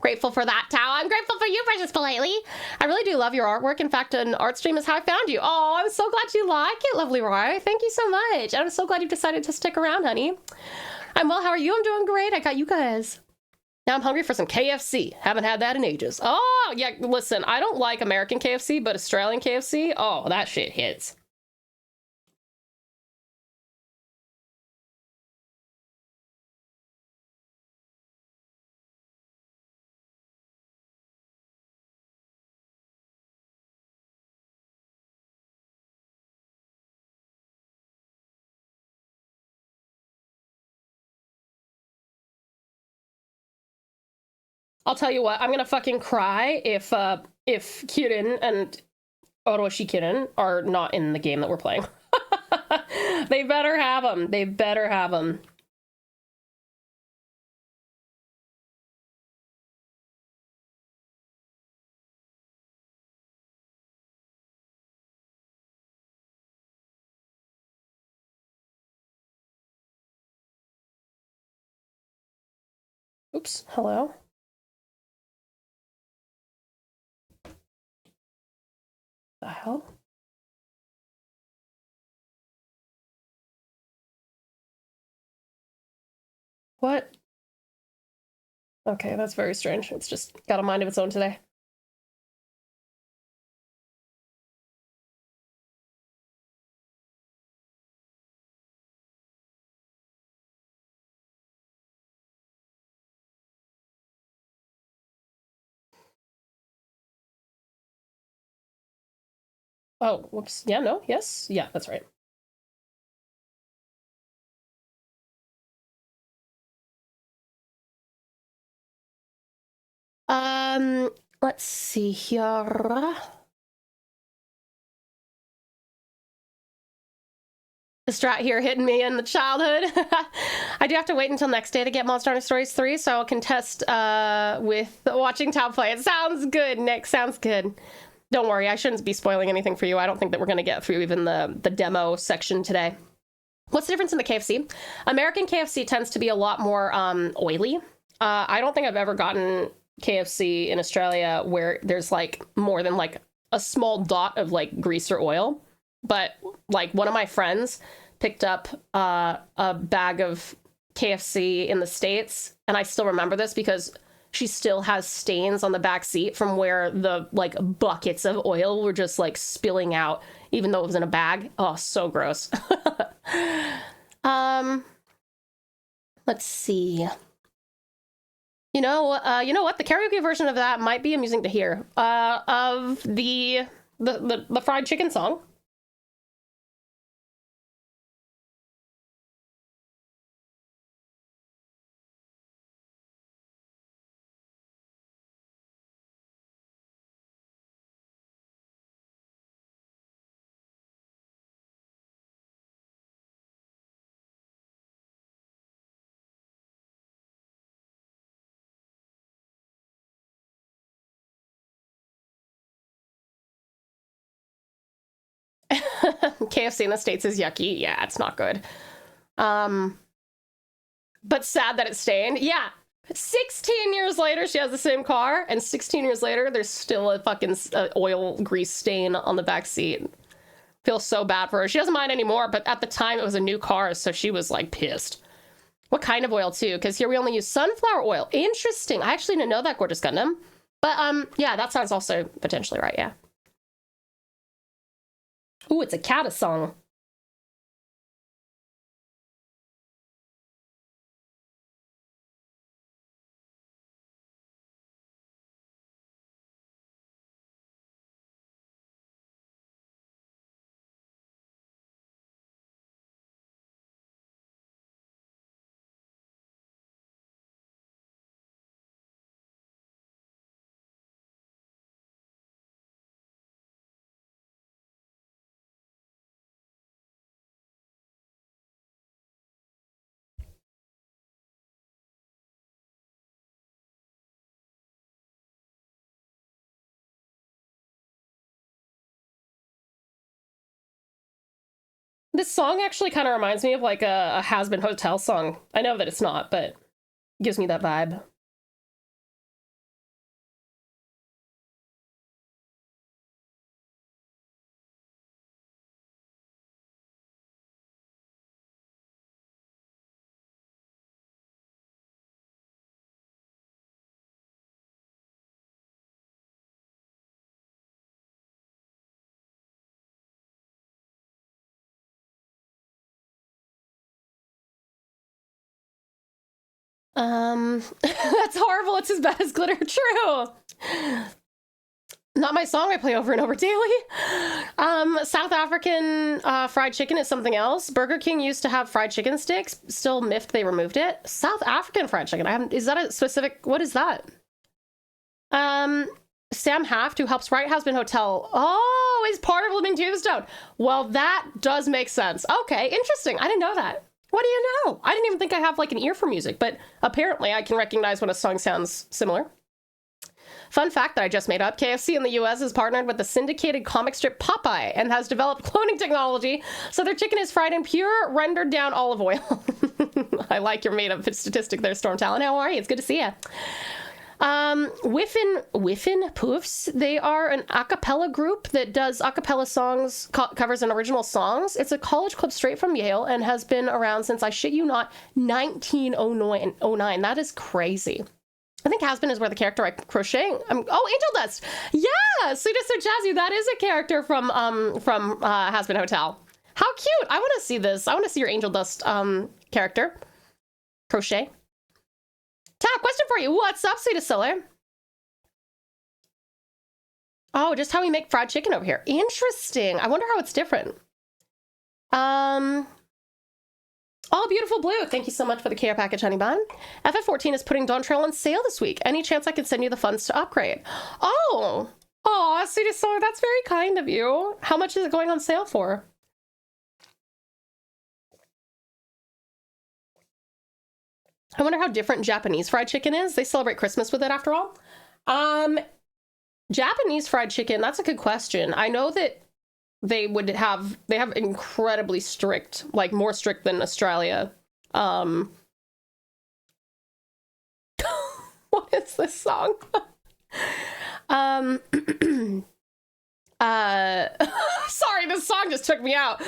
Grateful for that, Tao. I'm grateful for you, Precious Politely. I really do love your artwork. In fact, an art stream is how I found you. Oh, I'm so glad you like it, lovely Roy. Thank you so much. I'm so glad you decided to stick around, honey. I'm well. How are you? I'm doing great. I got you guys. Now I'm hungry for some KFC. Haven't had that in ages. Oh, yeah, listen, I don't like American KFC, but Australian KFC, oh, that shit hits. I'll tell you what, I'm gonna fucking cry if Kirin and Oroshi Kirin are not in the game that we're playing. They better have them. They better have them. Oops, hello? The hell? What? Okay, that's very strange. It's just got a mind of its own today. Oh, whoops. Yeah, no, yes? Yeah, that's right. Let's see here. The strat here hitting me in the childhood. I do have to wait until next day to get Monster Hunter Stories 3, so I'll contest with watching Tau play. It sounds good, Nick. Sounds good. Don't worry, I shouldn't be spoiling anything for you. I don't think that we're going to get through even the demo section today. What's the difference in the KFC? American KFC tends to be a lot more oily. I don't think I've ever gotten KFC in Australia where there's like more than like a small dot of like grease or oil. But like one of my friends picked up a bag of KFC in the States, and I still remember this because she still has stains on the back seat from where the like buckets of oil were just like spilling out, even though it was in a bag. Oh, so gross. Let's see. You know what? The karaoke version of that might be amusing to hear. Of the fried chicken song. KFC in the States is yucky. Yeah, it's not good. But sad that it's stained. Yeah. 16 years later, she has the same car, and 16 years later, there's still a fucking oil grease stain on the back seat. Feels so bad for her. She doesn't mind anymore, but at the time, it was a new car, so she was, like, pissed. What kind of oil, too? Because here we only use sunflower oil. Interesting. I actually didn't know that, Gorgeous Gundam. But, yeah, that sounds also potentially right, yeah. Ooh, it's a Kata song. This song actually kind of reminds me of like a Has-Been Hotel song. I know that it's not, but it gives me that vibe. That's horrible. It's as bad as glitter. True. Not my song I play over and over daily. South African fried chicken is something else. Burger King used to have fried chicken sticks. Still miffed they removed it. South African fried chicken. Is that a specific? What is that? Sam Haft, who helps write Has Been Hotel. Oh, is part of Living Tombstone. Well, that does make sense. Okay, interesting. I didn't know that. What do you know? I didn't even think I have like an ear for music, but apparently I can recognize when a song sounds similar. Fun fact that I just made up, KFC in the US is partnered with the syndicated comic strip Popeye and has developed cloning technology, so their chicken is fried in pure, rendered down olive oil. I like your made up statistic there, Storm Talon. How are you? It's good to see you. Whiffin Poofs, they are an a cappella group that does a cappella songs, covers and original songs. It's a college club straight from Yale and has been around since, I shit you not, 1909. That is crazy. I think Has Been is where the character I crochet. Oh, Angel Dust. Yeah, Sweetest So Jazzy. That is a character from Has Been Hotel. How cute. I want to see this. I want to see your Angel Dust character. Crochet. Tap, question for you. What's up, Sweetest Solar? Oh, just how we make fried chicken over here. Interesting. I wonder how it's different. Oh, beautiful blue. Thank you so much for the care package, honey bun. FF14 is putting Dawn Trail on sale this week. Any chance I can send you the funds to upgrade? Oh, Sweetest Solar, that's very kind of you. How much is it going on sale for? I wonder how different Japanese fried chicken is. They celebrate Christmas with it after all. Japanese fried chicken, that's a good question. I know that they have incredibly strict, like more strict than Australia. What is this song? Sorry, this song just took me out.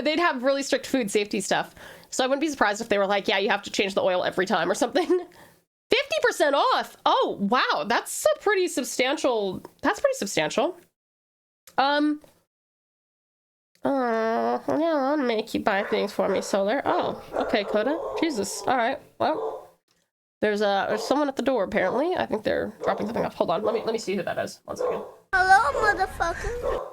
They'd have really strict food safety stuff. So I wouldn't be surprised if they were like, yeah, you have to change the oil every time or something. 50% off. Oh, wow. That's pretty substantial. Yeah, I'll make you buy things for me, Solar. Oh, okay, Coda. Jesus. All right. Well, there's someone at the door, apparently. I think they're dropping something off. Hold on. Let me see who that is. 1 second. Hello, motherfucker.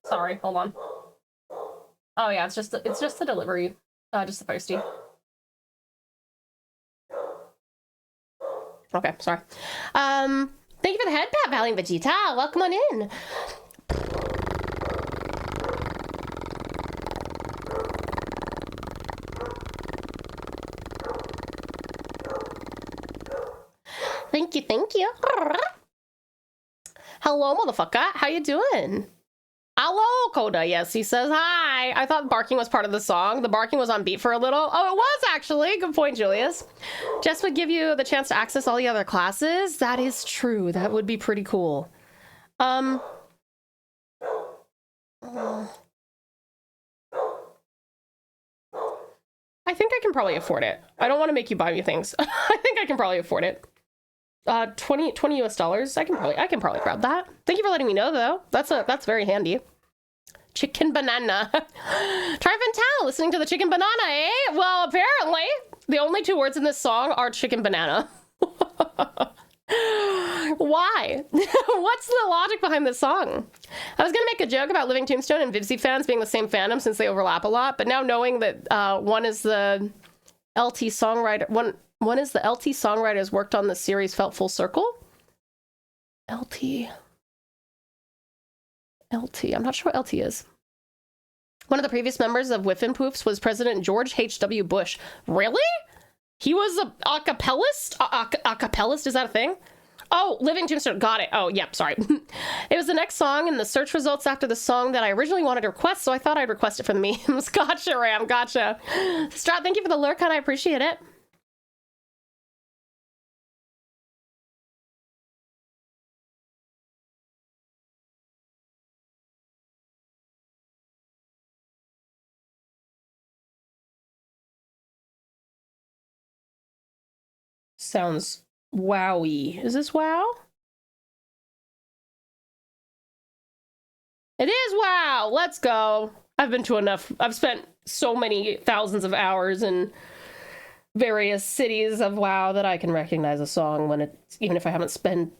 Sorry, hold on. Oh yeah, it's just the delivery, just the postie. Okay, sorry. Thank you for the head pat, Valiant Vegeta. Welcome on in. Thank you. Hello, motherfucker. How you doing? Hello, Coda. Yes, he says hi. I thought barking was part of the song. The barking was on beat for a little. Oh, it was actually. Good point, Julius. Jess would give you the chance to access all the other classes. That is true. That would be pretty cool. I think I can probably afford it. I don't want to make you buy me things. I think I can probably afford it. 20 US dollars. I can probably grab that. Thank you for letting me know though. That's very handy. Chicken banana. Triumphant Town, listening to the chicken banana, eh? Well, apparently the only 2 words in this song are chicken banana. Why? What's the logic behind this song? I was gonna make a joke about Living Tombstone and Vivzy fans being the same fandom since they overlap a lot, but now knowing that one is the LT songwriter, one is the LT songwriters worked on the series felt full circle. LT. I'm not sure what LT is. One of the previous members of Whiffin Poofs was President George H.W. Bush. Really? He was a cappellist? A cappellist, is that a thing? Oh, Living Tombstone, got it. Oh, yep, sorry. It was the next song in the search results after the song that I originally wanted to request, so I thought I'd request it for the memes. Gotcha, Ram, gotcha. Strat, thank you for the lurk, and I appreciate it. Sounds wowy. Is this WoW? It is WoW. Let's go. I've been to enough. I've spent so many thousands of hours in various cities of WoW that I can recognize a song when it's, even if I haven't spent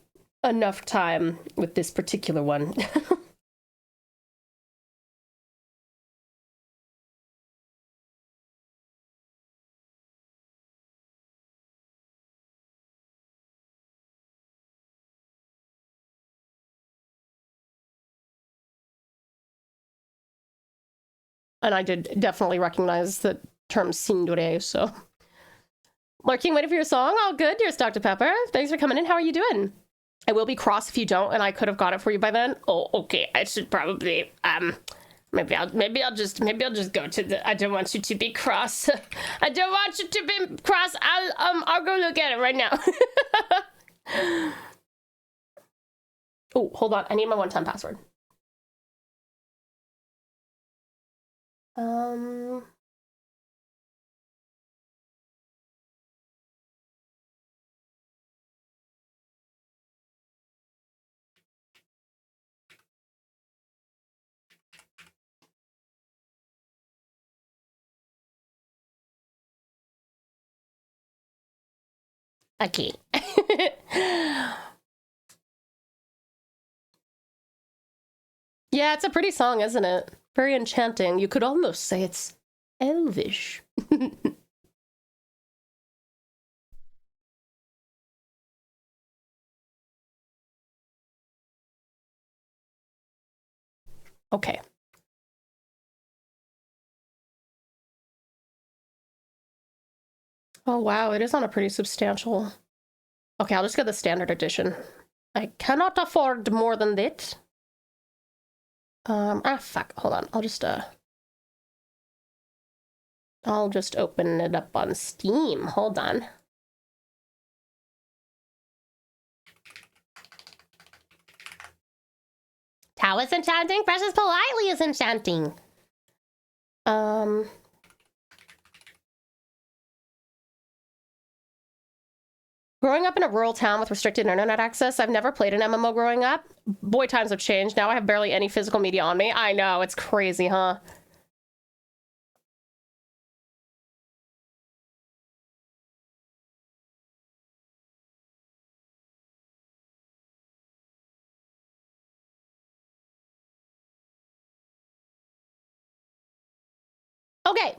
enough time with this particular one. And I did definitely recognize the term Sindure, so. Lurking, waiting for your song? All good, dearest Dr. Pepper. Thanks for coming in. How are you doing? I will be cross if you don't, and I could have got it for you by then. Oh, okay. I should probably, maybe I'll just go to the, I don't want you to be cross. I don't want you to be cross. I'll go look at it right now. Oh, hold on. I need my one-time password. Okay. Yeah, it's a pretty song, isn't it? Very enchanting. You could almost say it's elvish. Okay. Oh, wow. It is on a pretty substantial... Okay, I'll just get the standard edition. I cannot afford more than that. Fuck. Hold on. I'll just open it up on Steam. Hold on. Tao is enchanting. Precious politely is enchanting. Growing up in a rural town with restricted internet access, I've never played an MMO growing up. Boy, times have changed. Now I have barely any physical media on me. I know, it's crazy, huh? Okay,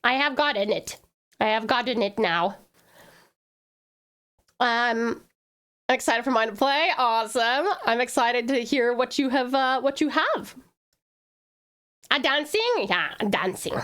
I have gotten it. I have gotten it now. I'm excited for mine to play. Awesome. I'm excited to hear what you have. A dancing? Yeah, a dancing.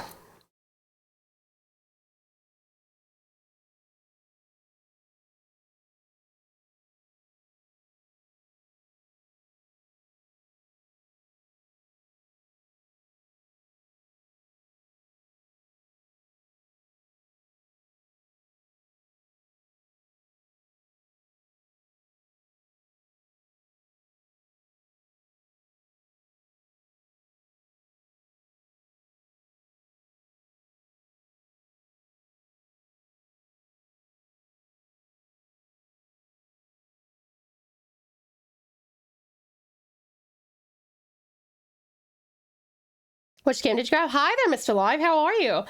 Which game did you grab? Hi there, Mr. Live. How are you?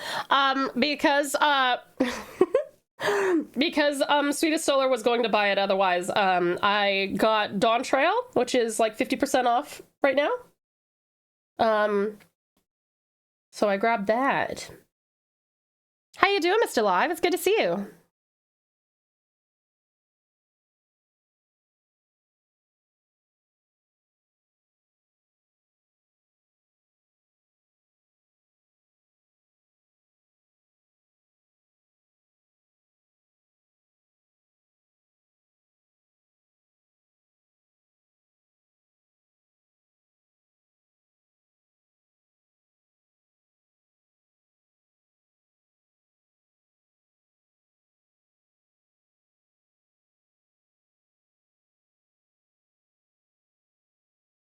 Because Sweetest Solar was going to buy it otherwise. I got Dawn Trail, which is like 50% off right now. So I grabbed that. How you doing, Mr. Live? It's good to see you.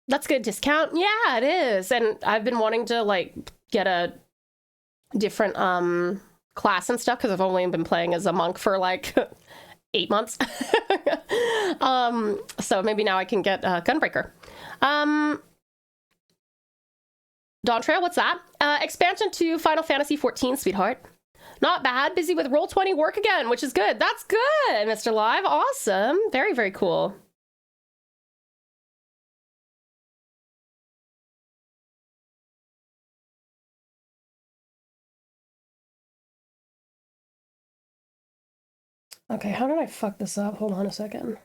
That's a good discount. Yeah, it is. And I've been wanting to like get a different class and stuff because I've only been playing as a monk for like 8 months. So maybe now I can get Gunbreaker. Dawn Trail, what's that? Expansion to Final Fantasy 14, sweetheart. Not bad. Busy with Roll20 work again, which is good. That's good, Mr. Live. Awesome. Very, very cool. Okay, how did I fuck this up? Hold on a second.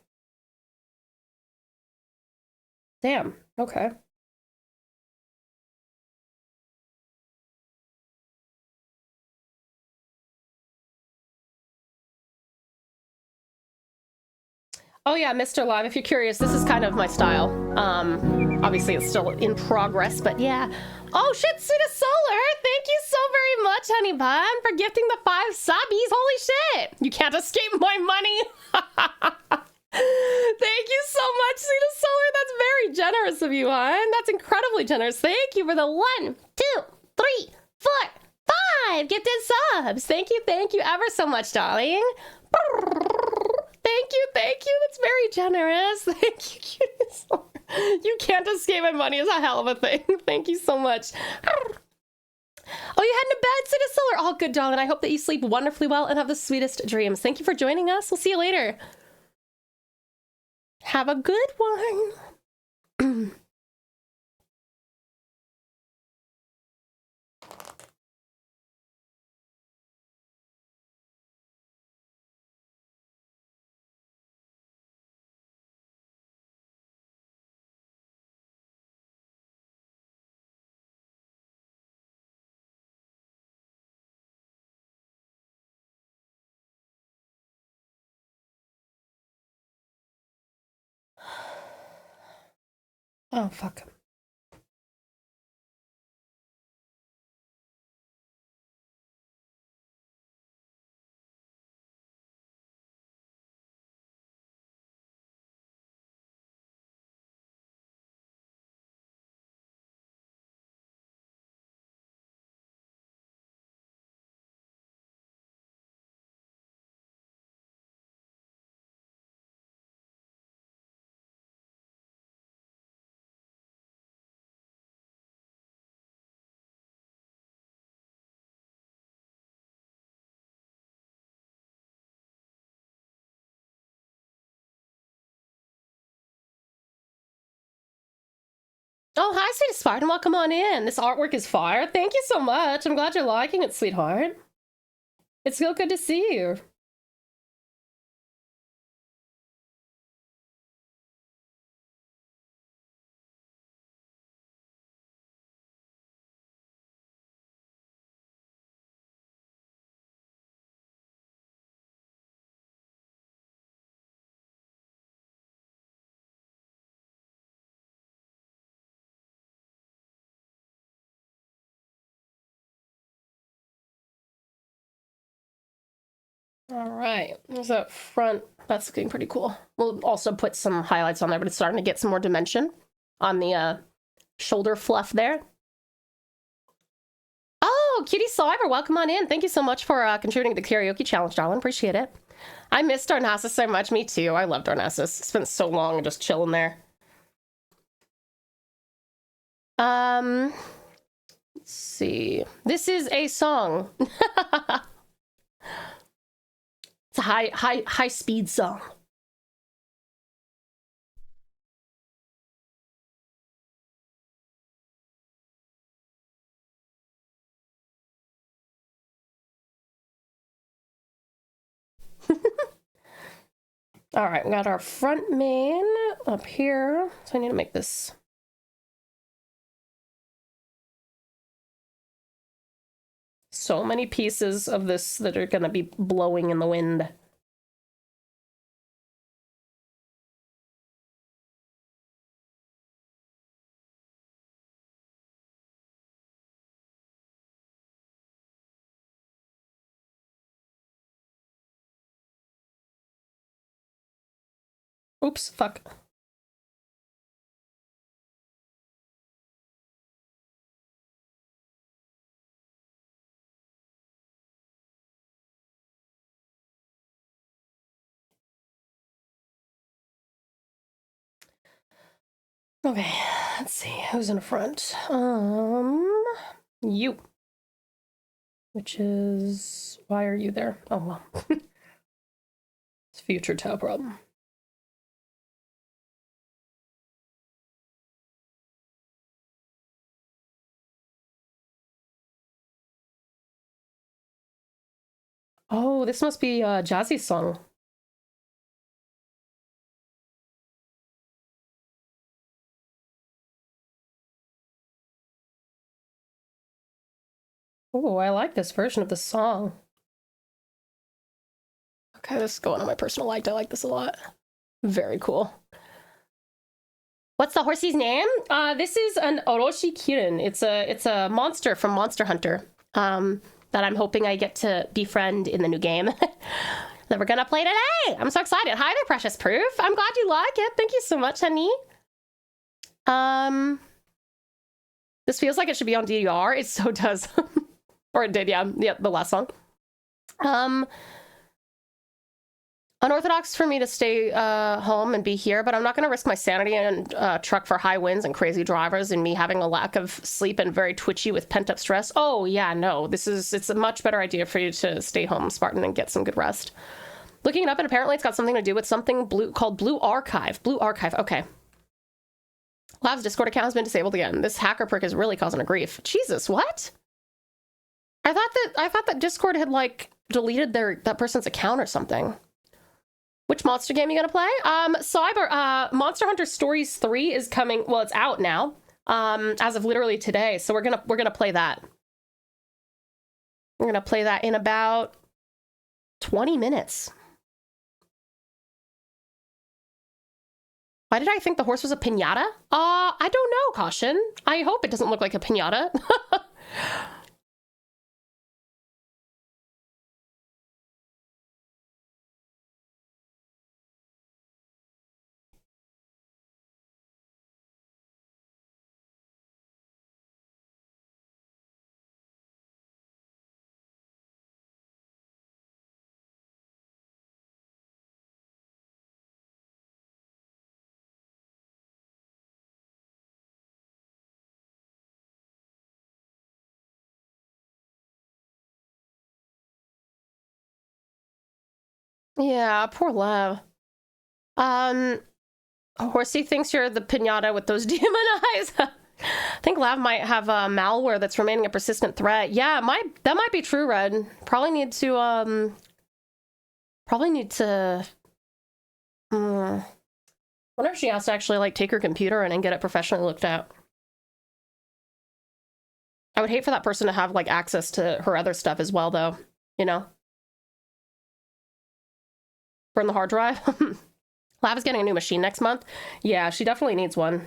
Damn. Okay. Oh yeah, Mr. Live, if you're curious, this is kind of my style. Obviously it's still in progress, but yeah. Oh shit, Sweetest Solar! Thank you so very much, honey bun, for gifting the 5 subbies. Holy shit! You can't escape my money! Thank you so much, Sweetest Solar. That's very generous of you, hon. That's incredibly generous. Thank you for the 1, 2, 3, 4, 5 gifted subs. Thank you ever so much, darling. Thank you. That's very generous. Thank you, cutie solar. You can't escape my money is a hell of a thing. Thank you so much. Oh, you heading to bed, Sweetest Solar? Oh, good, darling. I hope that you sleep wonderfully well and have the sweetest dreams. Thank you for joining us. We'll see you later. Have a good one. Oh, fuck. Oh, hi, Sweet Spartan. Welcome on in. This artwork is fire. Thank you so much. I'm glad you're liking it, sweetheart. It's so good to see you. All right, there's that front. That's looking pretty cool. We'll also put some highlights on there, but it's starting to get some more dimension on the shoulder fluff there. Oh, Cutie Sliver, welcome on in. Thank you so much for contributing to the karaoke challenge, darling. Appreciate it. I miss Darnassus so much. Me too. I love Darnassus. It's been so long just chilling there. Let's see. This is a song. It's a high speed song. All right, we got our front main up here. So I need to make this. So many pieces of this that are going to be blowing in the wind. Oops, fuck. Okay, Let's see, who's in front? You. Which is... Why are you there? Oh, well. It's future Tau problem. Oh, this must be Jazzy's song. Oh, I like this version of the song. Okay, this is going on my personal liked. I like this a lot. Very cool. What's the horsey's name? This is an Oroshi Kirin. It's a monster from Monster Hunter. That I'm hoping I get to befriend in the new game that we're gonna play today. I'm so excited. Hi there, Precious Proof. I'm glad you like it. Thank you so much, honey. This feels like it should be on DDR. It so does. Or it did, yeah. Yeah, the last song. Unorthodox for me to stay home and be here, but I'm not going to risk my sanity and truck for high winds and crazy drivers and me having a lack of sleep and very twitchy with pent-up stress. Oh, yeah, no. It's a much better idea for you to stay home, Spartan, and get some good rest. Looking it up, and apparently it's got something to do with something called Blue Archive. Blue Archive, okay. Lav's Discord account has been disabled again. This hacker prick is really causing a grief. Jesus, what? I thought that Discord had, like, deleted that person's account or something. Which monster game are you gonna play? Cyber, Monster Hunter Stories 3 is coming, well, it's out now, as of literally today, so we're gonna play that. We're gonna play that in about 20 minutes. Why did I think the horse was a piñata? I don't know, Caution. I hope it doesn't look like a piñata. Yeah, poor Lev. Horsey thinks you're the piñata with those demon eyes. I think Lav might have malware that's remaining a persistent threat. Yeah, that might be true, Red. Probably need to wonder if she has to actually like take her computer in and get it professionally looked at. I would hate for that person to have like access to her other stuff as well, though, you know? Burn the hard drive. Lav is getting a new machine next month. Yeah, she definitely needs one.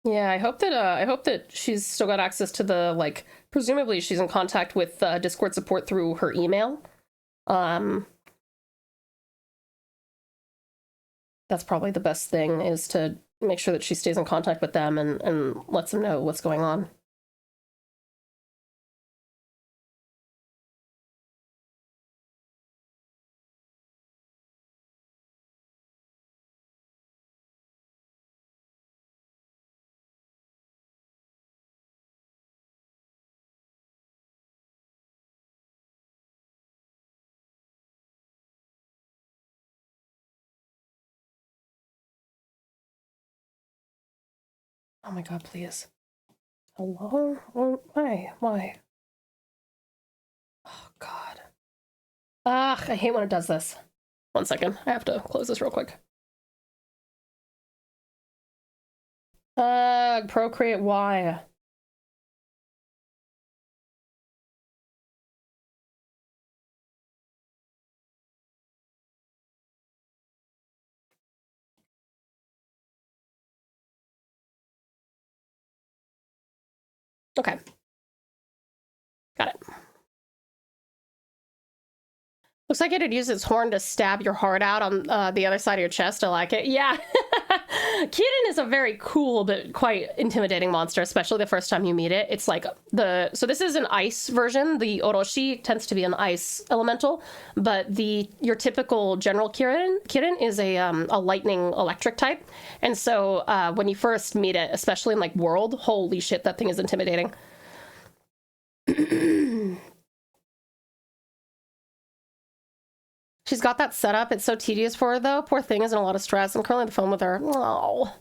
Yeah, I hope that she's still got access to the, like, presumably she's in contact with Discord support through her email. That's probably the best thing, is to make sure that she stays in contact with them and lets them know what's going on. Oh my god, please. Hello? Why? Why? Oh god. Ugh, I hate when it does this. 1 second. I have to close this real quick. Procreate Y. Okay. Got it. Looks like it'd use its horn to stab your heart out on the other side of your chest. I like it. Yeah. Kitten is a very cool but quite intimidating monster, especially the first time you meet it. It's like so this is an ice version. The Orochi tends to be an ice elemental, but your typical general kitten is a lightning electric type. And so when you first meet it, especially in like World, holy shit, that thing is intimidating. She's got that setup. It's so tedious for her, though. Poor thing is in a lot of stress. I'm currently on the phone with her. Oh,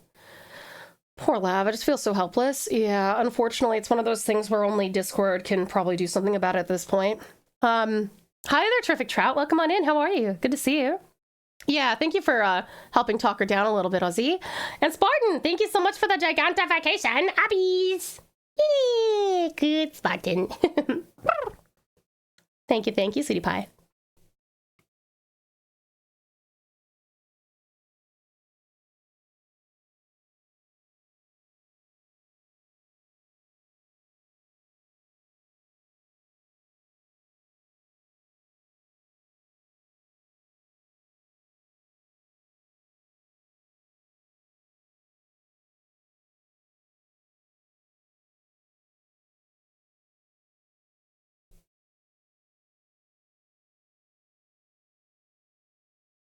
poor lab. I just feel so helpless. Yeah, unfortunately, it's one of those things where only Discord can probably do something about it at this point. Hi there, Terrific Trout. Welcome on in. How are you? Good to see you. Yeah, thank you for helping talk her down a little bit, Ozzy. And Spartan, thank you so much for the gigantification. Abbies. Yay, good, Spartan. Thank you, Sweetie Pie.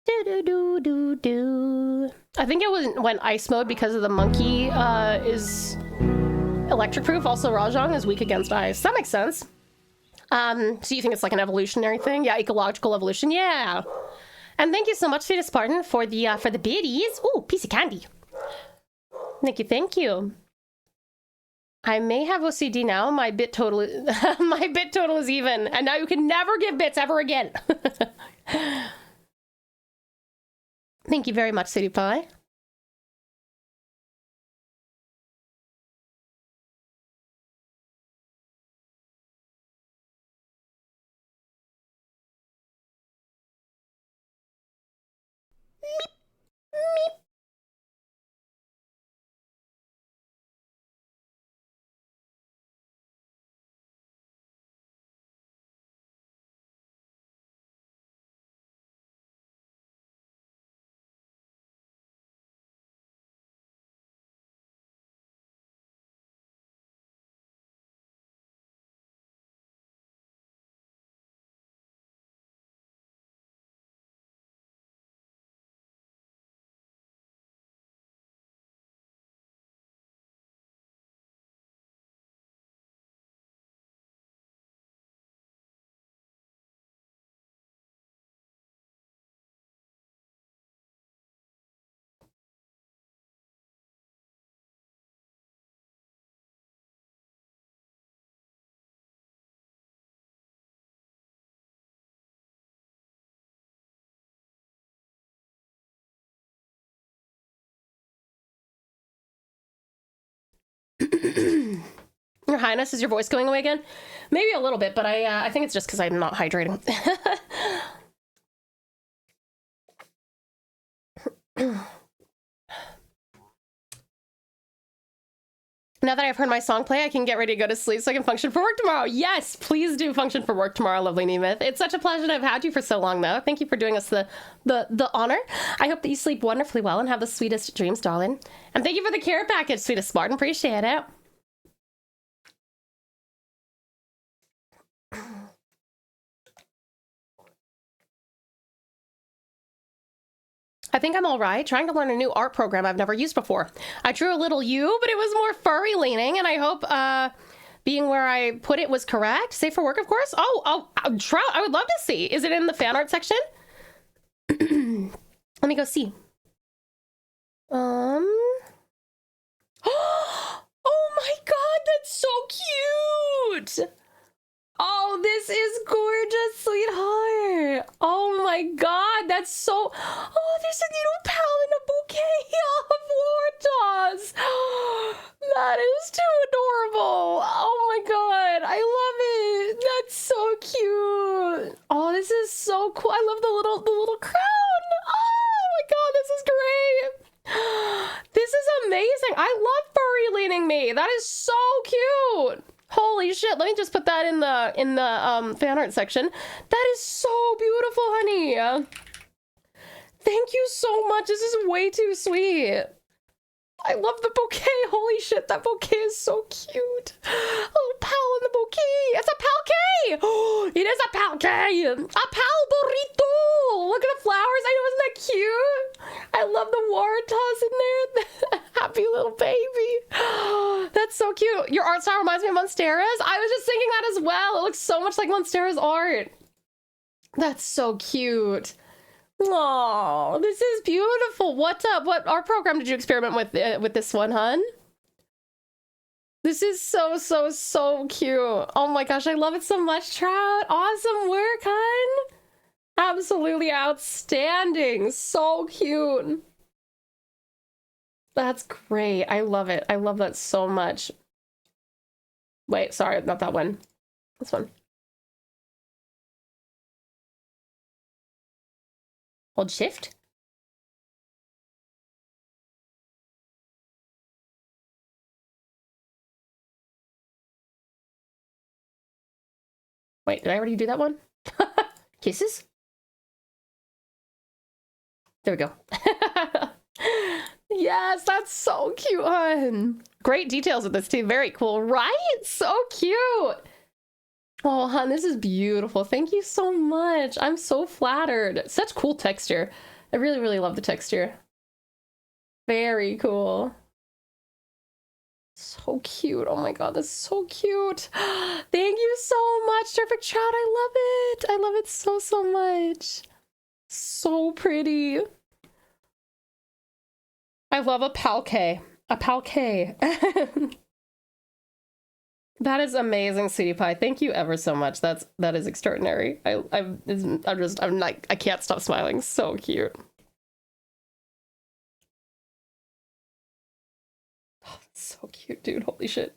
I think it went ice mode because of the monkey is electric proof. Also, Rajang is weak against ice. That makes sense. So you think it's like an evolutionary thing? Yeah, ecological evolution. Yeah. And thank you so much, Sweetest Spartan, for the biddies. Ooh, piece of candy. Thank you. I may have OCD now. My bit total is even, and now you can never give bits ever again. Thank you very much, City Pie. Meep, meep. Your Highness, is your voice going away again? Maybe a little bit, but I think it's just because I'm not hydrating. Now that I've heard my song play, I can get ready to go to sleep so I can function for work tomorrow. Yes, please do function for work tomorrow, lovely Nemeth. It's such a pleasure to have had you for so long, though. Thank you for doing us the honor. I hope that you sleep wonderfully well and have the sweetest dreams, darling. And thank you for the care package, sweetest Spartan. Appreciate it. I think I'm all right, trying to learn a new art program I've never used before. I drew a little you, but it was more furry leaning, and I hope being where I put it was correct. Safe for work, of course. Oh, Trout, I would love to see. Is it in the fan art section? Let me go see. Oh my god, that's so cute! Oh, this is gorgeous, sweetheart. Oh my god, that's so... Oh, there's a little pal in a bouquet of Wartos. That is too adorable. Oh my god, I love it. That's so cute. Oh, this is so cool. I love the little crown. Oh my god, this is great. This is amazing. I love furry leaning me. That is so cute. Holy shit, let me just put that in the fan art section. That is so beautiful, honey. Thank you so much. This is way too sweet. I love the bouquet. Holy shit, that bouquet is so cute. Little pal in the bouquet. It's a palquet. Oh, it is a palquet. A pal burrito. Look at the flowers. I know, isn't that cute? I love the waratahs in there. Happy little baby. That's so cute. Your art style reminds me of Monstera's. I was just thinking that as well. It looks so much like Monstera's art. That's so cute. Oh, this is beautiful. What art program did you experiment with this one, hun? This is so cute. Oh my gosh, I love it so much, Trout. Awesome work, hun. Absolutely outstanding. So cute. That's great. I love it. I love that so much. Wait, sorry, not that one. This one. Hold shift. Wait, did I already do that one? Kisses? There we go. Yes, that's so cute, hun. Great details with this too. Very cool, right? So cute. Oh, hun, this is beautiful. Thank you so much. I'm so flattered. Such cool texture. I really love the texture. Very cool. So cute. Oh my god, that's so cute. Thank you so much, Terrific Trout. I love it. I love it so much. So pretty. I love a palquet. A palquet. That is amazing, Sweetie Pie. Thank you ever so much. That is extraordinary. I'm like, I can't stop smiling. So cute. Oh, so cute, dude. Holy shit.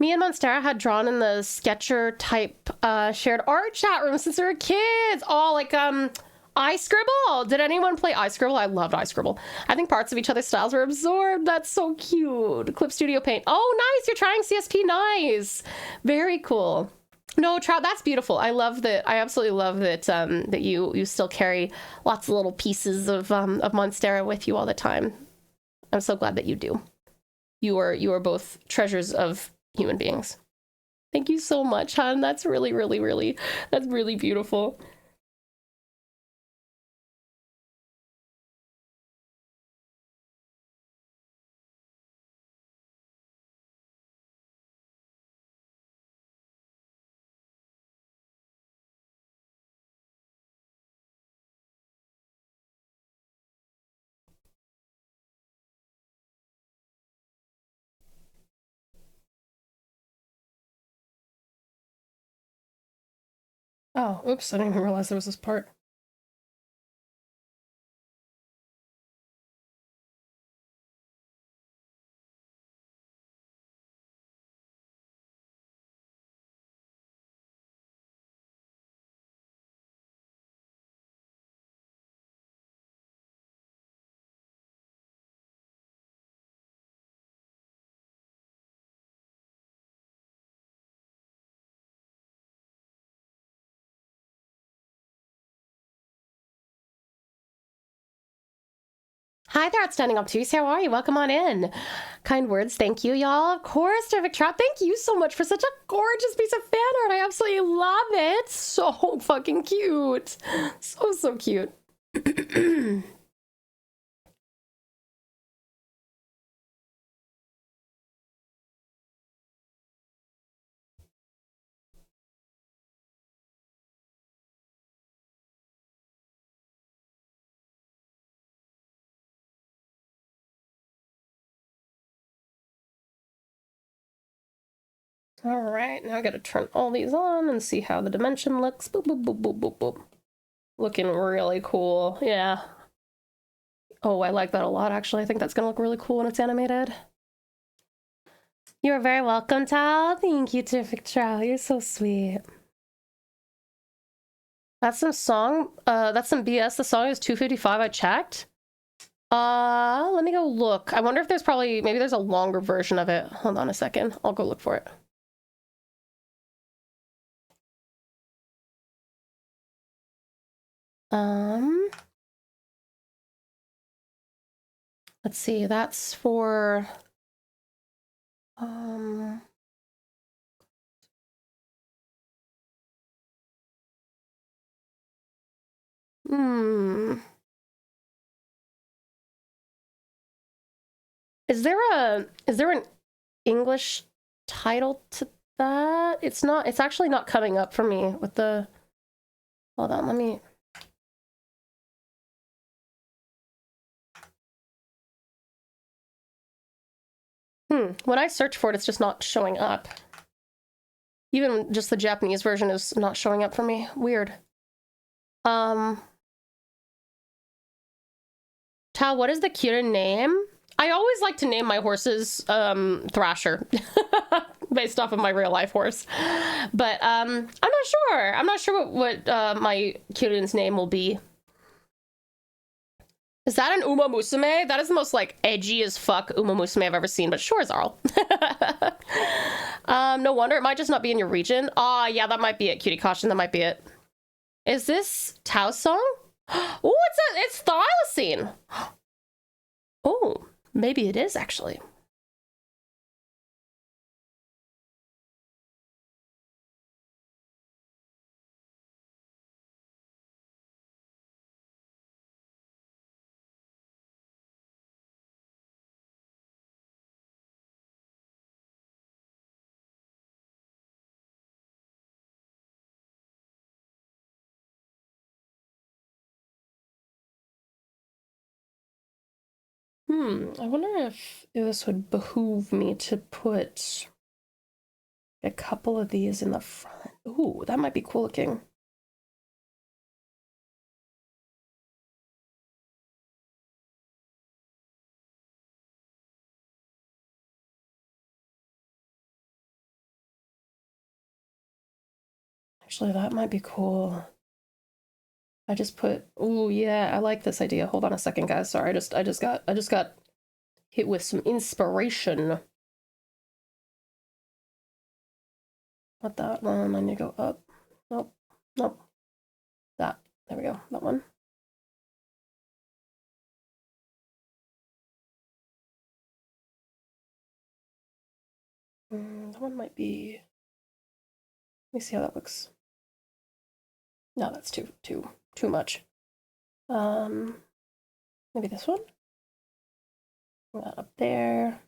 Me and Monstera had drawn in the Sketcher type shared art chat room since we were kids. Oh, like iScribble. Did anyone play iScribble? I loved iScribble. I think parts of each other's styles were absorbed. That's so cute. Clip Studio Paint. Oh, nice. You're trying CSP. Nice. Very cool. No, Trout, that's beautiful. I love that. I absolutely love that that you still carry lots of little pieces of Monstera with you all the time. I'm so glad that you do. You are both treasures of human beings. Thank you so much, hon. That's really that's really beautiful. Oh, oops, I didn't even realize there was this part. Hi there, Outstanding Obtuse. How are you? Welcome on in. Kind words, thank you, y'all. Of course, Terrific Trout, thank you so much for such a gorgeous piece of fan art. I absolutely love it. So fucking cute. So cute. All right, now I gotta turn all these on and see how the dimension looks. Boop, boop, boop, boop, boop, boop. Looking really cool, yeah. Oh, I like that a lot, actually. I think that's gonna look really cool when it's animated. You're very welcome, Tal. Thank you, Terrific Trow. You're so sweet. That's some song, that's some BS. The song is 255, I checked. Let me go look. I wonder if there's maybe there's a longer version of it. Hold on a second. I'll go look for it. Let's see, that's for, Is there an English title to that? It's not, it's actually not coming up for me with the, hold on, let me. When I search for it, it's just not showing up. Even just the Japanese version is not showing up for me. Weird. Tal, what is the Kirin name? I always like to name my horses Thrasher, based off of my real life horse. But I'm not sure. I'm not sure what my Kirin's name will be. Is that an Uma Musume? That is the most, like, edgy as fuck Uma Musume I've ever seen, but sure, Zarl. No wonder. It might just not be in your region. Ah, yeah, that might be it, Cutie Caution. That might be it. Is this Tao's song? Oh, it's Thylacine. Oh, maybe it is, actually. I wonder if this would behoove me to put a couple of these in the front. Ooh, that might be cool looking. Actually, that might be cool. I just put, ooh, yeah, I like this idea. Hold on a second, guys. Sorry, I just got hit with some inspiration. Not that one. I need to go up. Nope. Nope. That. There we go. That one. That one might be. Let me see how that looks. No, that's too much. Maybe this one. Put that up there.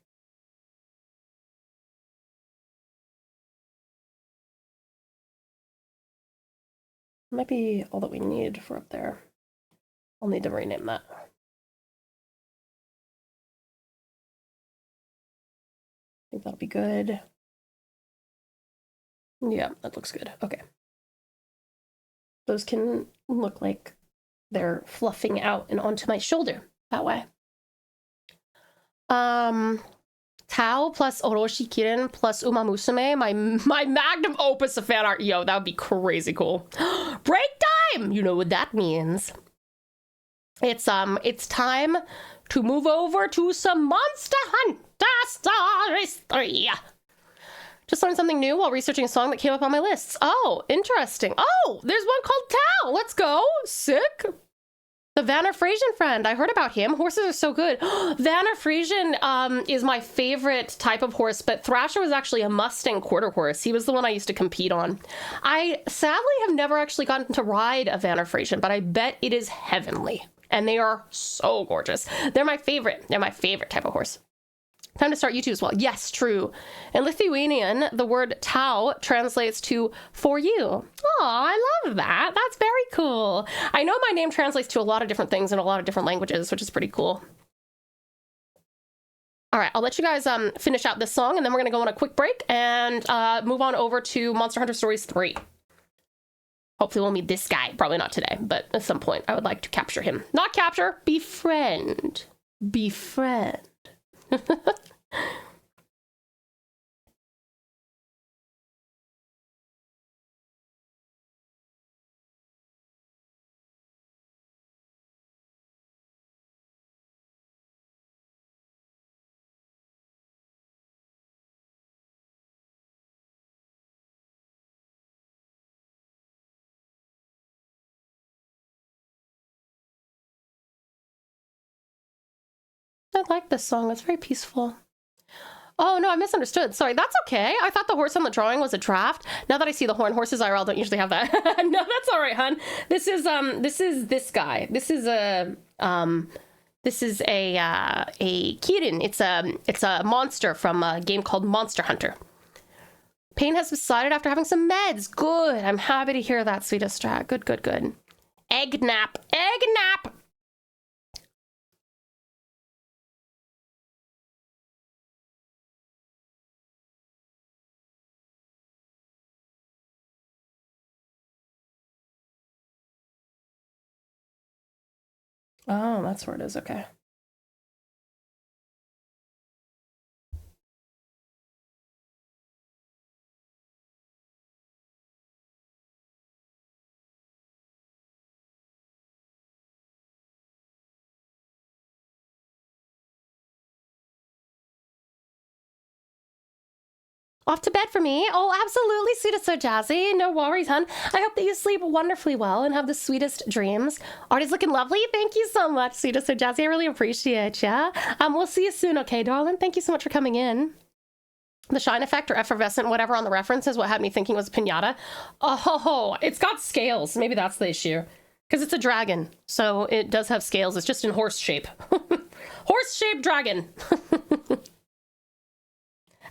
Might be all that we need for up there. I'll need to rename that. I think that'll be good. Yeah, that looks good. Okay. Those can look like they're fluffing out and onto my shoulder that way. Tao plus Oroshi Kirin plus Uma Musume, my magnum opus of fan art. Yo, that would be crazy cool. Break time! You know what that means. It's time to move over to some Monster Hunter Stories 3. Just learned something new while researching a song that came up on my lists. Oh, interesting. Oh, there's one called Tao. Let's go. Sick. The Vanner Frisian friend. I heard about him. Horses are so good. Vanner Frisian is my favorite type of horse, but Thrasher was actually a Mustang quarter horse. He was the one I used to compete on. I sadly have never actually gotten to ride a Vanner Frisian, but I bet it is heavenly. And they are so gorgeous. They're my favorite. They're my favorite type of horse. Time to start YouTube as well. Yes, true. In Lithuanian, the word Tau translates to for you. Oh, I love that. That's very cool. I know my name translates to a lot of different things in a lot of different languages, which is pretty cool. All right, I'll let you guys finish out this song, and then we're gonna go on a quick break and move on over to Monster Hunter Stories 3. Hopefully we'll meet this guy. Probably not today, but at some point I would like to capture him. Not capture, befriend. Befriend. I like this song. It's very peaceful. Oh, no, I misunderstood. Sorry, that's okay. I thought the horse on the drawing was a draft. Now that I see the horn, horses IRL don't usually have that. No, that's all right, hun. This is this guy. This is a Kirin. It's a monster from a game called Monster Hunter. Pain has subsided after having some meds. Good. I'm happy to hear that, sweetest strat. Good, good, good. Egg nap. Egg nap. Oh, that's where it is. Okay. Off to bed for me? Oh, absolutely, sweetest so jazzy. No worries, hun. I hope that you sleep wonderfully well and have the sweetest dreams. Art is looking lovely. Thank you so much, sweetest so jazzy. I really appreciate ya. We'll see you soon, okay, darling? Thank you so much for coming in. The shine effect or effervescent, whatever on the reference is what had me thinking was a pinata. Oh, it's got scales. Maybe that's the issue. Because it's a dragon, so it does have scales. It's just in horse shape. Horse-shaped dragon.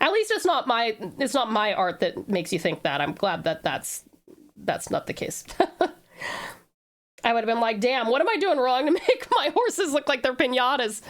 At least it's not my art that makes you think that. I'm glad that that's not the case. I would have been like, damn, what am I doing wrong to make my horses look like they're pinatas?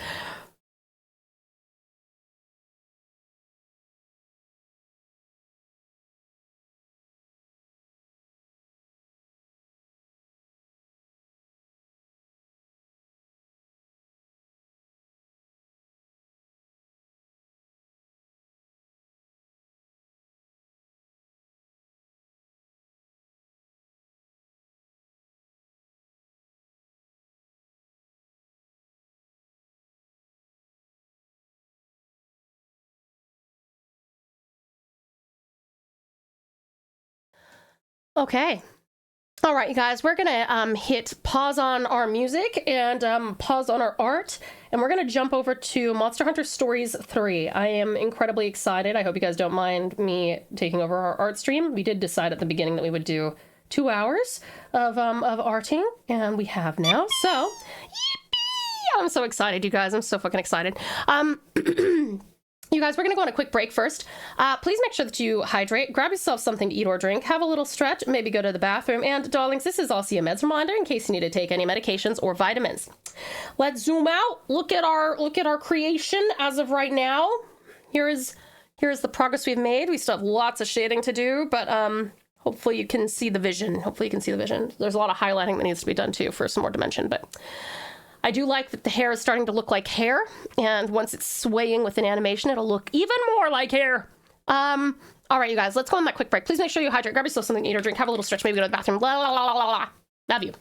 Okay. All right, you guys, we're gonna hit pause on our music and pause on our art, and we're gonna jump over to Monster Hunter Stories 3. I am incredibly excited. I hope you guys don't mind me taking over our art stream. We did decide at the beginning that we would do 2 hours of arting, and we have now. So, yippee! I'm so excited, you guys. I'm so fucking excited. You guys, we're going to go on a quick break first. Please make sure that you hydrate, grab yourself something to eat or drink, have a little stretch, maybe go to the bathroom. And darlings, this is also a meds reminder in case you need to take any medications or vitamins. Let's zoom out. Look at our creation as of right now. Here is the progress we've made. We still have lots of shading to do, but hopefully you can see the vision. There's a lot of highlighting that needs to be done too for some more dimension, but I do like that the hair is starting to look like hair, and once it's swaying with an animation, it'll look even more like hair. All right, you guys, let's go on that quick break. Please make sure you hydrate, grab yourself something to eat or drink, have a little stretch, maybe go to the bathroom. La la la la la la. Love you.